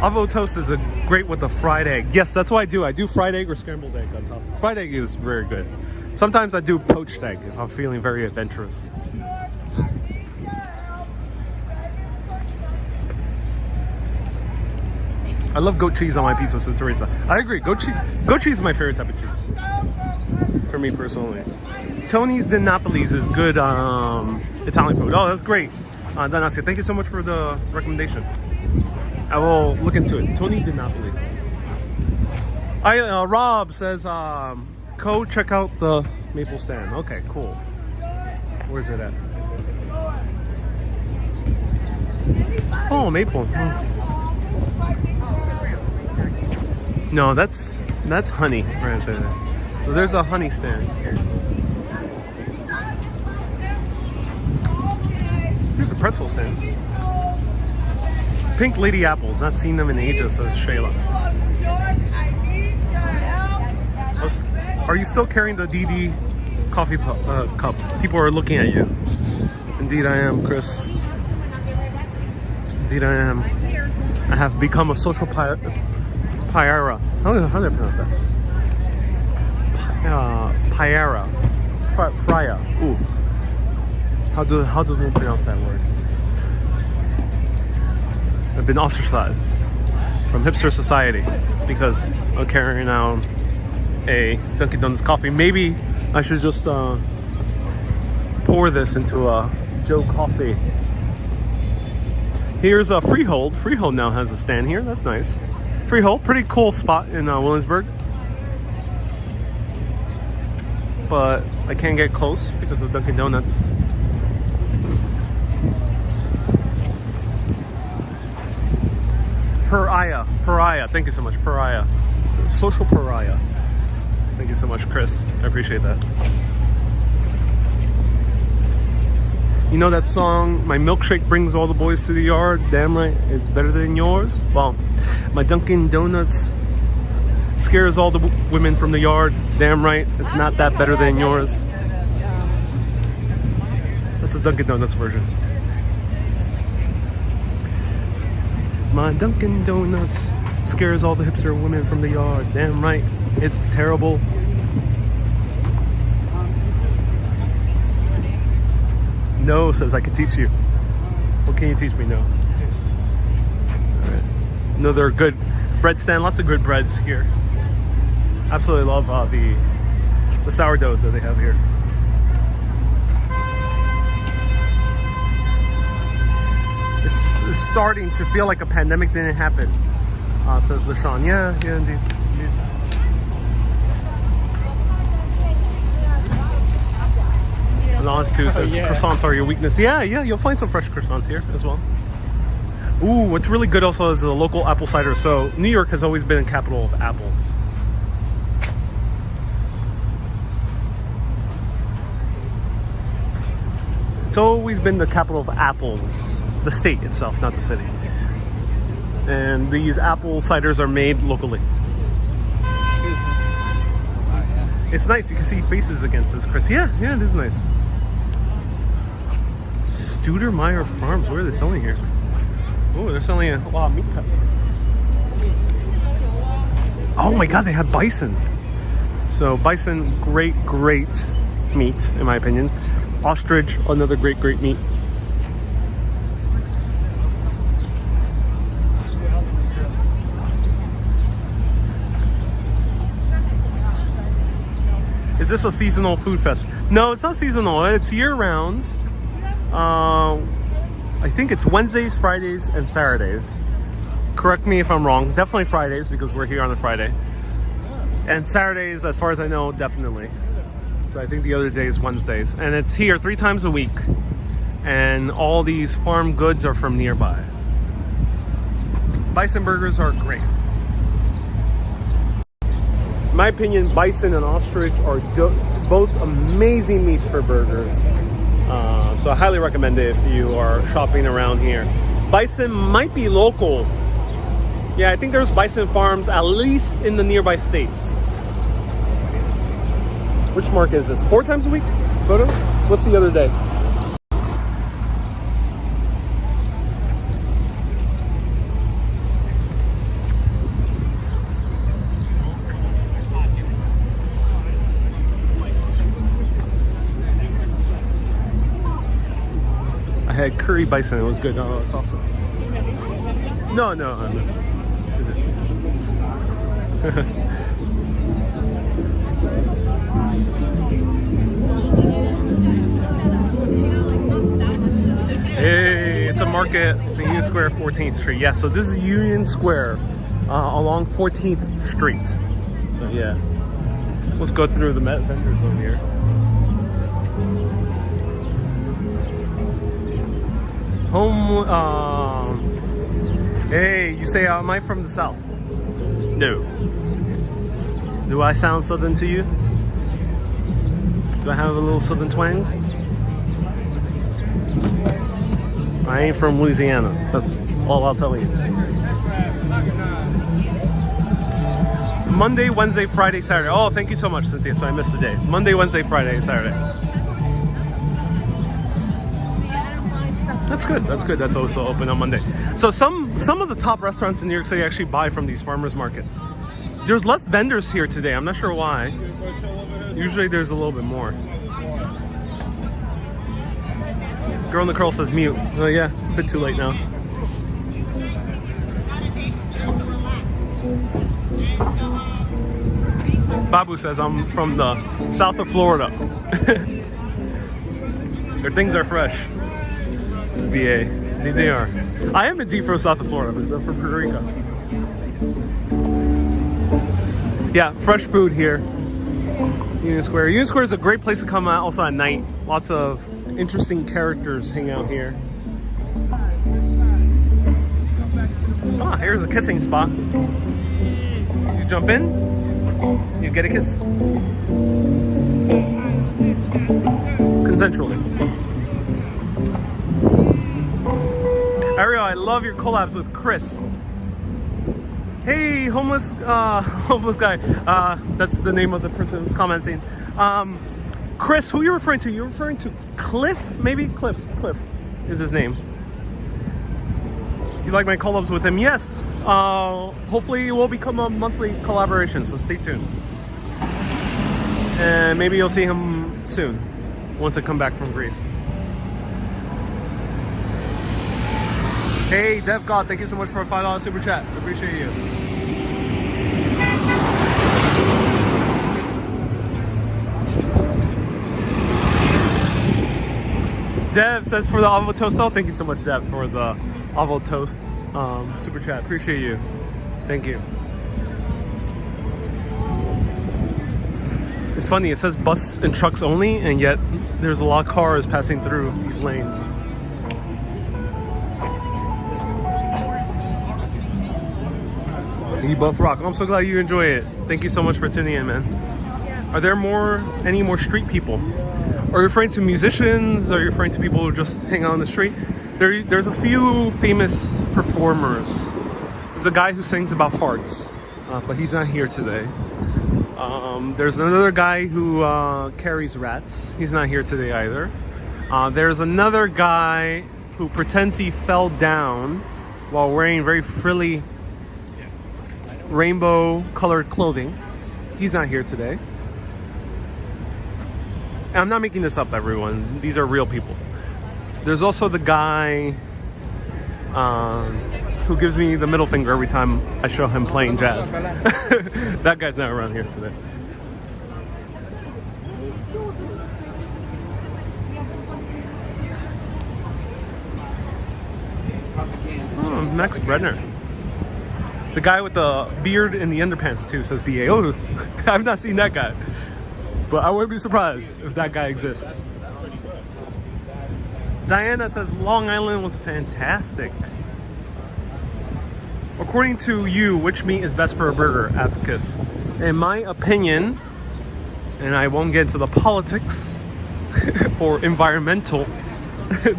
S1: Avocado toast is great with a fried egg. Yes, that's what I do. I do fried egg or scrambled egg on top. Fried egg is very good. Sometimes I do poached egg if I'm feeling very adventurous. I love goat cheese on my pizza, so Teresa. I agree. Goat cheese is my favorite type of cheese. For me personally. Tony's Di Napoli's is good Italian food. Oh, that's great. Danasia, thank you so much for the recommendation. I will look into it. Tony Di Napoli's. Rob says, go check out the maple stand. Okay, cool. Where's it at? Oh, maple. No, that's honey right there. So there's a honey stand here. Here's a pretzel stand. Pink lady apples. Not seen them in ages, says Shayla. Are you still carrying the DD coffee cup? People are looking at you. Indeed I am, Chris. Indeed I am. I have become a social pariah. How do I pronounce that? Pariah. Ooh. How do we pronounce that word? I've been ostracized from hipster society because I'm carrying out a Dunkin Donuts coffee. Maybe I should just pour this into a Joe coffee. Here's a Freehold. Freehold now has a stand here. That's nice. Freehold, pretty cool spot in Williamsburg. But I can't get close because of Dunkin Donuts. Pariah. Thank you so much, Pariah. Social pariah. Thank you so much, Chris. I appreciate that. You know that song, my milkshake brings all the boys to the yard? Damn right, it's better than yours. Well, my Dunkin Donuts scares all the women from the yard. Damn right, it's not that better than yours. That's the Dunkin Donuts version. My Dunkin Donuts scares all the hipster women from the yard. Damn right, it's terrible. No says I can teach you. What can you teach me? No. All right. No, they're good bread stand. Lots of good breads here. Absolutely love the sourdoughs that they have here. It's starting to feel like a pandemic didn't happen, says LaShawn. Yeah, indeed. Lance too says croissants are your weakness. Yeah, you'll find some fresh croissants here as well. Ooh, what's really good also is the local apple cider. So New York has always been a capital of apples. It's always been the capital of apples. The state itself, not the city. And these apple ciders are made locally. It's nice. You can see faces against this, Chris. Yeah, it is nice. Studermeyer Farms. What are they selling here? Oh, they're selling a lot of meat cuts. Oh my God, they have bison. So bison, great meat, in my opinion. Ostrich, another great meat. Is this a seasonal food fest? No, it's not seasonal. It's year-round. I think it's Wednesdays, Fridays, and Saturdays. Correct me if I'm wrong. Definitely Fridays because we're here on a Friday. And Saturdays, as far as I know, definitely. So I think the other day is Wednesdays. And it's here 3 times a week. and all these farm goods are from nearby. Bison burgers are great. In my opinion, bison and ostrich are both amazing meats for burgers. So I highly recommend it if you are shopping around here. Bison might be local. Yeah, I think there's bison farms at least in the nearby states. Which market is this? 4 times a week? Photos? What's the other day? I had curry bison. It was good. Oh, that's awesome. No. Hey, it's a market, the Union Square, 14th Street. Yeah, so this is Union Square along 14th Street. So yeah, let's go through the vendors over here. Hey, you say, am I from the South? No. Do I sound Southern to you? Do I have a little Southern twang? I ain't from Louisiana. That's all I'll tell you. Monday, Wednesday, Friday, Saturday. Oh, thank you so much, Cynthia. So I missed the day. Monday, Wednesday, Friday, Saturday. That's good. That's good. That's also open on Monday. So some of the top restaurants in New York City actually buy from these farmers markets. There's less vendors here today. I'm not sure why. Usually there's a little bit more. Girl in the curl says mute. Oh yeah, a bit too late now. Babu says I'm from the south of Florida. Their things are fresh. It's BA. They are. I am indeed from south of Florida, but I'm from Puerto Rico. Yeah, fresh food here. Union Square. Union Square is a great place to come out also at night. Lots of interesting characters hang out here. Ah, here's a kissing spot. You jump in, you get a kiss. Consensually. Ariel, I love your collabs with Chris. Hey, homeless guy. That's the name of the person who's commenting. Chris, who are you referring to? You're referring to Cliff? Maybe? Cliff is his name. You like my collabs with him? Yes. Hopefully it will become a monthly collaboration, so stay tuned. And maybe you'll see him soon, once I come back from Greece. Hey, Dev God, thank you so much for a $5 super chat. I appreciate you. Dev says for the avocado toast. Oh, thank you so much, Dev, for the avocado toast super chat. Appreciate you. Thank you. It's funny, it says bus and trucks only, and yet there's a lot of cars passing through these lanes. You both rock. I'm so glad you enjoy it. Thank you so much for tuning in, man. Are there any more street people? Are you referring to musicians? Are you referring to people who just hang out on the street? There's a few famous performers. There's a guy who sings about farts, but he's not here today. There's another guy who carries rats. He's not here today either. There's another guy who pretends he fell down while wearing very frilly rainbow colored clothing. He's not here today. And I'm not making this up, everyone. These are real people. There's also the guy who gives me the middle finger every time I show him playing jazz. That guy's not around here today. Oh, Max Brenner. The guy with the beard and the underpants too says BA. Oh, I've not seen that guy. But I wouldn't be surprised if that guy exists. Diana says Long Island was fantastic. According to you, which meat is best for a burger, Abacus? In my opinion, and I won't get into the politics or environmental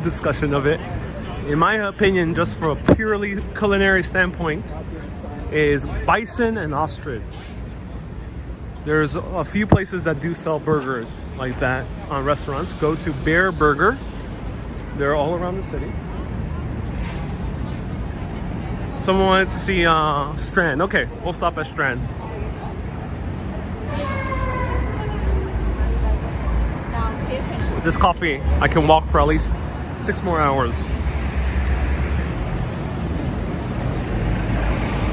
S1: discussion of it. In my opinion, just from a purely culinary standpoint, is bison and ostrich. There's a few places that do sell burgers like that on restaurants. Go to Bear Burger. They're all around the city. Someone wanted to see Strand. Okay, we'll stop at Strand.
S2: Now pay attention.
S1: With this coffee, I can walk for at least 6 more hours.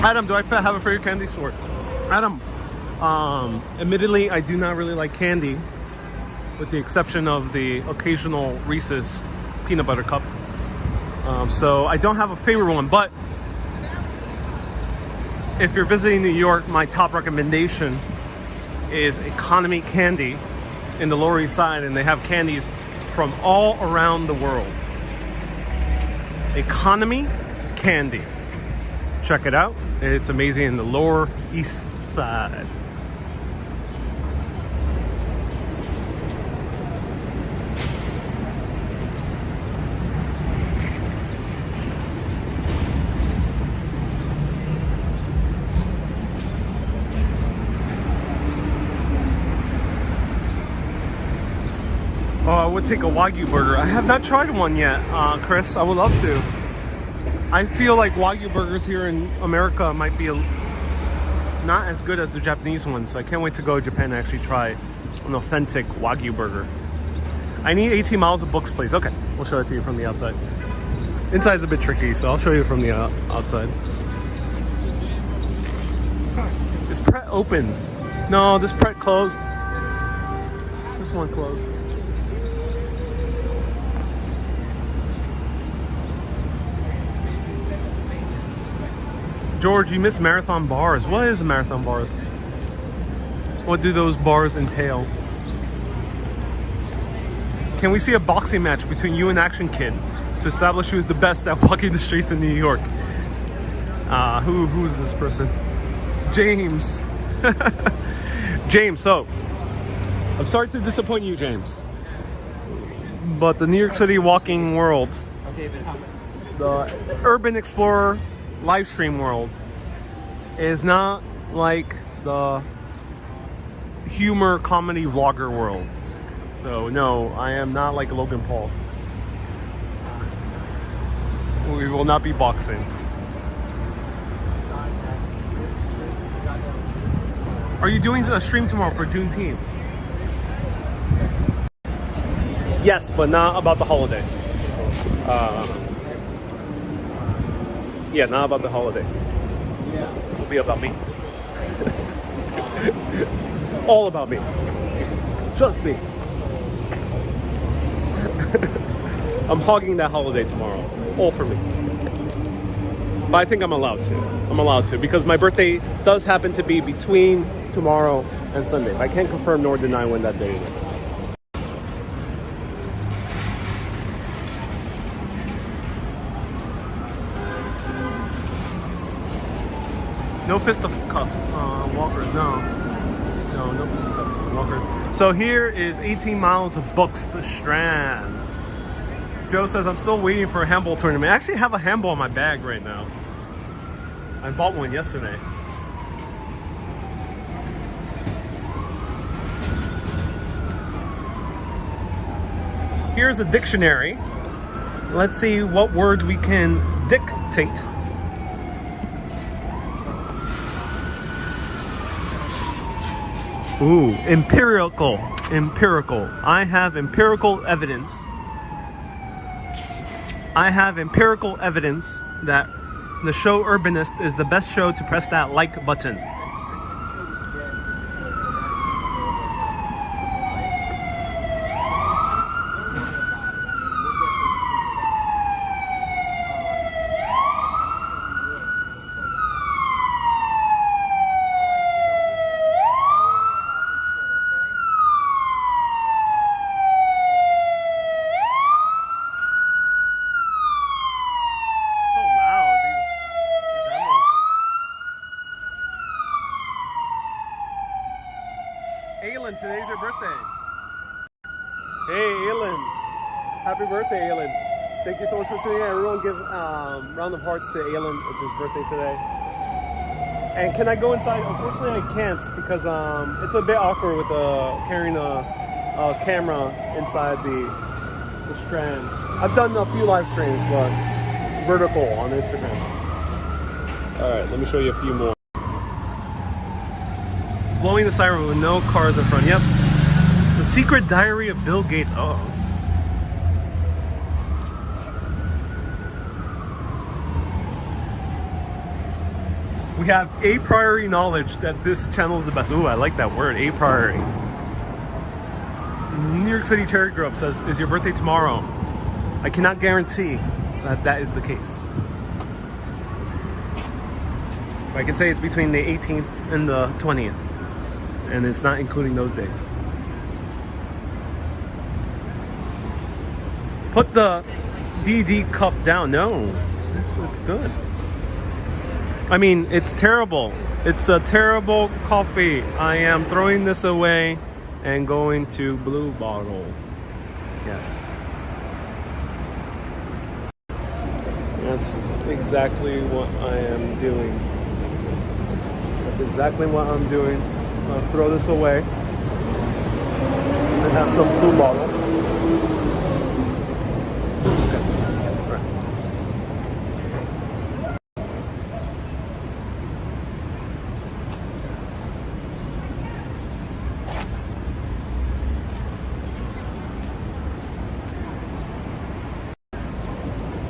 S1: Adam, do I have a favorite candy store? Adam, admittedly, I do not really like candy, with the exception of the occasional Reese's peanut butter cup. So I don't have a favorite one, but if you're visiting New York, my top recommendation is Economy Candy in the Lower East Side, and they have candies from all around the world. Economy Candy. Check it out. It's amazing in the Lower East Side. Oh, I would take a Wagyu burger. I have not tried one yet, Chris. I would love to. I feel like Wagyu burgers here in America might be not as good as the Japanese ones. I can't wait to go to Japan and actually try an authentic Wagyu burger. I need 18 miles of books, please. Okay, we'll show it to you from the outside. Inside's a bit tricky, so I'll show you from the outside. Is Pret open? No, this Pret closed. This one closed. George, you missed marathon bars. What is a marathon bars? What do those bars entail? Can we see a boxing match between you and Action Kid to establish who's the best at walking the streets in New York? Who's this person? James. James, so I'm sorry to disappoint you, James, but the New York City walking world, the Urban Explorer live stream world, is not like the humor comedy vlogger world. So no, I am not like Logan Paul. We will not be boxing. Are you doing a stream tomorrow for Juneteenth? Yes, but not about the holiday. Yeah, not about the holiday. It'll be about me. All about me. Just me. I'm hogging that holiday tomorrow. All for me. But I think I'm allowed to. I'm allowed to because my birthday does happen to be between tomorrow and Sunday. I can't confirm nor deny when that day is. No fisticuffs, walkers, no, no fisticuffs, walkers. So here is 18 miles of books to Strand. Joe says, I'm still waiting for a handball tournament. I actually have a handball in my bag right now. I bought one yesterday. Here's a dictionary. Let's see what words we can dictate. Ooh, empirical. I have empirical evidence. I have empirical evidence that the show Urbanist is the best show to press that like button. Aylin, today's your birthday. Hey, Aylin. Happy birthday, Aylin. Thank you so much for tuning in. Everyone give round of hearts to Aylin. It's his birthday today. And can I go inside? Unfortunately, I can't because it's a bit awkward with carrying a camera inside the Strand. I've done a few live streams, but vertical on Instagram. All right, let me show you a few more. Blowing the siren with no cars in front. Yep. The Secret Diary of Bill Gates. Oh. We have a priori knowledge that this channel is the best. Ooh, I like that word, a priori. New York City Cherry Grove says, is your birthday tomorrow? I cannot guarantee that that is the case. I can say it's between the 18th and the 20th. And it's not including those days. Put the DD cup down. No, it's good. I mean, it's terrible. It's a terrible coffee. I am throwing this away and going to Blue Bottle. Yes. That's exactly what I am doing. That's exactly what I'm doing. I'll throw this away and have some Blue Bottle. Okay.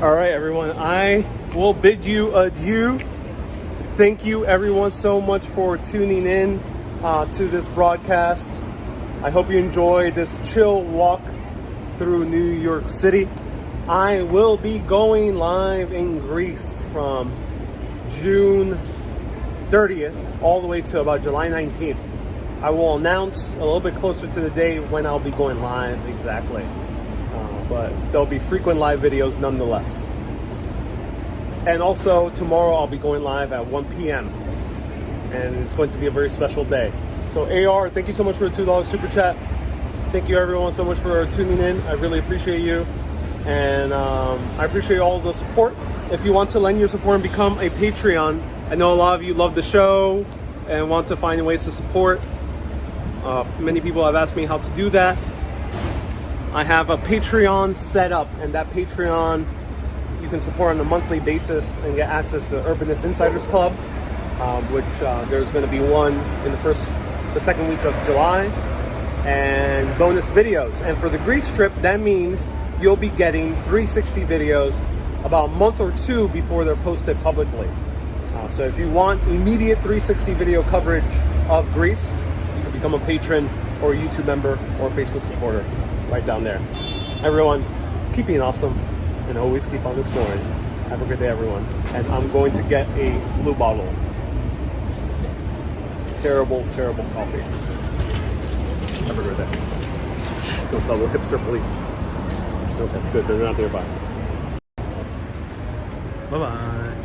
S1: All right, everyone. I will bid you adieu. Thank you, everyone, so much for tuning in to this broadcast. I hope you enjoy this chill walk through New York City. I will be going live in Greece from June 30th all the way to about July 19th. I will announce a little bit closer to the day when I'll be going live exactly. But there'll be frequent live videos nonetheless. And also tomorrow I'll be going live at 1 p.m. and it's going to be a very special day. So AR, thank you so much for the $2 super chat. Thank you everyone so much for tuning in. I really appreciate you. And I appreciate all the support. If you want to lend your support and become a Patreon, I know a lot of you love the show and want to find ways to support. Many people have asked me how to do that. I have a Patreon set up, and that Patreon you can support on a monthly basis and get access to the Urbanist Insiders Club, which there's going to be one in the second week of July, and bonus videos. And for the Greece trip, that means you'll be getting 360 videos about a month or two before they're posted publicly. So if you want immediate 360 video coverage of Greece, you can become a patron or a YouTube member or a Facebook supporter right down there. Everyone, keep being awesome and always keep on exploring. Have a good day, everyone. And I'm going to get a Blue Bottle. Terrible, terrible coffee. Have a good day. Don't tell the hipster police. Okay, good, they're not nearby. Bye-bye.